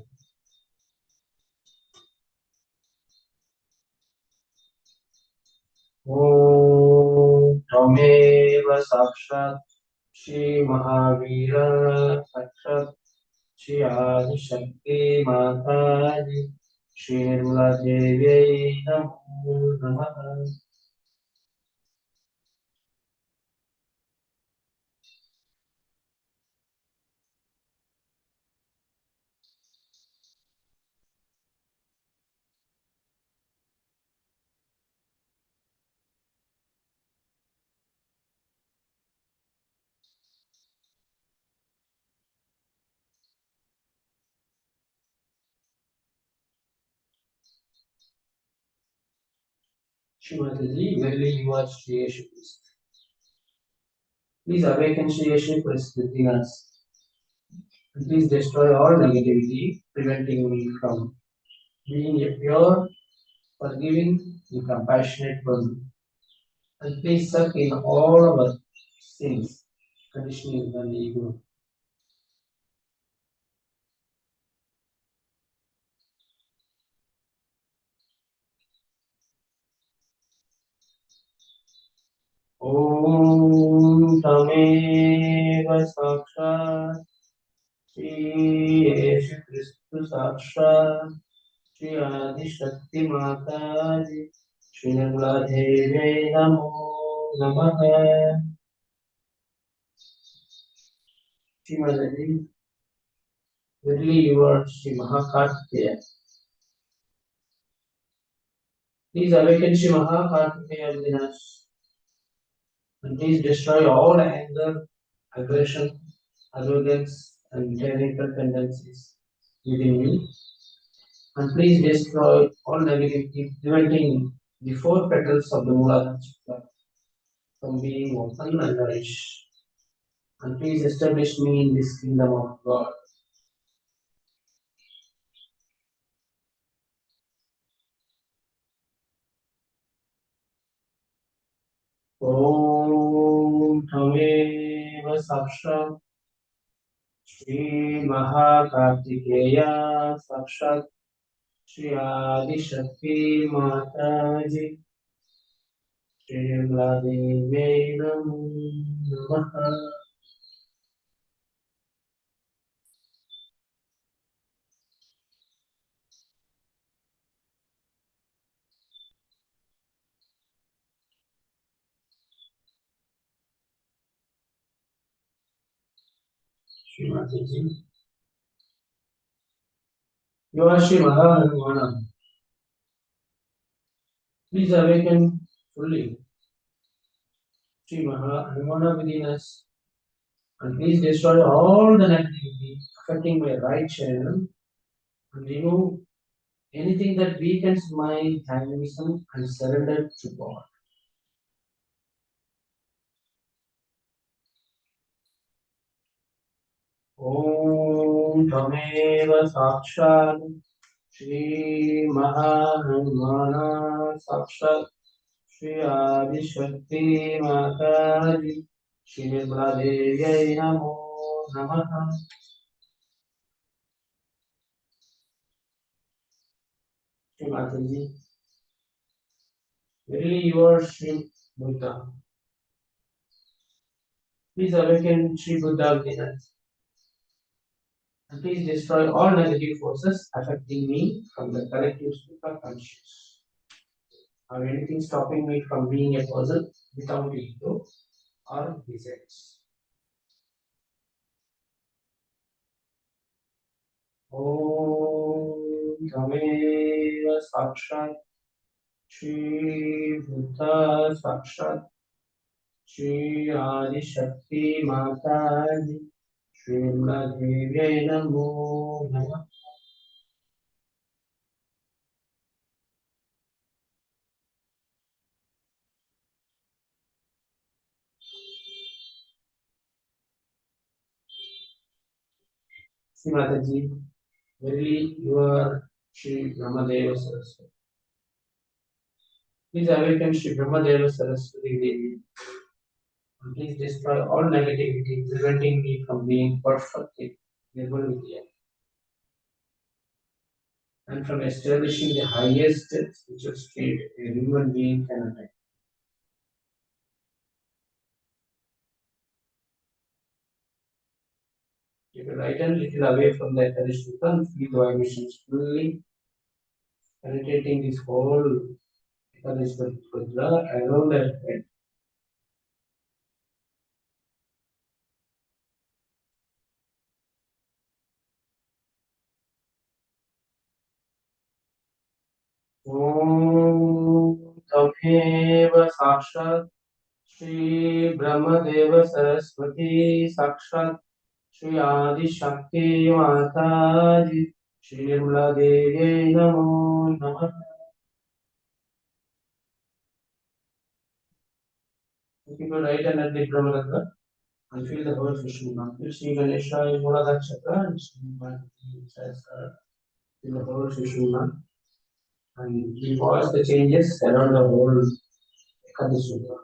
Om Tameva Sakshat Shri Mahavira Sakshat Shri Adi Shakti Mataji Shri Nirmala Devi Namo Namaha. Shri Mataji, verily you are Shri Yeshu Christ. Please awaken Shri Yeshu Christ within us. And please destroy all negativity, preventing me from being a pure, forgiving, and compassionate person. And please suck in all our sins, conditioning and ego. Om Tameva Sakshat Shri Yeshu Christu Sakshat Shri Adi Shakti Mataji Shri Nirmala Devi Namo Namaha. Shri Mataji, verily you are Shri Mahakartikeya. Please awaken Shri Mahakartikeya within us. And please destroy all anger, aggression, arrogance, and tyrannical tendencies within me. And please destroy all negativity, preventing the four petals of the Mula Chakra from being open and nourished. And please establish me in this kingdom of God. Om Tameva Sakshat Shri Mahakartikeya Sakshat Shri Adi Shakti Mataji Shri Nirmala Devi Namo Namaha. Shri Mataji. You are Shri Mahahanumana. Please awaken fully Shri Mahahanumana within us. And please destroy all the negativity affecting my right channel and remove anything that weakens my dynamism and surrender to God. Om Tameva Sakshat Shri Mahahanumana Sakshat Shri Adi Shakti Mataji Shri Nirmala Devi Namo Namaha. Shri Mataji, verily you are Shri Buddha. Please awaken Sri Buddha within us. And please destroy all negative forces affecting me from the collective super conscious. Or anything stopping me from being a person without ego or desires. Om Tameva Sakshat Shri Buddha Sakshat Shri Adi Shakti Mataji Shri Devi Namo Namah. Shri Mataji, verily you are Shri Brahmadeva Saraswati. Please awaken Shri Brahmadeva Saraswati Devi. And please destroy all negativity preventing me from being perfectly able with you. And from establishing the highest spiritual state a human being can attain. Keep your right hand little away from the traditional tongue, feel the vibrations fully penetrating this whole traditional mudra around the head. Om Tameva Sakshat Shri Brahmadeva Saraswati Sakshat Shri Adi Shakti Mataji Shri Devi Namo Namah. Keep your right hand at the Brahmadra and feel the whole Sushumna. Feel Sri Ganesha in Muladhara Chakra and Sri Sahasrara. Feel the whole Sushumna and we watch the changes around the whole Ekadasukha.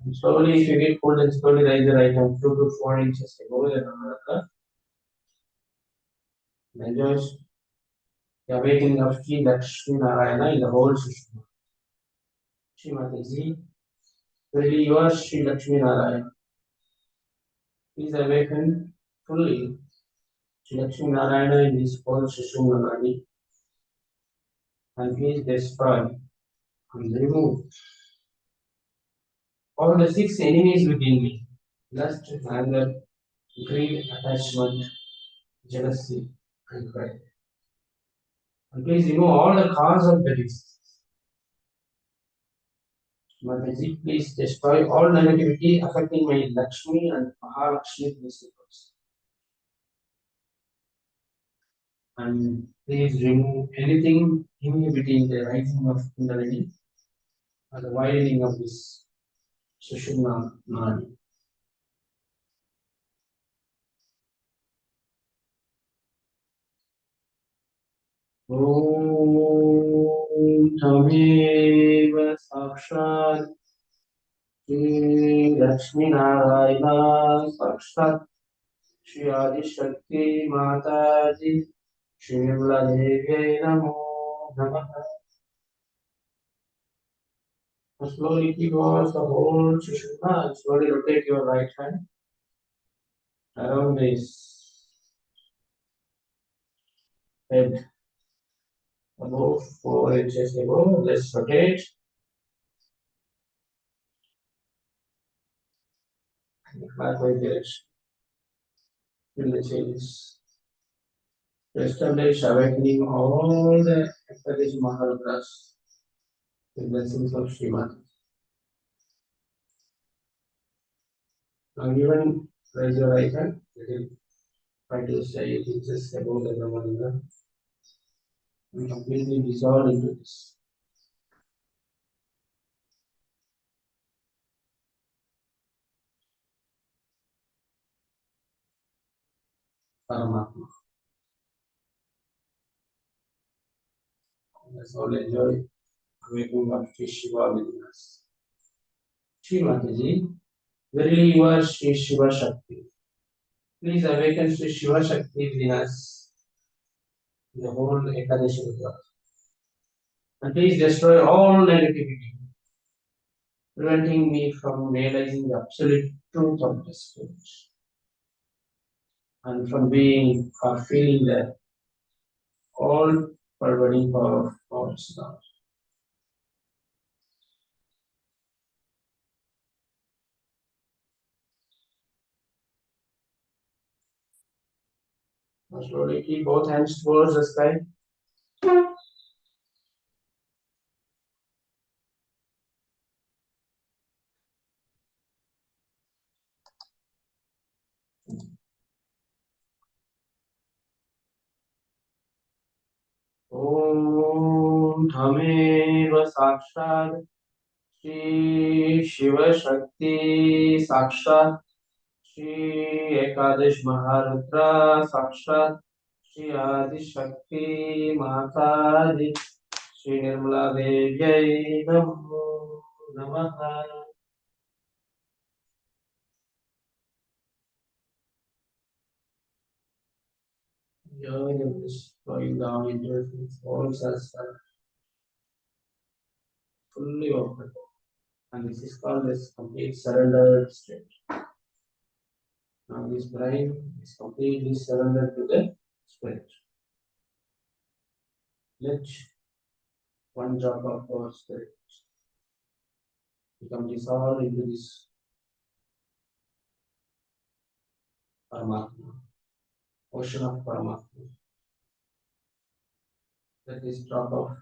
And slowly, if you get cold, then slowly raise the right hand 2 to 4 inches above the Brahmadra. Enjoy the awakening of Sri Lakshmi Narayana in the whole Sushumna. Shri Mataji, really you are Sri Lakshmi Narayana. Please awaken fully Sri Lakshmi Narayana in this whole Sushumna Nadi and please destroy and remove all the 6 enemies within me: lust, anger, greed, attachment, jealousy, and pride. And please remove all the cause of the disease. Mataji, please destroy all negativity affecting my Lakshmi and Mahalakshmi principles. And please remove anything inhibiting the rising of Kundalini or the widening of this Sushumna Nadi. Om Tameva Sakshat Shri Lakshmi Narayana Sakshat Shri Adi Shakti Mataji Shri Devi Namo Namah. Slowly keep towards the whole Sushumna and slowly rotate your right hand around this head above 4 inches above. Let's rotate in the clockwise direction. Feel the changes. Establish awakening all the Ekadashi Mahalagras. The blessings of Srimati. Now even raise your right hand. Try to stay inches above the Brahmananda. And completely dissolve into this. Paramatma. Let's all enjoy awakening of Sri Shiva within us. Shri Mataji, verily you are Sri Shiva Shakti. Please awaken Sri Shiva Shakti within us, the whole Ekadashi Mudra. And please destroy all negativity preventing me from realizing the absolute truth of the spirit and from being or feeling the all pervading power of God's love. Now slowly keep both hands towards the sky. Om Thameva Sakshat Shri Shiva Shakti Sakshat Shri Ekadash Maharudra Sakshat Shri Adi Shakti Matadi Shri Nirmala Devyai Namo Namaha. Joy the bliss flowing down into your feet. All cells are fully open. And this is called as complete surrender state. Now this brain is completely surrendered to the spirit. Let one drop of our spirit become dissolved into this Paramatma, ocean of Paramatma. Let this drop of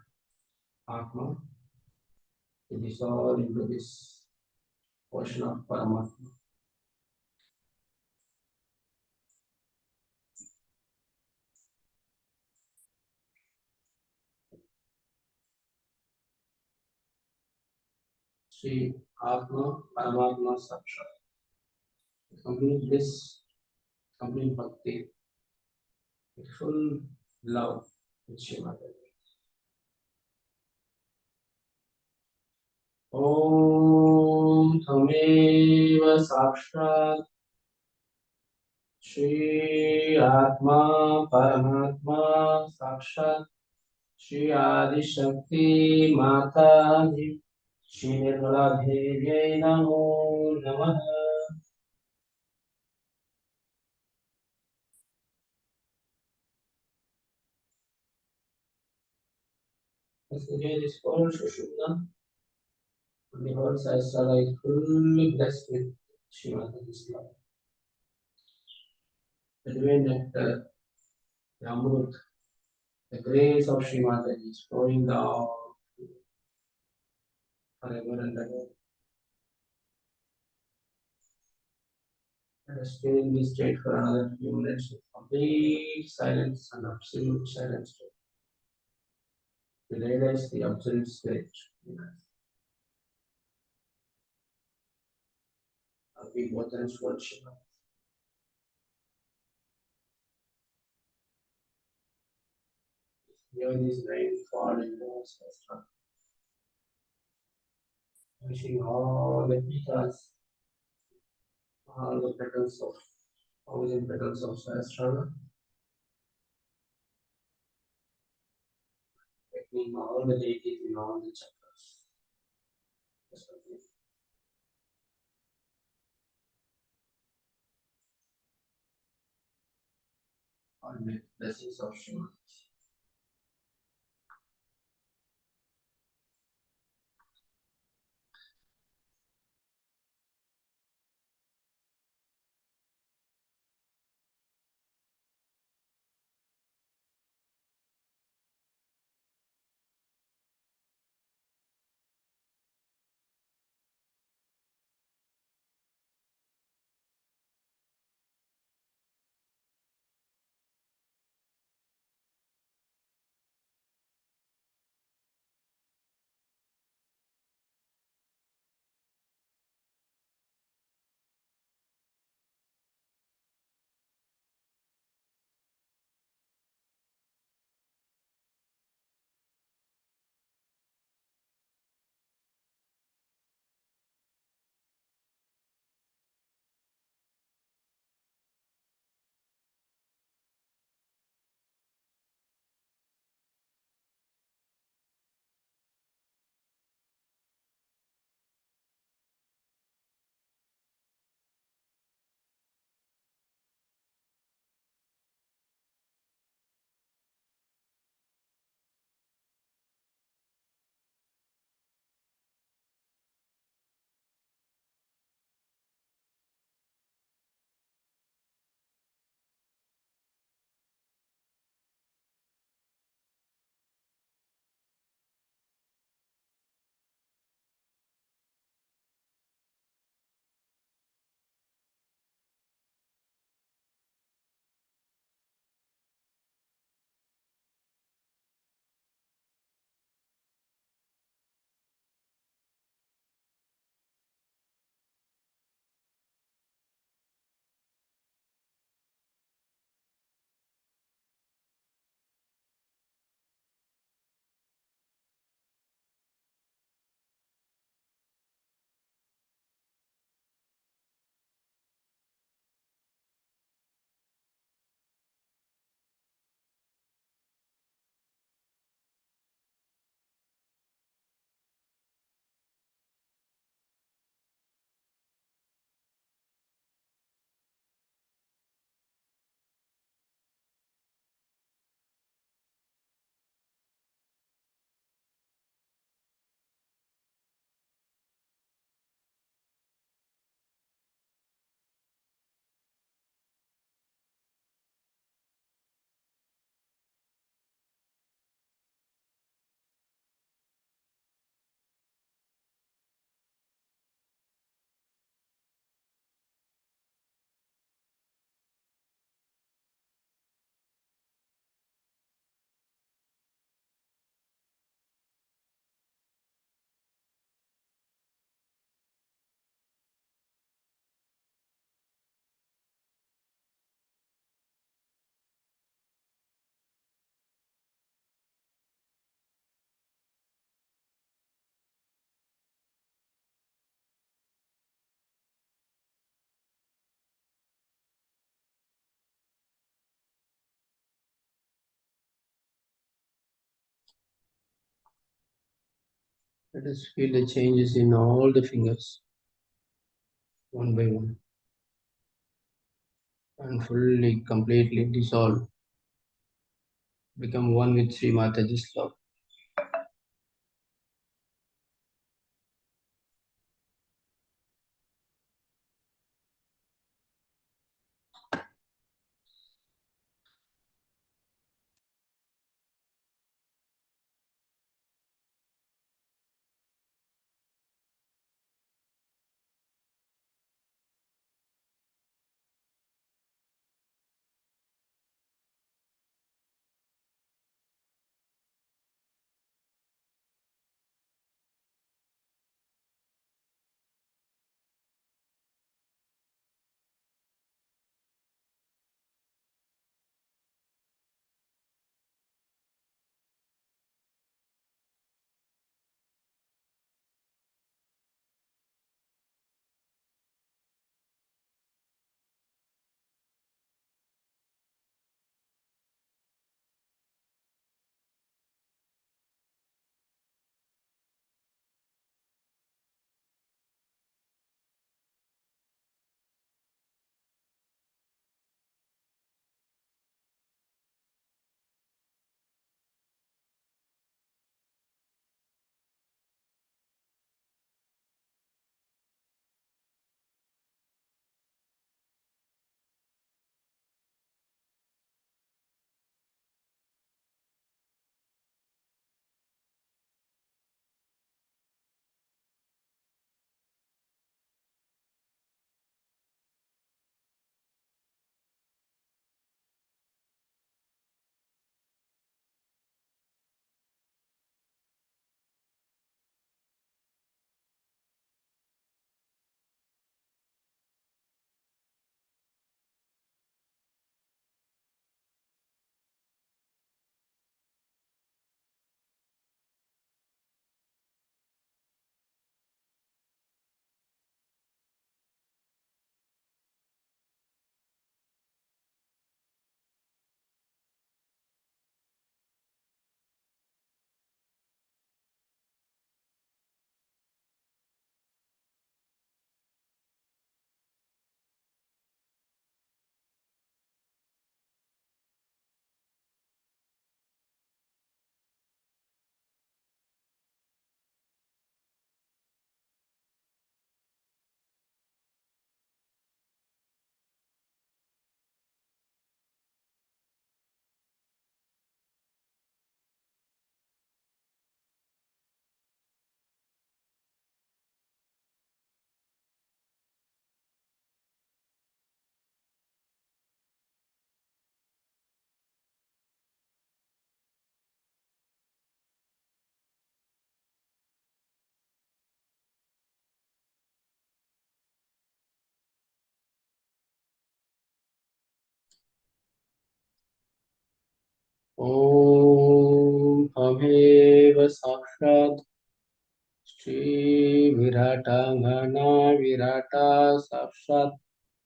Atma be dissolved into this ocean of Paramatma. Sri Atma Paramatma Sakshat. Complete bliss, complete bhakti, with full love with Shrimati. Om Tameva Sakshat Shri Atma Paramatma Sakshat Shri Adi Shakti Mata Di Shri Nirmala Devyai Namo Namaha. As the day is called Shoshubna, the whole Sahasrara is fully blessed with Shrimati's love. The divine nectar, the Amrut, the grace of Shrimati is flowing down forever and ever. Let us stay in this state for another few minutes with complete silence and absolute silence to realize the absolute state in us. Our big waters worship. Hear this rain fall into our Sahasrara, wishing all the petals, all the petals of thousand petals of Sahasrara, beckoning all the deities in all the chakras. Just like this. All the blessings of Shiva. Let us feel the changes in all the fingers, one by one, and fully, completely dissolve. Become one with Sri Mataji's love. Om Hameva Sakshat Shri Viratangana Virata Sakshat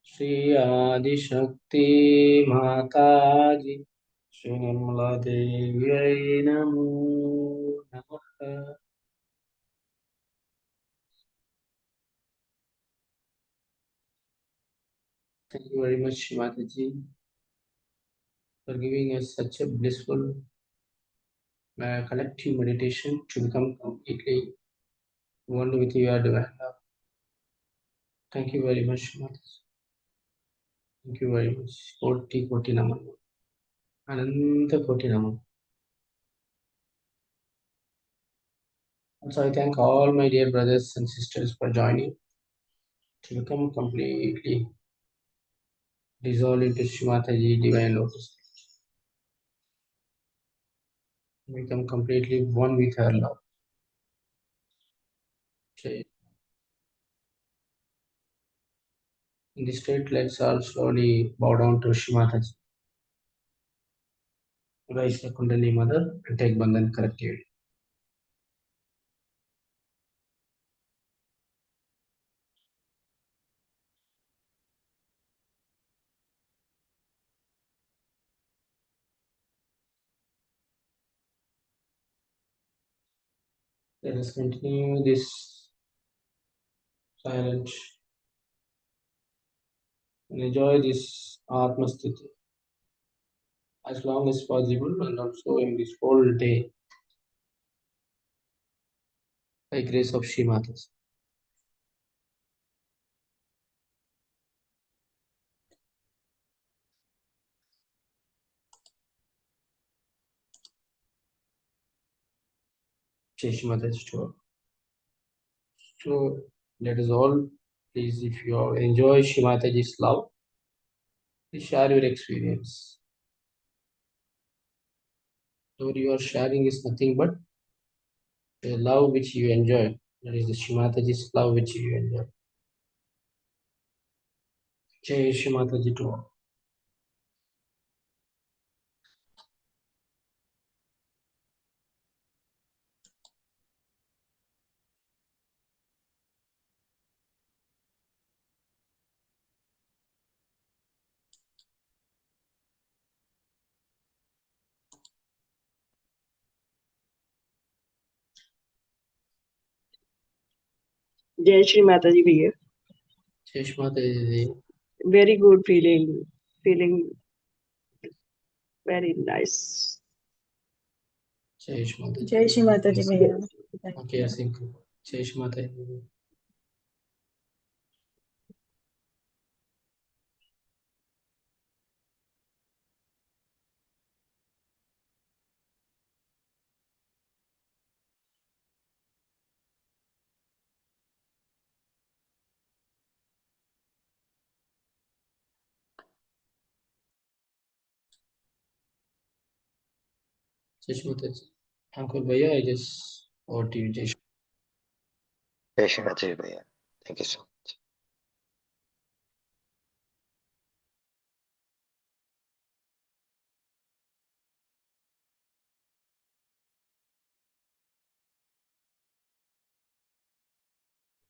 Shri Adi Shakti Mataji Shri Nirmala Devi Namo Namaha. Thank you very much, Mataji, for giving us such a blissful collective meditation to become completely one with your divine love. Thank you very much, Mataji. Thank you very much. Koti Koti Naman. Ananta Koti Naman. Also, I thank all my dear brothers and sisters for joining to become completely dissolved into Shrimataji Divine Lotus. Become completely one with her love. Okay. In this state, let's all slowly bow down to Shrimataji. Raise the Kundalini Mother and take Bandhan collectively. Let us continue this silent and enjoy this Atma Sthiti as long as possible, and also in this whole day by grace of Shri Matas. Jai Shri Mataji to all. So let us all, please, if you all enjoy Shri Mataji's love, please share your experience. What you are sharing is nothing but the love which you enjoy. That is the Shri Mataji's love which you enjoy. Jai Shri Mataji to all. जय श्री माता जी भैया Jai Shri Mataji. very good feeling very nice Jai Shri Mataji. जय श्री माता जी भैया Okay, I think Jai Shri Mataji. Jai Shri Mataji. Uncle Bhaiya, I just over to you, Jai Shri. जय श्री माता जी भैया thank you so much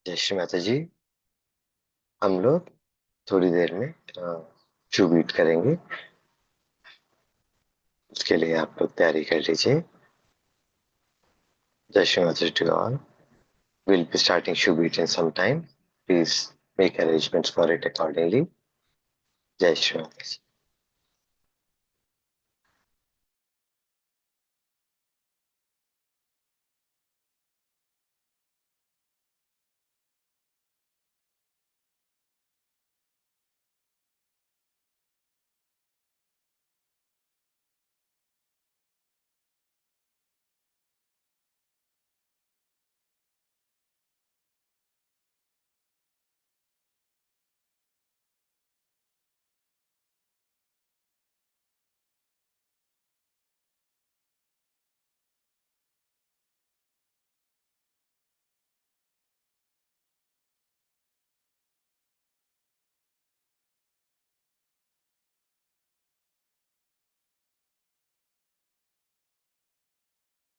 जय श्री माता जी हम लोग थोड़ी देर में शू beat करेंगे उसके लिए आप लोग तैयारी कर लीजिए Jai Shri Mata ji to all we'll be starting shoe beat in some time please make arrangements for it accordingly जय श्री माता जी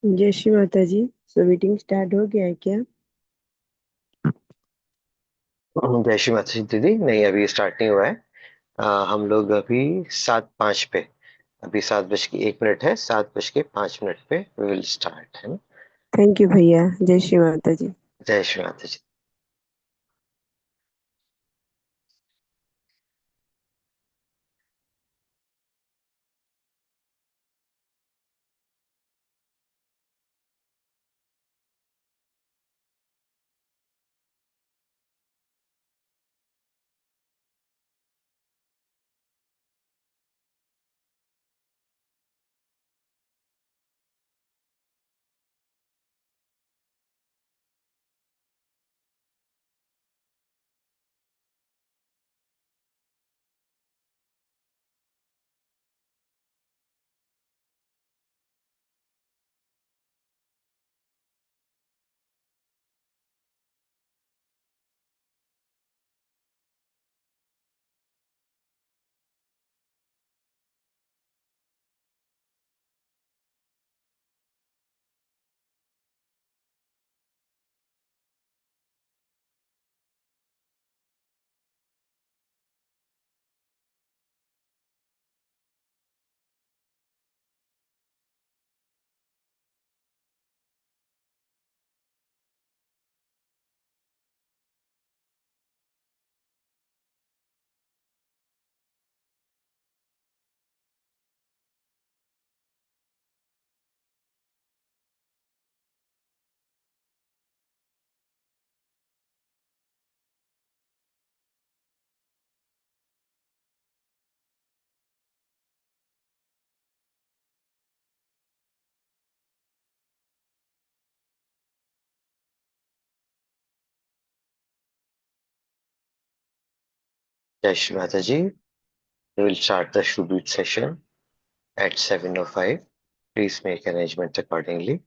जय श्री माता जी सो मीटिंग स्टार्ट हो गया है क्या जय श्री माता जी दीदी नहीं अभी स्टार्ट नहीं हुआ है हम लोग अभी 7:05 पे अभी 7:01 है 7:05 पे we will start है ना थैंक यू भैया जय श्री माता जी जय श्री माता जी Jai Shri Mataji. We will start the Shoebea session at 7:05. Please make arrangements accordingly.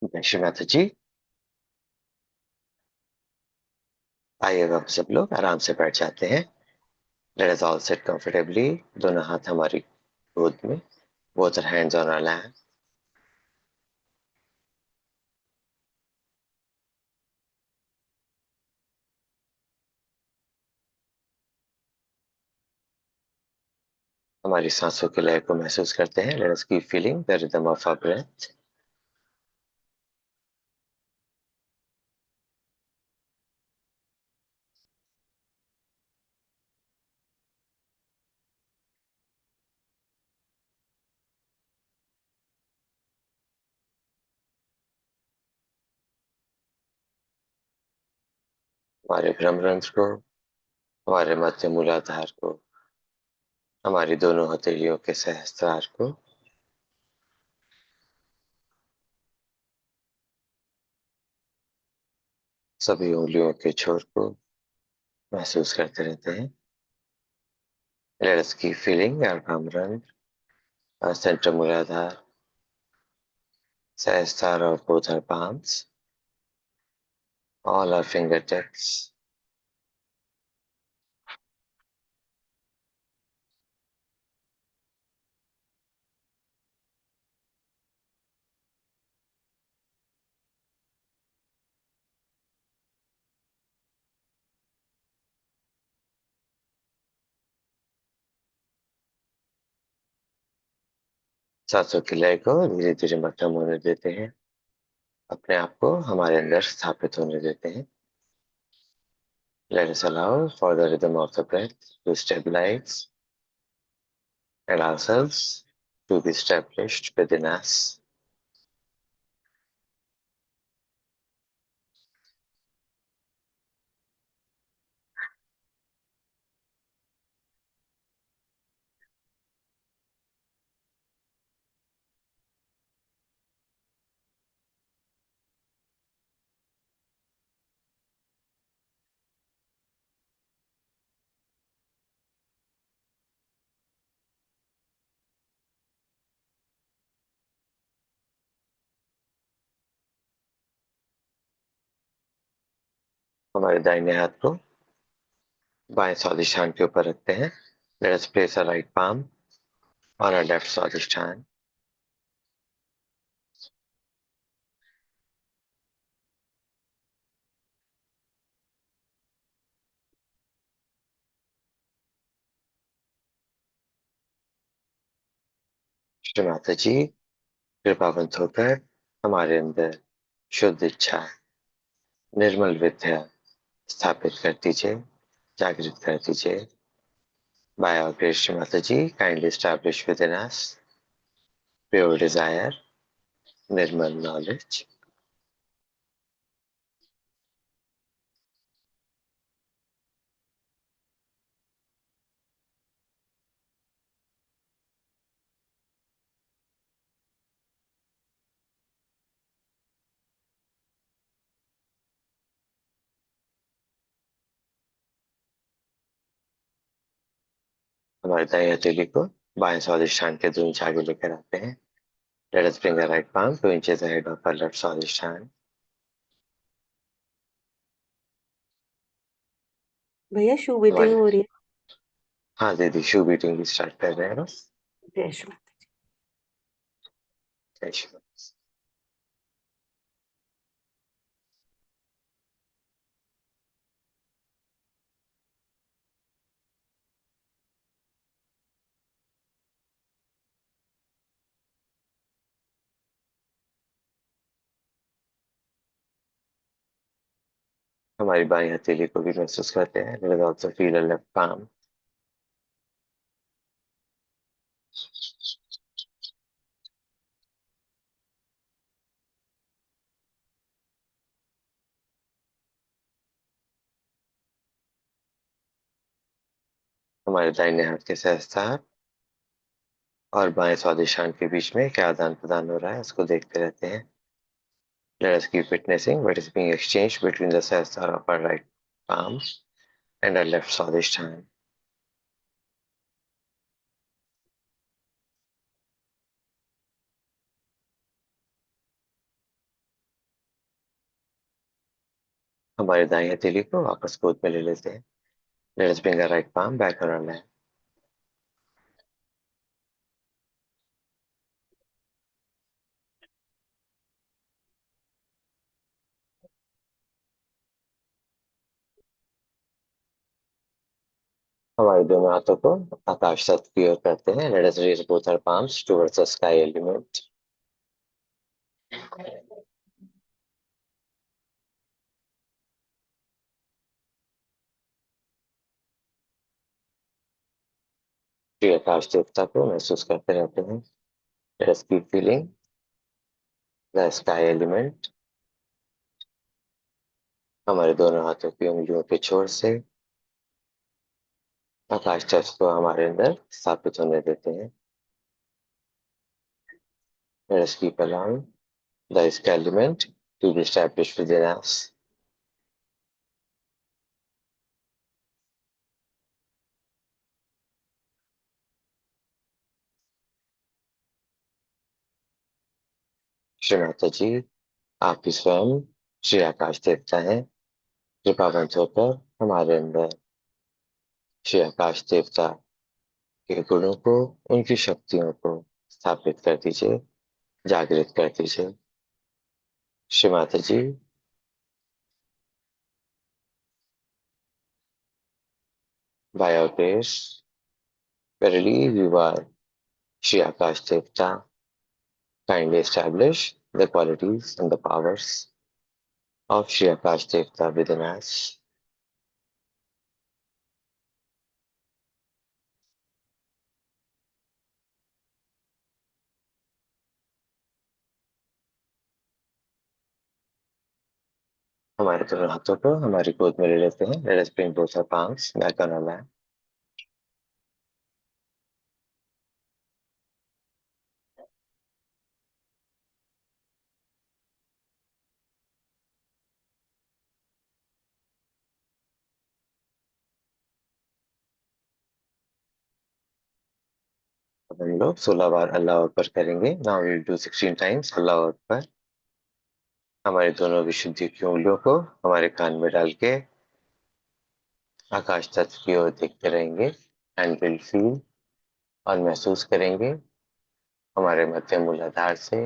Jai Shri Mataji. आइए अब हम सब लोग आराम से बैठ जाते हैं. Let us all sit comfortably. दोनों हाथ हमारी गोद में. Both our hands on our lap. हमारी सांसों के लय को महसूस करते हैं. Let us keep feeling the rhythm of our breath. हमारे ब्रह्मरंध्र को, हमारे मध्य मूलाधार को, हमारी दोनों हथेलियों के सहस्त्रार को, सभी उंगलियों के छोर को महसूस करते रहते हैं. Let us keep feeling our brahmarandh, our center मूलाधार, सहस्त्रार of both our palms, all our fingertips, सांसों की लय को धीरे धीरे मध्यम होने देते हैं. अपने आप को हमारे अंदर स्थापित होने देते हैं. Let us allow for the rhythm of the breath to stabilize and ourselves to be established within us. हमारे दाहिने हाथ को बाएं स्वादिष्ठान के ऊपर रखते हैं। Let us place our right palm on our left Swadhisthana. Shri Mata ji कृपावंत होकर हमारे अंदर शुद्ध इच्छा, निर्मल विद्या स्थापित कर दीजिए, जागृत कर दीजिए। By our grace Shri Mata ji kindly establish within us pure desire, nirmal knowledge. हमारे दाएं हथेली को बाएं स्वादिष्ठान के 2 इंच आगे लेकर आते हैं। Let us bring the right palm 2 inches ahead of our left स्वादिष्ठान। भैया शू बीटिंग हमारे हो रही हाँ दीदी, शू बीटिंग भी स्टार्ट कर रहे हैं बस। है। जय श्री जय श्री। हमारी बाईं हथेली को भी महसूस करते हैं। लेट अस आल्सो फील अ लेफ्ट palm। हमारे दाहिने हाथ के सहस्त्र और बाएं स्वादिष्ठान के बीच में क्या आदान प्रदान हो रहा है, उसको देखते रहते हैं। Let us keep witnessing what is being exchanged between the Sahasrara of our right palm and our left Swadhisthana. हमारे दाएं हथेली को वापस गोद में ले लेते हैं। Let us bring our right palm back on our lap. हमारे दोनों हाथों को आकाश तक की ओर करते हैं। Let us raise both our palms towards the sky element. Shri Akash देवता को महसूस करते रहते हैं। Let us keep feeling the sky element. हमारे दोनों हाथों की उंगलियों के छोर से आकाश तत्व को हमारे अंदर स्थापित होने देते हैं। Let us keep allowing the sky element to be established within us. Shri Mata जी, आप ही स्वयं श्री आकाश देवता हैं। कृपावंत होकर हमारे अंदर श्री आकाश देवता के गुणों को, उनकी शक्तियों को स्थापित कर दीजिए, जागृत कर दीजिए। श्री माता जी, by your grace, verily you are Shri Akash Devta. Kindly establish the qualities and the powers of Shri Akash Devta within us. हमारे दोनों हाथों को हमारी गोद में ले लेते हैं। Let us bring both our palms back on our lap. अब हम लोग 16 बार अल्लाह अकबर करेंगे। Now we will do 16 times अल्लाह अकबर। हमारी दोनों विशुद्धि की उंगलियों को हमारे कान में डाल के आकाश तत्व की ओर देखते रहेंगे एंड विल फील और महसूस करेंगे हमारे मध्य मूलाधार से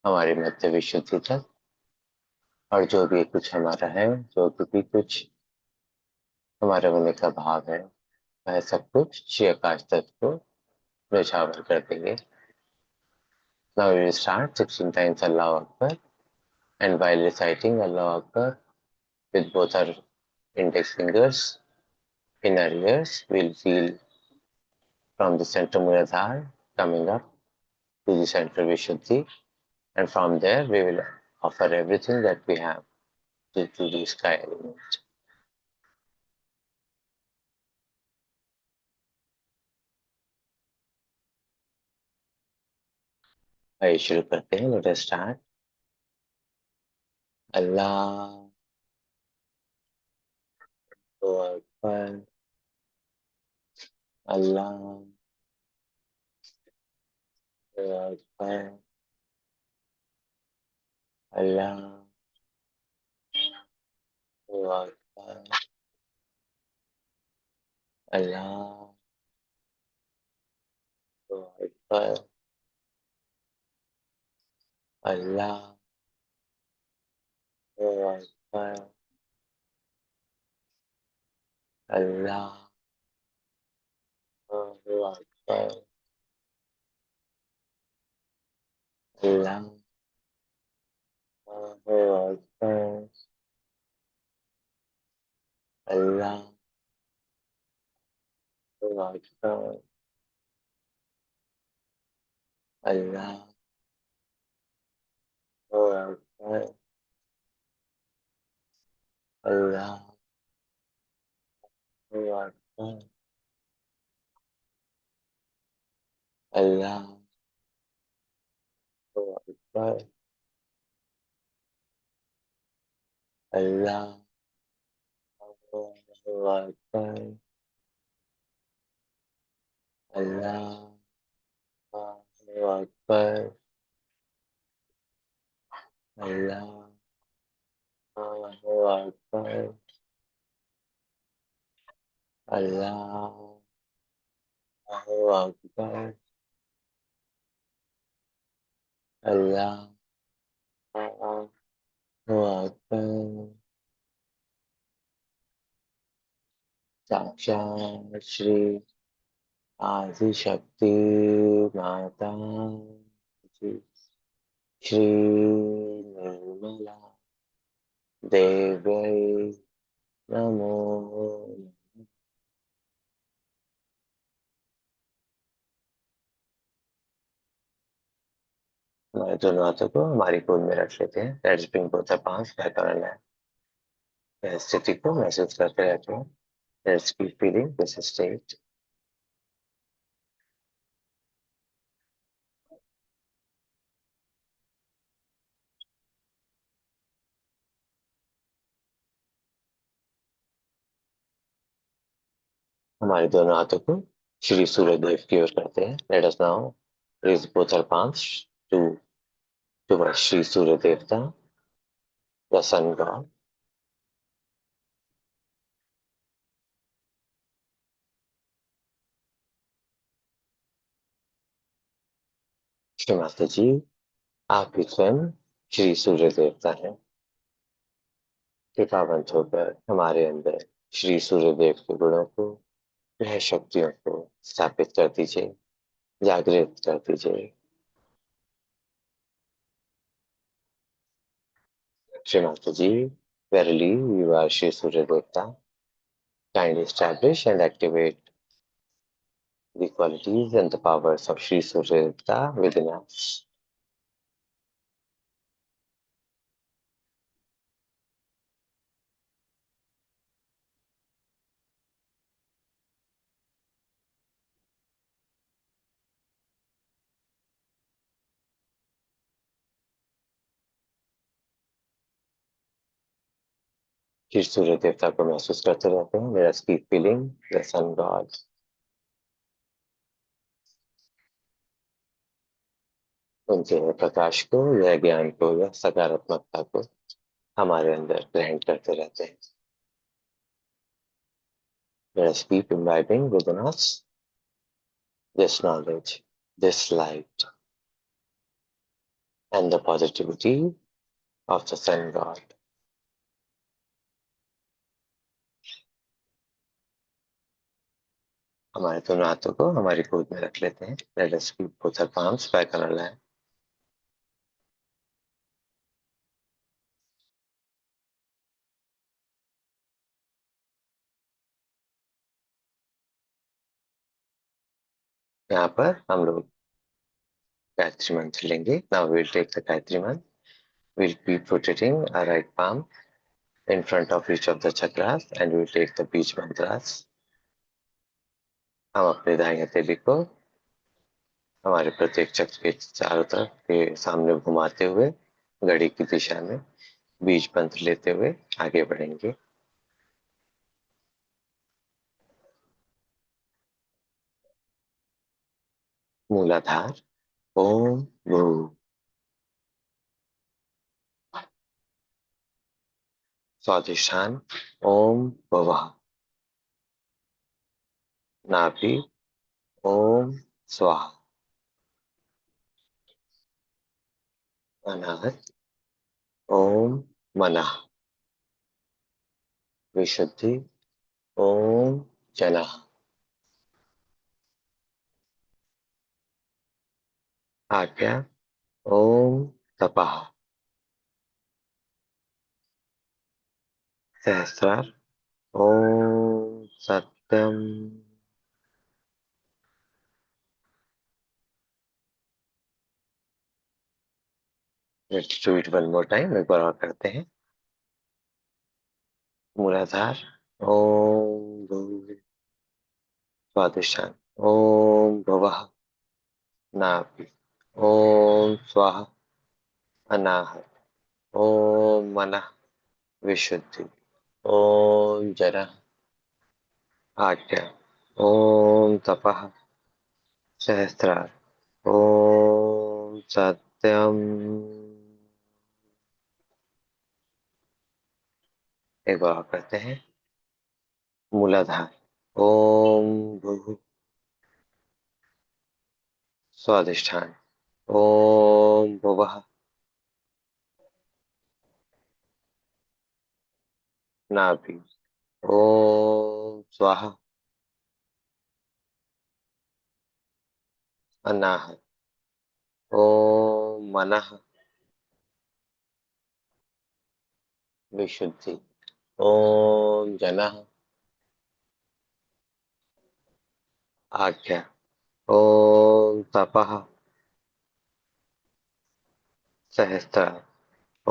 हमारी मध्य विशुद्धि तक, और जो भी कुछ हमारा है, जो भी कुछ हमारे होने का भाव है, वह सब कुछ श्री आकाश तत्व को न्यौछावर कर देंगे। Now we will start 16 times Allahu Akbar, and while reciting Allahu Akbar with both our index fingers in our ears, we'll feel from the center Muladhara coming up to the center Vishuddhi, and from there we will offer everything that we have to the sky element. आइए शुरू करते हैं। Let us start. Allahu Akbar, Allahu Akbar, Allahu Akbar, Allahu Akbar, Allahu Akbar, Allahu Akbar, Allahu Akbar, Allahu Akbar, Allahu Akbar, Allahu Akbar, Allahu Akbar, Allahu Akbar, Allahu Akbar, Allahu Akbar, Allahu Akbar, Allahu Akbar. साक्षात श्री आदि शक्ति माता जी श्री निर्मला देवी नमो। हमारे दोनों हाथों को हमारी गोद में रख लेते हैं। Let's bring both the palms back on our lap. स्थिति को महसूस करते रहते हैं। Let's keep feeling this state. हमारे दोनों हाथों को श्री सूर्य देव की ओर करते हैं। Let us now raise both our palms to Shri Surya Devata, the sun god. Shri Mata जी, आप भी स्वयं श्री सूर्य देवता हैं। कृपावंत होकर हमारे अंदर श्री सूर्य देव के गुणों को, वह शक्तियों को स्थापित कर दीजिए, जागृत कर दीजिए। श्री माता जी, verily you are Shri Surya Devta. Kindly establish and activate the qualities and the powers of Shri Surya Devta within us. Shri Surya देवता को महसूस करते रहते हैं। Let us keep feeling the sun god. उनके प्रकाश को, यह ज्ञान को, यह सकारात्मकता को हमारे अंदर ग्रहण करते रहते हैं। Let us keep imbibing within us this knowledge, this light, and the positivity of the Sun God. हमारे दोनों हाथों को हमारी गोद में रख लेते हैं। Let us keep both our palms back on our lap. यहाँ पर हम लोग गायत्री मंत्र लेंगे। Now we'll take the Gayatri मंत्र. We'll be rotating our right palm in front of each of the chakras and we'll take the beach mantras. हम अपने दाहिने हथेली को हमारे प्रत्येक चक्र के चारों तरफ के सामने घुमाते हुए घड़ी की दिशा में बीज मंत्र लेते हुए आगे बढ़ेंगे। मूलाधार ओम भू। स्वादिष्ठान ओम भवः। नाभि ओम स्वाहा। अनाहत ओम मनः। विशुद्धि ओम जनः। आज्ञा ओम तपः। सहस्रार ओम सत्यम। Let's do it one more time. एक बार और करते हैं। मूलाधार ओम भू। स्वादिष्ठान ओम भवः। नाभि ओम स्वाहा। अनाहत ओम मनः। विशुद्धि ओम जनः। आज्ञा ओम तपः। सहस्रार ओम सत्यम। एक बार और करते हैं। मूलाधार ओम भू। स्वादिष्ठान ओम भुवः। नाभि ओम स्वाहा। अनाहत ओम मनः। विशुद्धि ओम जनः। आज्ञा ओम तपः। सहस्त्रार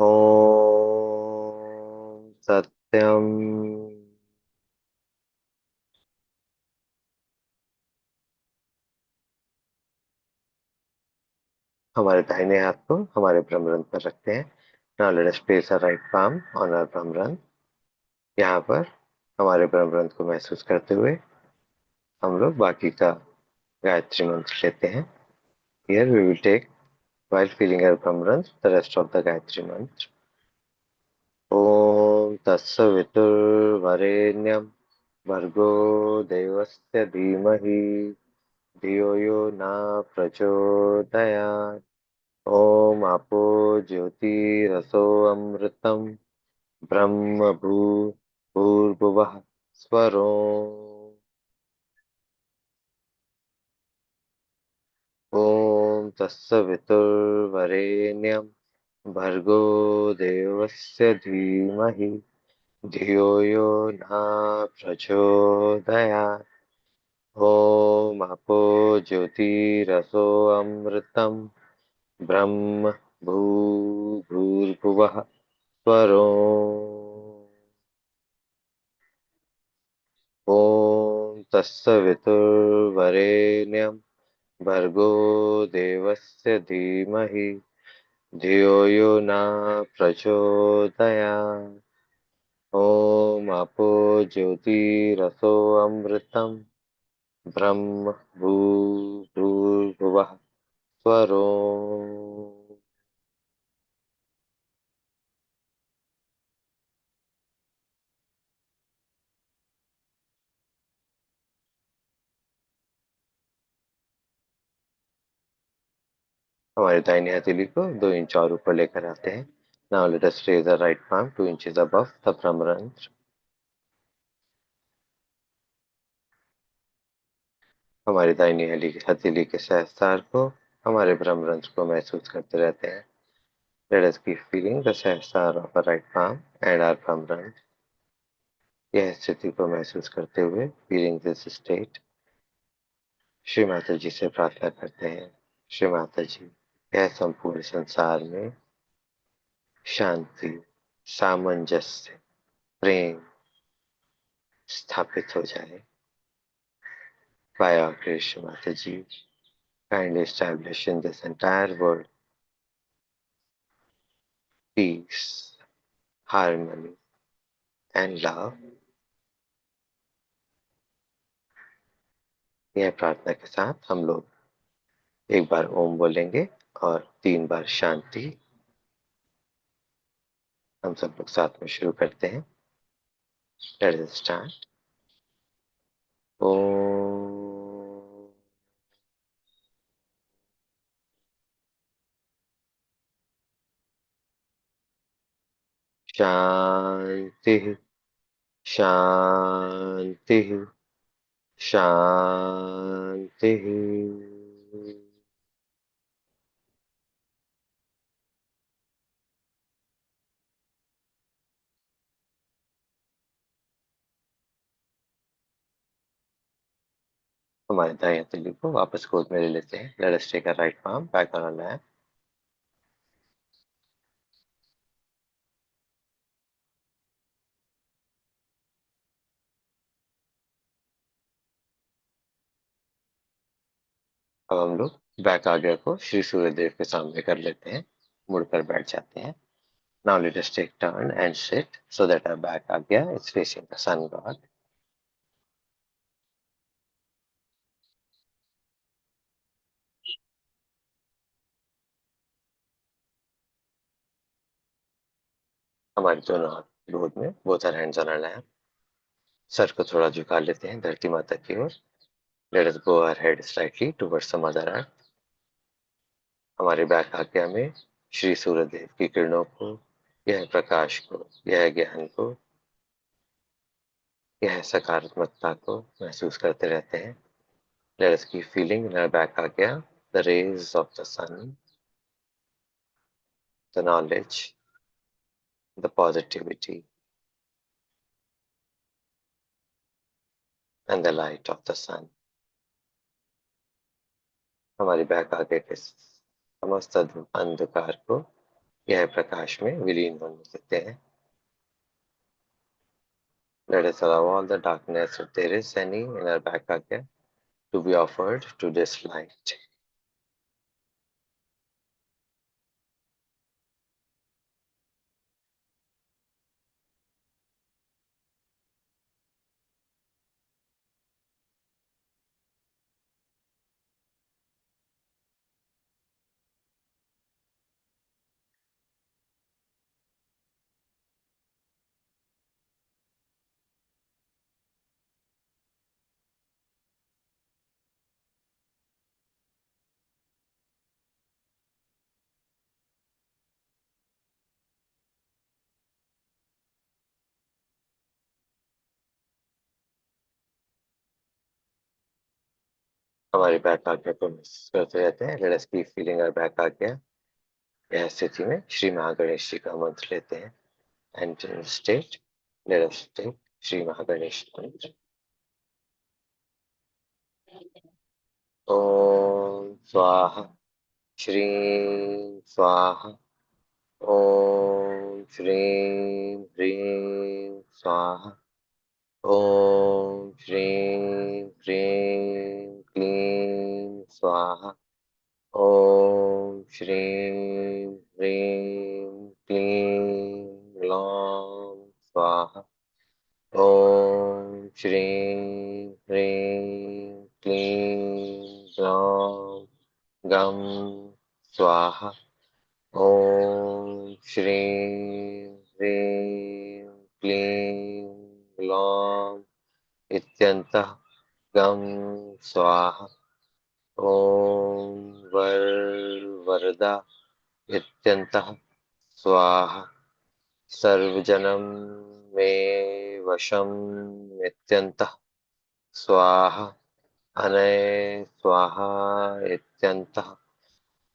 ओम सत्यम। हमारे दाहिने हाथ को हमारे ब्रह्मरंध्र पर रखते हैं। Now let us place our right palm on our ब्रह्मरंध्र। यहाँ पर हमारे ब्रह्मरंध्र को महसूस करते हुए हम लोग बाकी का गायत्री मंत्र लेते हैं। Here we will take, while feeling our ब्रह्मरंध्र, the rest of the Gayatri मंत्र। ओम तत्सवितुर्वरेण्यं भर्गो देवस्य धीमहि धियो यो न प्रचोदयात्। ओम आपो ज्योतिरसो अमृतम ब्रह्म भूर्भुवः स्वरो। ओम तत्सवितुर्वरेण्यं भर्गो देवस्य धीमहि धियो यो न प्रचोदयात्। ओम आपो ज्योतिरसो अमृतम ब्रह्म भूर्भुवः स्वरो। ओम तत्सवितुर्वरेण्यं भर्गो देवस्य धीमहि धियो यो न प्रचोदयात्। ओम आपो ज्योतिरसो अमृतम ब्रह्म भूर्भुवः स्वरों। हमारे दाहिनी हथेली को 2 इंच और ऊपर लेकर आते हैं। Now let us raise the right palm 2 inches above the brahmarandra। हमारी दाहिनी हथेली के सहस्त्रार को, हमारे ब्रह्मरंध्र को महसूस करते रहते हैं। Let us keep feeling the sahasrara of our right palm and our Brahmarandhra. यह स्थिति को महसूस करते हुए, feeling this state, Shri Mata जी से प्रार्थना करते हैं। श्री माता जी, यह संपूर्ण संसार में शांति, सामंजस्य, प्रेम स्थापित हो जाए। By our Krishna Mataji, kindly establish in this entire world peace, harmony, and love। यह प्रार्थना के साथ हम लोग एक बार ओम बोलेंगे और 3 बार शांति। हम सब लोग साथ में शुरू करते हैं। Let us start. ओम शांति, शांति, शांति। हमारे दाएं हथेली को वापस गोद में ले लेते हैं। Let us take a right palm back on our lap। अब हम लोग बैक आज्ञा को श्री सूर्यदेव के सामने कर लेते हैं, मुड़कर बैठ जाते हैं। Now let us take turn and sit so that our back agya is facing the sun god। हमारे दोनों हाथ गोद में, both our hands on our lap। Sir को थोड़ा झुका लेते हैं धरती माता की ओर। Let us bow our head slightly towards the mother earth। हमारे बैक आज्ञा में श्री सूर्यदेव की किरणों को, यह प्रकाश को, यह ज्ञान को, यह सकारात्मकता को महसूस करते रहते हैं। Let us keep feeling in our back agya the rays of the sun, the knowledge, the positivity, and the light of the sun। हमारी बैक आगे के समस्त अंधकार को यह प्रकाश में विलीन होने देते हैं। Let us allow all the darkness, if there is any, in our back agya to be offered to this light। हमारी बैक आज्ञा को महसूस करते रहते हैं। Let us keep feeling our back आज्ञा। यह स्थिति में श्री महागणेश जी का मंत्र लेते हैं। And in this state, let us take Shri Mahaganesh मंत्र। ओम स्वाहा, श्रीं स्वाहा, ओम श्रीं ह्रीं स्वाहा, ओम श्रीं ह्रीं क्लीं स्वाहा, ओम श्रीं ह्रीं क्लीं ग्लौं स्वाहा, ओम श्रीं ह्रीं क्लीं ग्लौं गम ॐ श्रीं ह्रीं क्लीं ग्लौं इत्यन्तः गं स्वाहा। ॐ वरदा इत्यन्तः स्वाहा। सर्वजनं मे वशम् इत्यन्तः स्वाहा। अनय स्वाहा इत्यन्तः।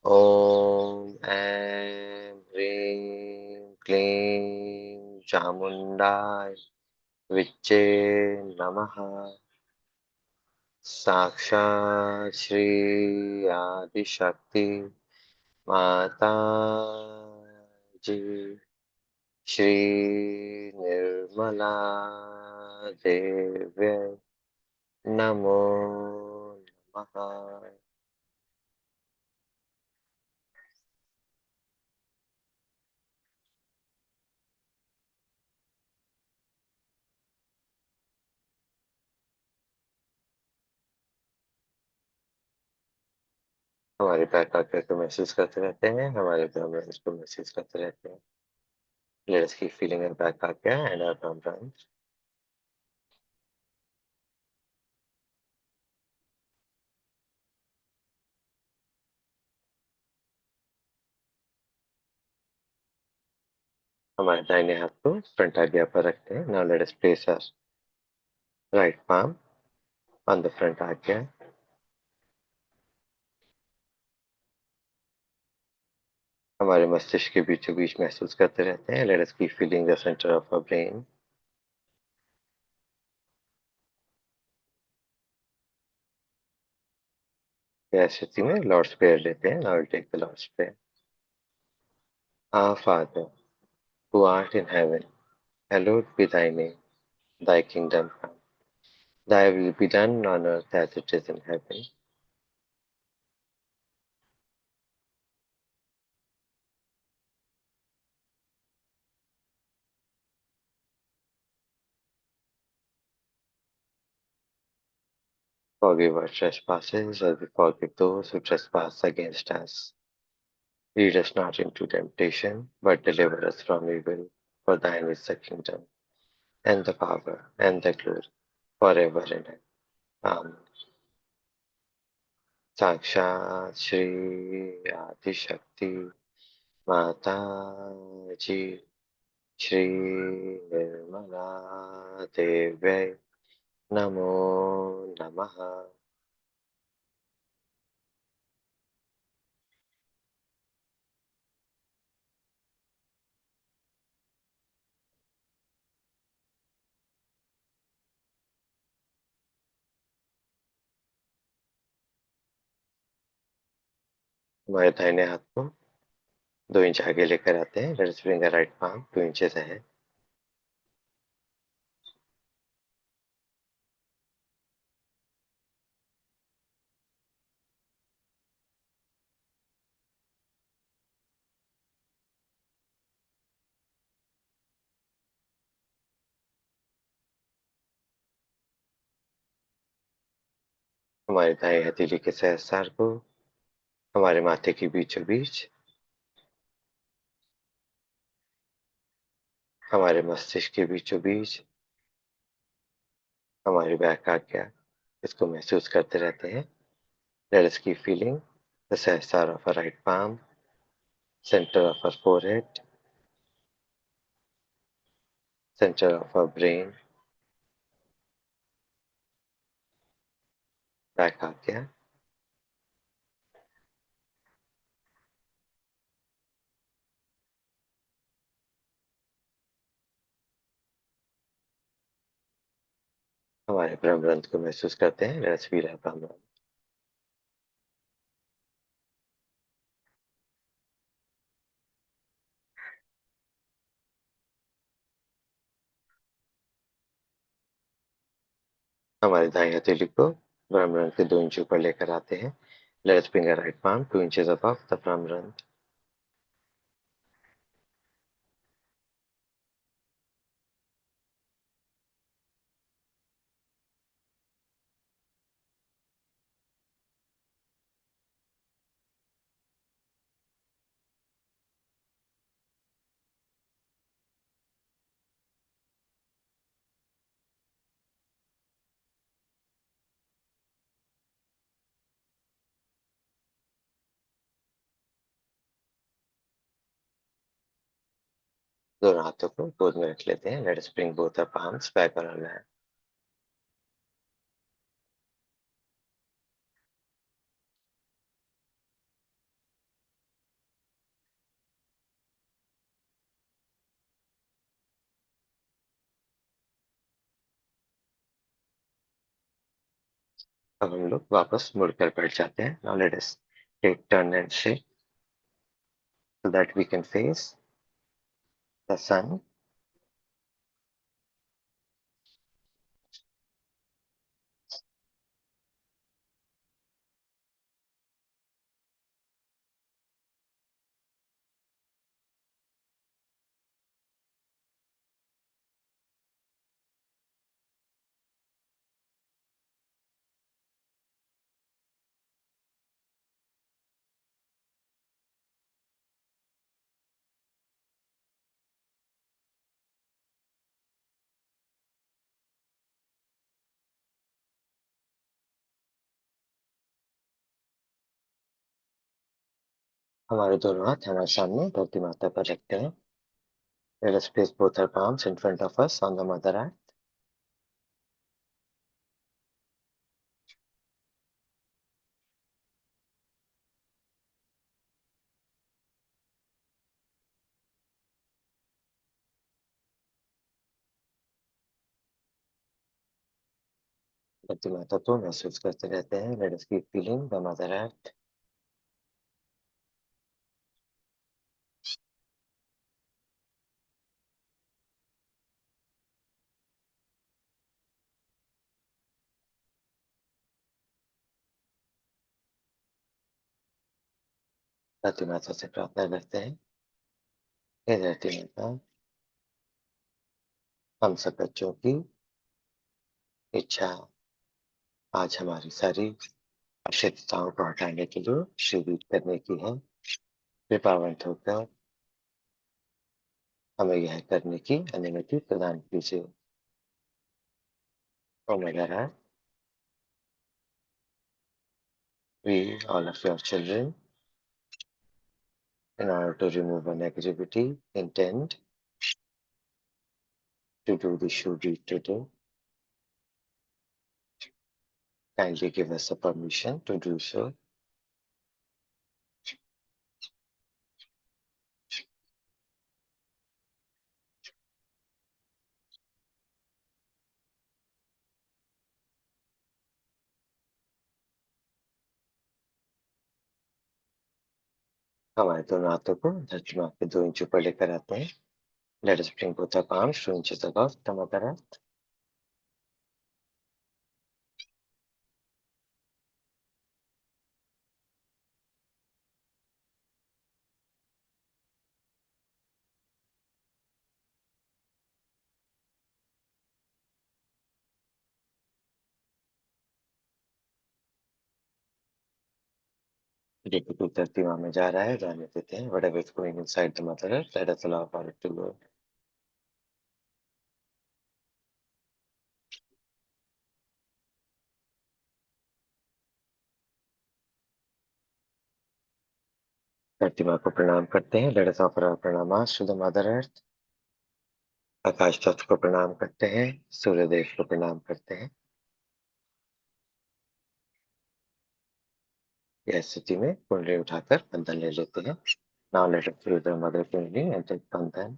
ॐ ऐं ह्रीं क्लीं चामुण्डाय विच्चे नमः। साक्षात् श्री आदिशक्ति माता जी श्री निर्मला देव्यै नमो नमः। हमारे बैक आकर को महसूस करते रहते हैं, हमारे ब्रह्मांड को महसूस करते रहते हैं। Let us keep feeling our back akya and our brahman. हमारे दाहिने हाथ को फ्रंट आज्ञा पर रखते हैं। Now let us place our right palm on the front आज्ञा। हमारे मस्तिष्क के बीचों बीच महसूस करते रहते हैं। Let us keep feeling the center of our brain. इस स्थिति में लॉर्ड्स प्रेयर लेते हैं। Now we'll take the Lord's Prayer. Our Father, who art in heaven, hallowed be thy name. Thy kingdom come. Thy will be done on earth as it is in heaven. Forgive our trespasses as we forgive those who trespass against us. Lead us not into temptation, but deliver us from evil. For thine is the kingdom, and the power, and the glory, forever and ever. Amen. साक्षात श्री आदिशक्ति माता जी श्री निर्मला देव्यै नमो नमः। हमारे दाहिने हाथ को 2 inch आगे लेकर आते हैं। Let's bring the right palm 2 inches ahead। हमारे दाएं हथेली के सहस्रार को हमारे माथे के बीचों बीच, हमारे मस्तिष्क के बीचों बीच, हमारी बैक आज्ञा इसको महसूस करते रहते हैं। Let us keep feeling the Sahasrara of our right palm, center of our forehead, center of our brain, back आज्ञा। हमारे ब्रह्मांड को महसूस करते हैं। Let us feel our ब्रह्मांड। हमारे दाएं हथेली को ब्रह्मांड के 2 इंच ऊपर लेकर आते हैं। Let us bring our right palm 2 inches above the ब्रह्मांड। दोनों हाथों को गोद में रख लेते हैं। Let us bring both our palms back on our lap. अब हम लोग वापस मुड़कर बैठ जाते हैं। Now let us take turn and shift so that we can face the sun. हमारे दोनों हाथ हमारे सामने धरती माता पर रखते हैं। Let us place both our palms in front of us on the mother earth. धरती माता को महसूस करते रहते हैं। Let us keep feeling the mother earth. धरती माता से प्रार्थना करते हैं, हे धरती माता, हम सब बच्चों की इच्छा आज हमारी सारी अशुद्धताओं को हटाने के लिए शिविर करने की है। कृपावंत होकर हमें यह करने की अनुमति प्रदान कीजिए। ओ मेरा राज, we all of your children, in order to remove our negativity, intend to do the shoe deed today. Kindly give us a permission to do so. हमारे दोनों हाथों को धरती माँ के 2 इंच ऊपर लेकर आते हैं। Let us bring both our palms 2 inches above the mother earth. जो धरती माँ में जा रहा है जाने देते हैं। Whatever is going inside the mother earth, let us allow for it to go. धरती माँ को प्रणाम करते हैं। Let us offer our pranamas to the mother earth. आकाश तत्व को प्रणाम करते हैं। सूर्य देव को प्रणाम करते हैं। यह स्थिति में कुंडली उठाकर बंधन ले लेते हैं। Now let us use the mother kundli and take bandhan.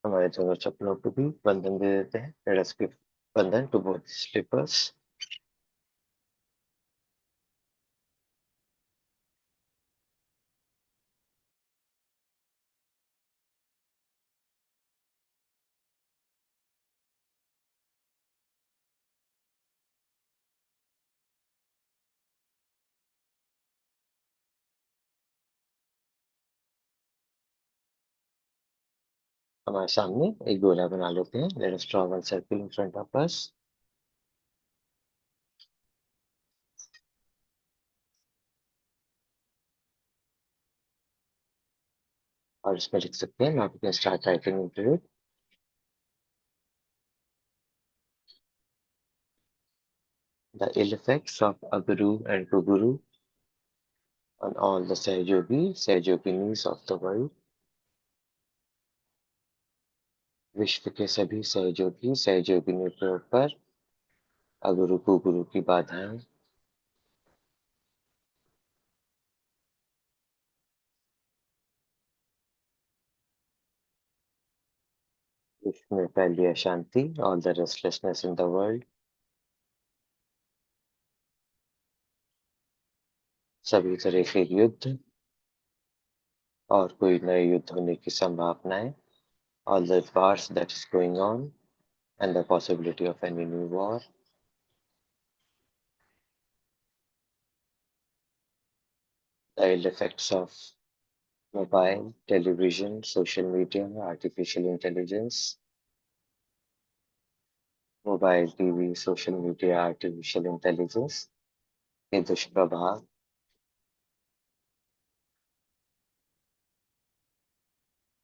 हमारे दोनों चप्पलों को भी बंधन दे देते हैं। Let us give bandhan to both slippers. हमारे सामने एक गोला बना लेते हैं. Let us draw one circle in front of us. और इसमें लिख सकते हैं. Now we can start writing into it. The ill effects of Aguru and Kuguru on all the Sahayoginis of the world. विश्व के सभी सहयोगी सहयोगिनियों के ऊपर अगुरु कुगुरु की बाधाएं. विश्व में फैली अशांति. All the restlessness in the world. सभी तरह के युद्ध और कोई नए युद्ध होने की संभावनाएं. All the wars that is going on and the possibility of any new war. The ill effects of mobile, television, social media, artificial intelligence. Mobile, TV, social media, artificial intelligence के दुष्प्रभाव.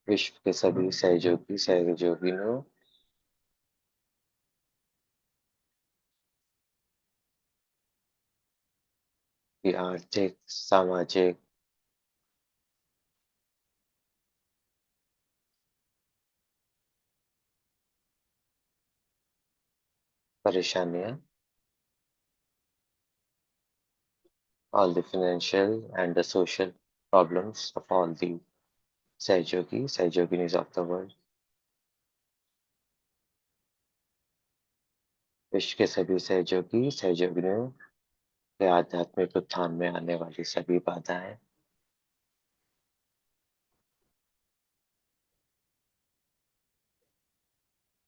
विश्व के सभी सहयोगी सहयोगिनों की आर्थिक, सामाजिक परेशानियां. All the financial and the social problems of all the सहयोगिनीज of the world. विश्व के सभी सहयोगी सहयोगिनियों के आध्यात्मिक उत्थान में आने वाली सभी बाधाएं.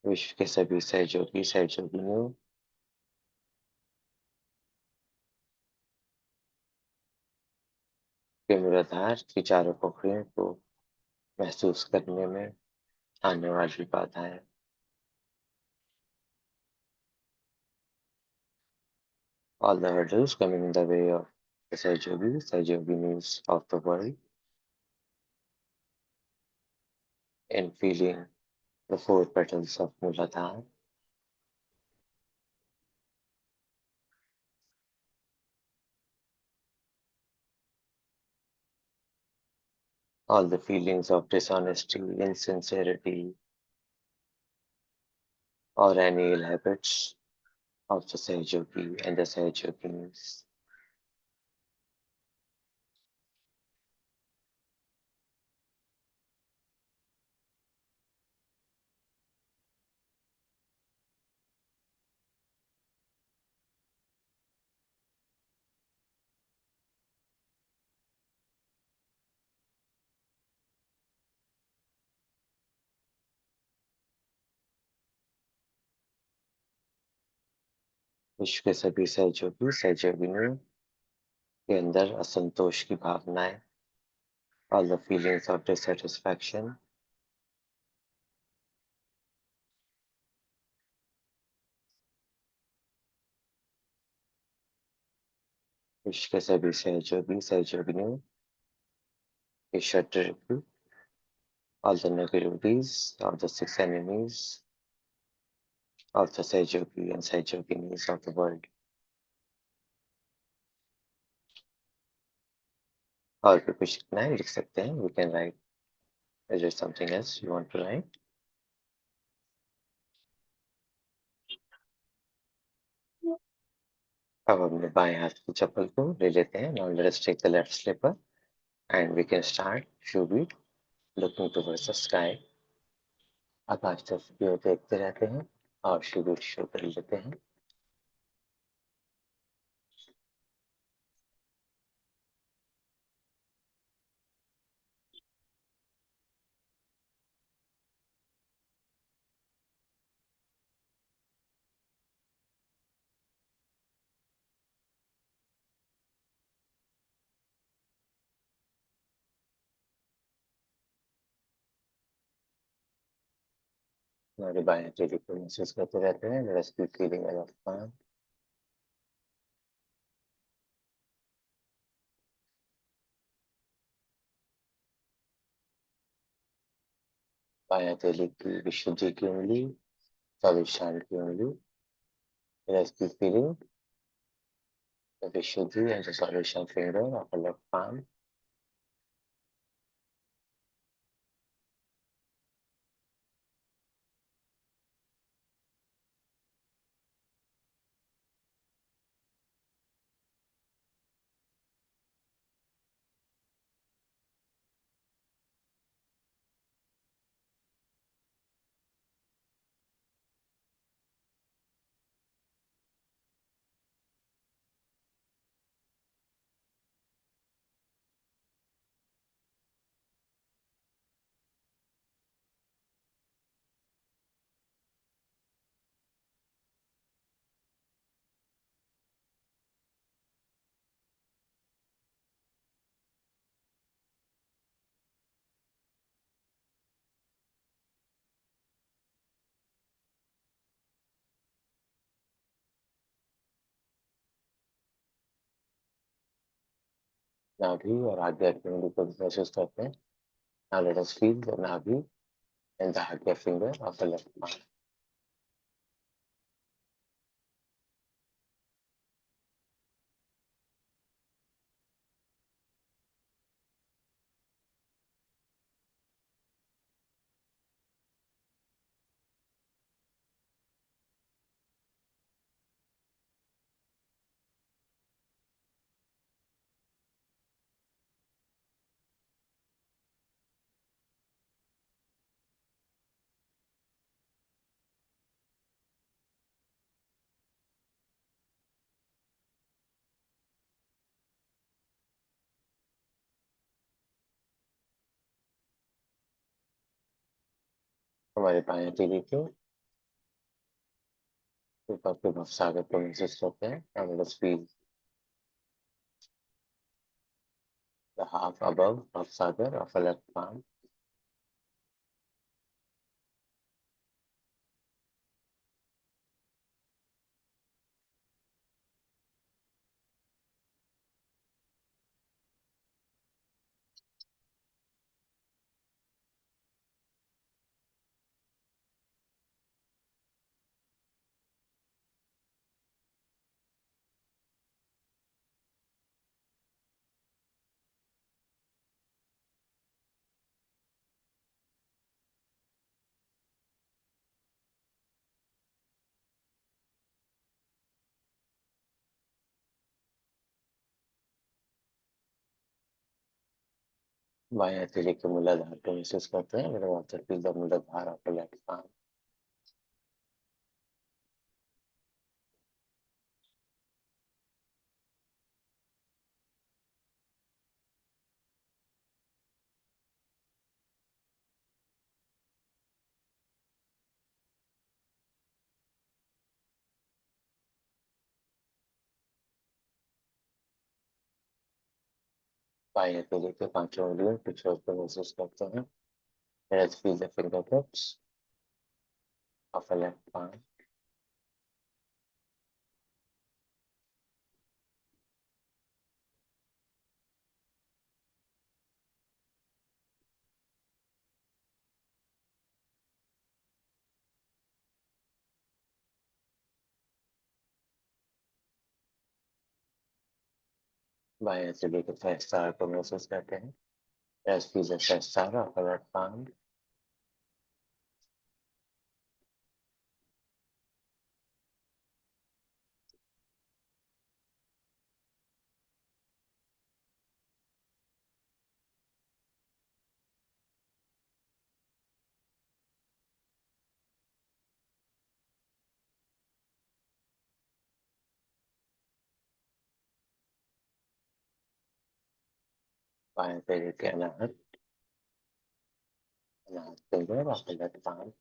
विश्व के सभी सहयोगी सहयोगिनियों के मूलाधार की चारों पोखरियों को महसूस करने में आने वाली बाधाएं. All the hurdles coming in the way of the Sahayoginis of the world in feeling the four petals of Muladhara. All the feelings of dishonesty, insincerity, or any ill habits of the Sahayogi and the Sahayoginis. विश्व के सभी सहयोगी सहयोगिनियों के अंदर असंतोष की भावनाएं. All the feelings of dissatisfaction. विश्व के सभी सहयोगी सहयोगिनियों के शत्रु. All the negativities of the six enemies of the Sahayogi and Sahayoginis of the world. और भी कुछ लिखना है लिख सकते हैं. We can write. Is there something else you want to write? अब अपने बाएं हाथ की चप्पल को ले लेते हैं. Now let us take the left slipper and we can start Shoebea looking towards the sky. आकाश तरफ की ओर देखते रहते हैं और Shoebea शुरू कर लेते हैं. हमारे बाएं हथेली को महसूस करते रहते हैं। Let us be feeling our palm. बाएं हथेली की विशुद्धि की उंगली, स्वादिष्टान की उंगली। Let us be feeling the Vishuddhi and the Swadhisthana finger of the left palm. नाभि और आज्ञा की उंगली को महसूस करते हैं। Now let us feel the navi and the Agya finger of the left palm. हमारे बाएं हथेली के ऊपर के भवसागर को महसूस करते हैं। Now let us feel the half above भवसागर of the left palm. बाएं हथेली के मूलाधार को महसूस करते हैं। Let us also feel the मूलाधार of the left palm. बाएं हथेली के पांचों उंगलियों के छोर को महसूस करते हैं। Let us feel the fingertips of the left palm. बाएं हथेली के सहस्त्रार को महसूस करते हैं। Let us feel the सहस्त्रार of the left palm. बाएं हथेली के अनाहत finger of the left palm.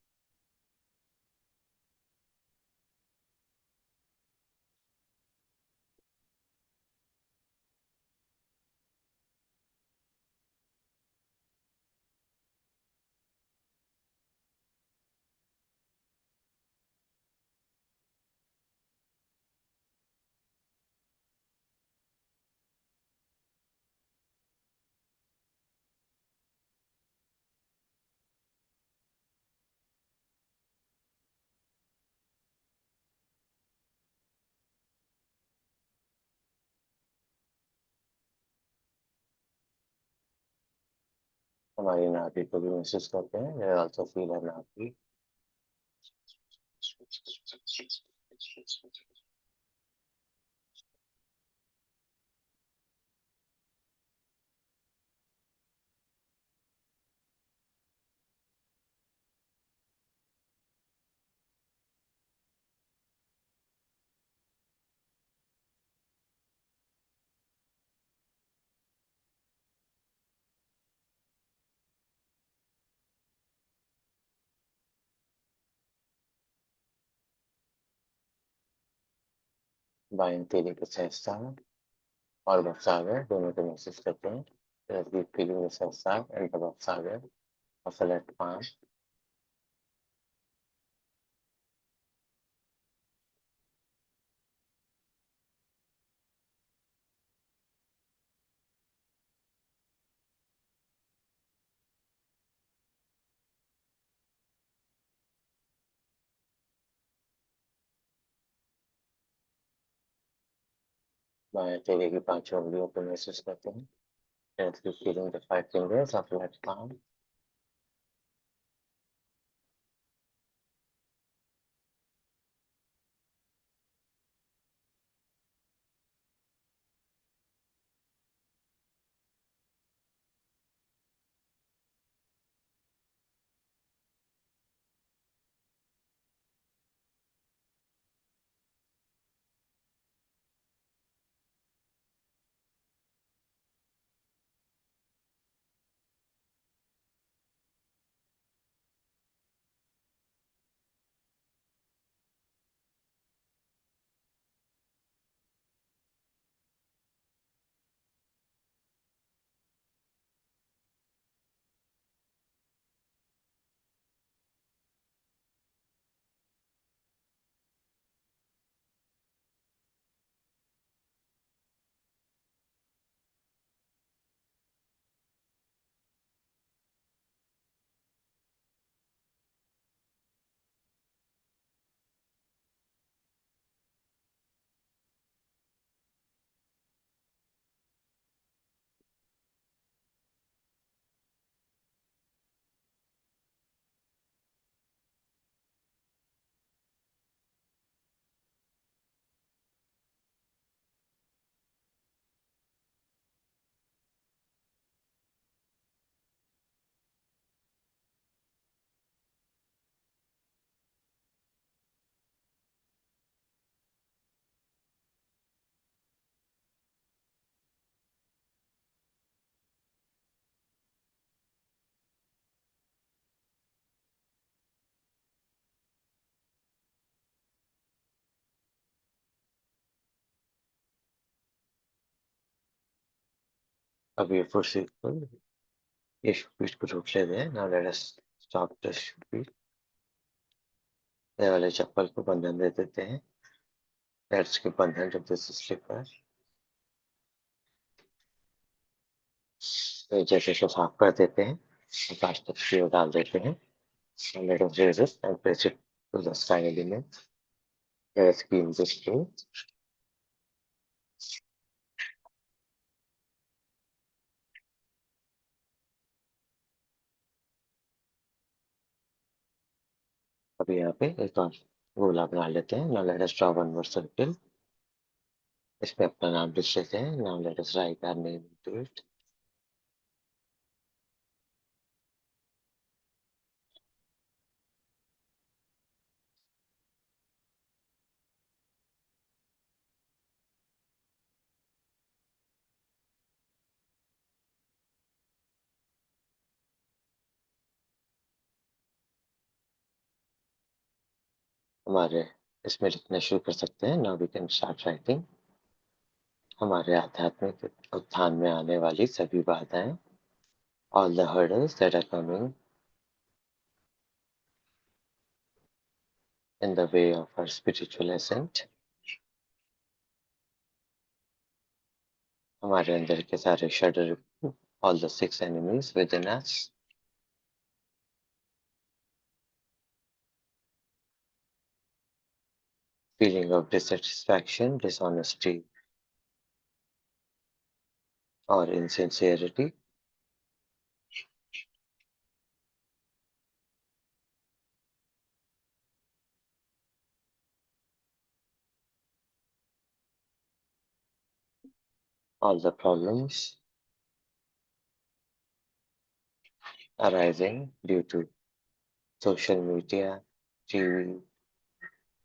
हमारी नाभि को भी महसूस करते हैं। You also feel a नाभि। बाएं तीली के सहस्त्रार और भवसागर दोनों को महसूस करते हैं। There's deep feeling in the सहस्त्रार and the भवसागर of the left palm। बाएं तीली की 5 उंगलियों को महसूस करते हैं। There's deep feeling the 5 fingers of left palm। अब ये फुर्सत को ये शूपीठ को रोक लेते हैं। Now let us stop the शूपीठ। ये वाले चप्पल को बंधन दे देते हैं। पैर के बंधन to this slipper। तो जैसे को साफ कर देते हैं। प्लास्टिक की ओर डाल देते हैं। And let us raise it and place it to the sky element। Let us clean this too। अभी यहाँ पे एक और गोला बना लेते हैं। Now let us draw one more circle। इसमें अपना नाम लिख लेते हैं। Now let us write our name into it। हमारे इसमें लिखना शुरू कर सकते हैं। Now we can start writing। हमारे आध्यात्मिक उत्थान में आने वाली सभी बाधाएं, all the hurdles that are coming in the way of our spiritual ascent। हमारे अंदर के सारे षड्रिप, all the 6 enemies within us। feeling of dissatisfaction, dishonesty or insincerity। all the problems arising due to social media, TV,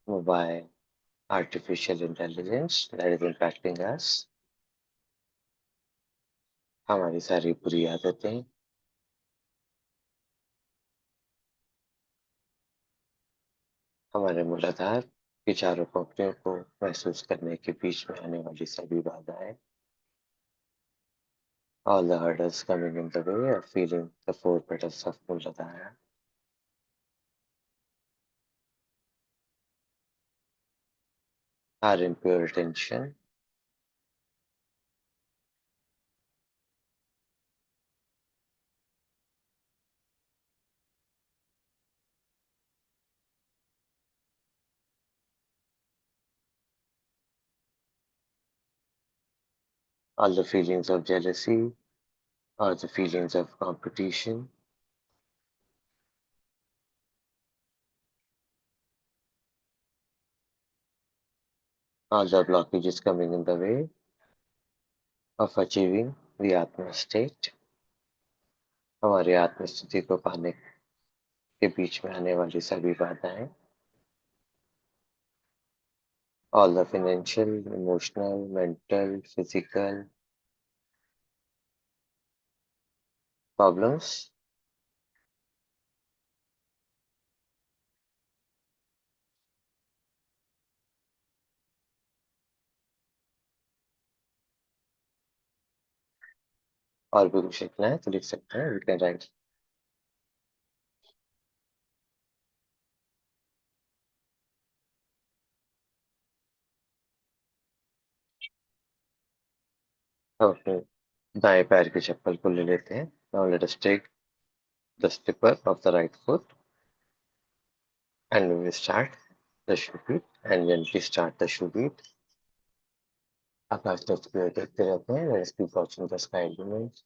mobile, artificial intelligence that is impacting us, हमारी सारी बुरी आदतें, हमारे मूलाधार की चारों पंक्तियों को महसूस करने के बीच में आने वाली सभी बाधाएं, all the hurdles coming in the way of feeling the four petals of Muladhara, our impure attention, all the feelings of jealousy, all the feelings of competition, all the blockages coming in the way of achieving the Atma state, हमारी आत्म स्थिति को पाने के बीच में आने वाली सभी बाधाएं, all the financial, emotional, mental, physical problems, और भी कुछ लिखना है तो लिख सकते हैं, we can write. हम अपने दाएं पैर की चप्पल को ले लेते हैं. Now let us take the slipper of the right foot and we will start the shoe beat and gently start the shoe beat. आकाश तक की ओर देखते रहते हैं. Let us keep watching the sky elements.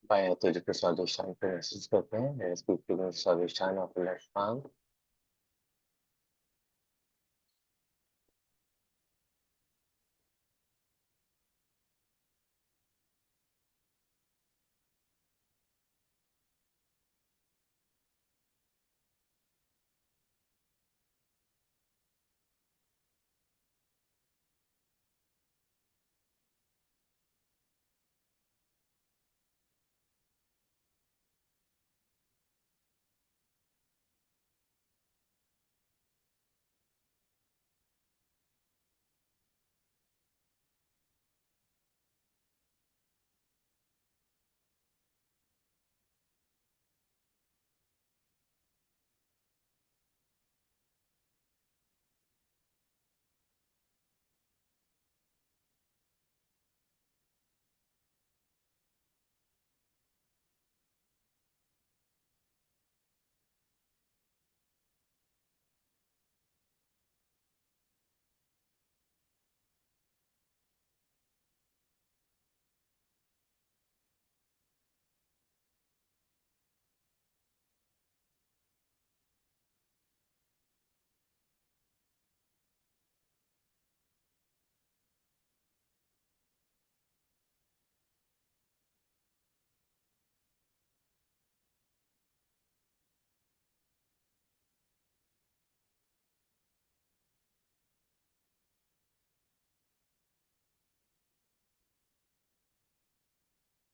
बाएं हथेली के स्वादिष्टान को महसूस करते हैं. Let us keep feeling the Swadhisthana of the left palm.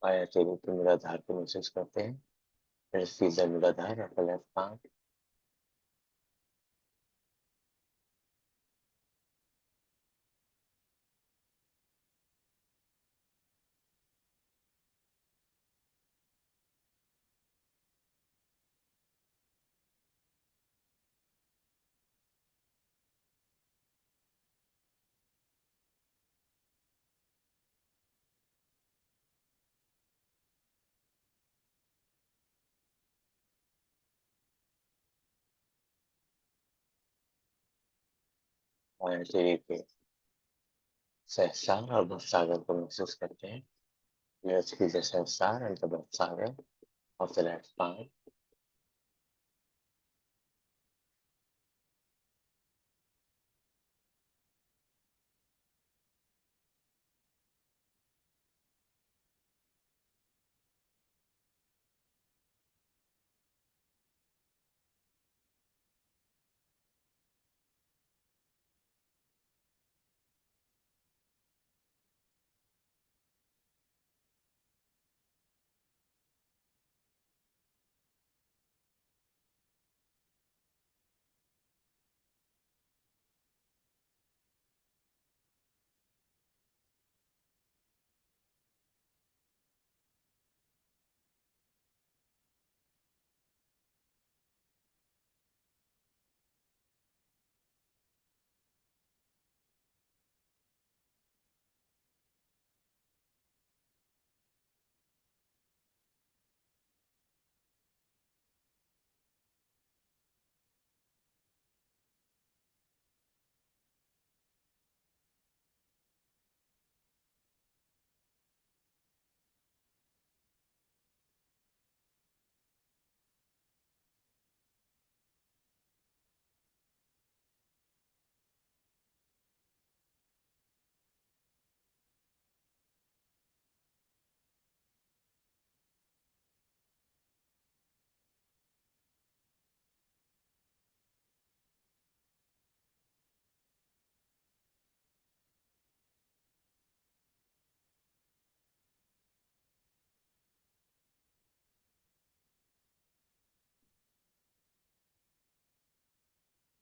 बाएं हथेली के मूलाधार को महसूस करते हैं. Let us feel the मूलाधार of the left palm. बाएं हथेली के सहसार और भवसागर को महसूस करते हैं। महसूस कीजिए सहसार एंड द भवसागर of the left palm.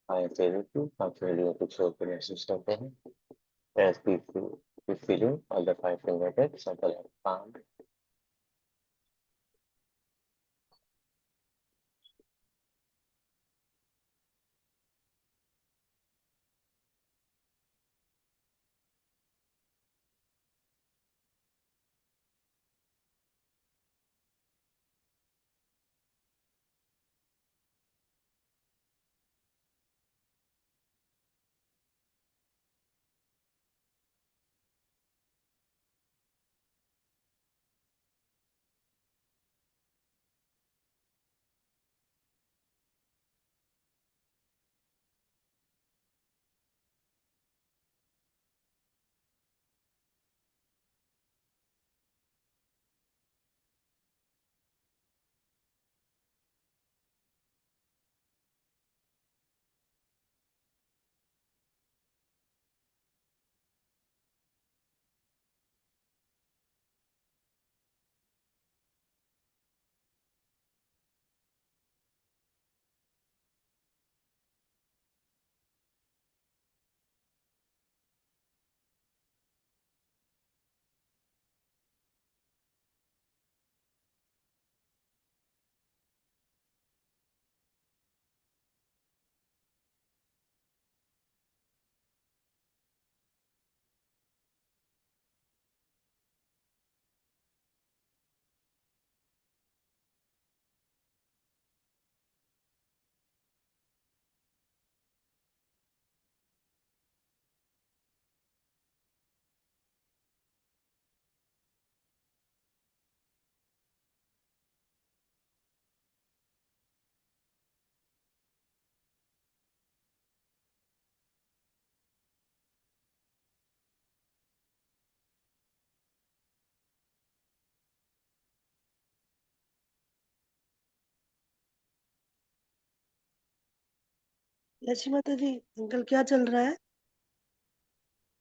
I feel it too, completely कुछ छोड़ कर महसूस करते हैं। As we feeling all the five fingertips of the left palm. Lakshmi माता जी, अंकल क्या चल रहा है?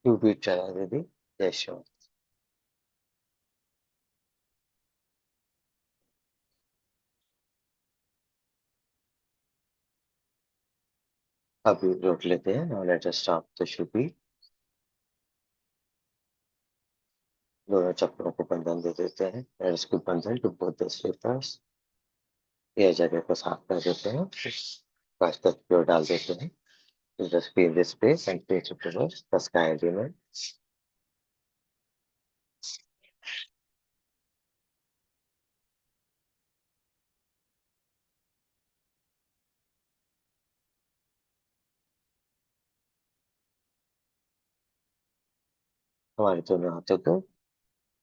2 beat चला दीदी। जय शिव। अभी रोक लेते हैं। Now let us stop the Shoebea। दोनों चक्रों को बंधन दे देते हैं। Let us put बंधन to both the slippers। यह जगह को साफ कर देते हैं। फर्स्ट तक प्योर डाल देते हैं। Just feel this space and face it towards the sky element। हमारे दोनों हाथों को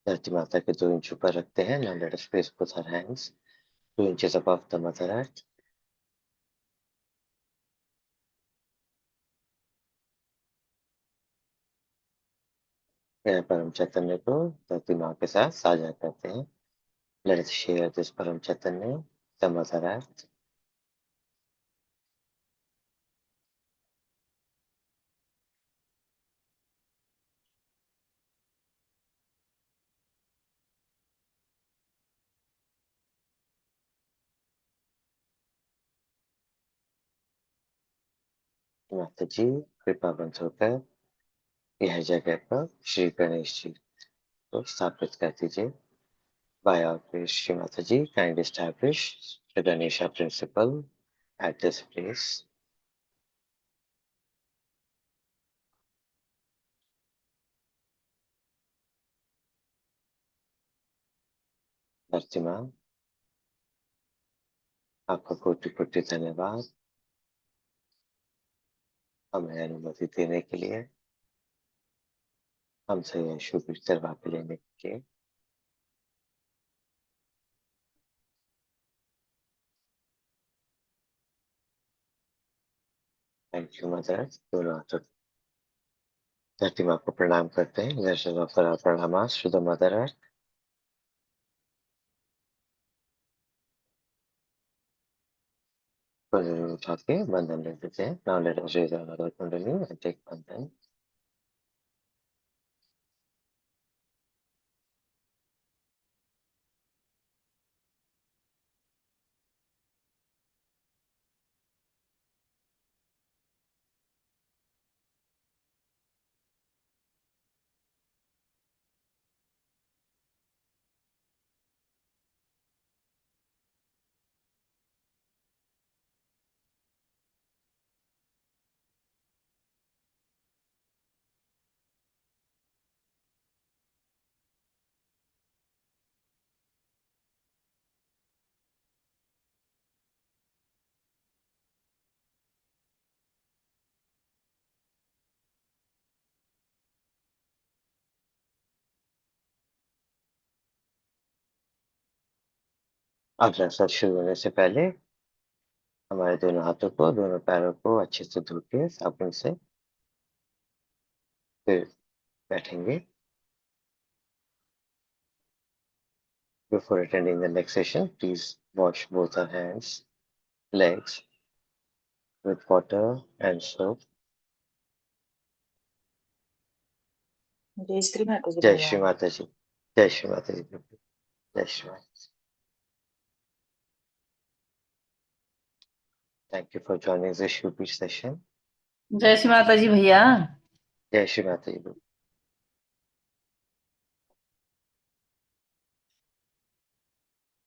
धरती माता के 2 इंच ऊपर रखते हैं. Now let us place both our hands 2 inches above the Mother Earth. यह परम चैतन्य को धरती माँ के साथ साझा करते हैं. Let us share this परम चैतन्य, the Mother Earth. माता जी कृपा बंद होकर यह जगह पर श्री गणेश जी को स्थापित कर दीजिए. By our grace, Shri Mataji, kindly establish the Ganesha principle at this place. धरती माँ, आपका कोटि कोटि धन्यवाद हमें अनुमति देने के लिए, हमसे यह शुभ वाक्य लेने के लिए. Thank you mother. दोनों हाथों धरती माँ को प्रणाम करते हैं. दर्शन offer pranams to the mother earth. उठा के बंधन ले देते हैं. Now let us raise our kundalini and take bandhan. अगला सत्र शुरू होने से पहले हमारे दोनों हाथों को, दोनों पैरों को अच्छे से धो के साबुन से फिर बैठेंगे. Before attending the next session, please wash both our hands, legs with water and soap. जय श्री माता जी जय भैया. श्री माता जी. जय श्री माता जी. जय श्री माता जी. Thank you for joining the Shoebea session. जय श्री माता जी भैया. जय श्री माता जी.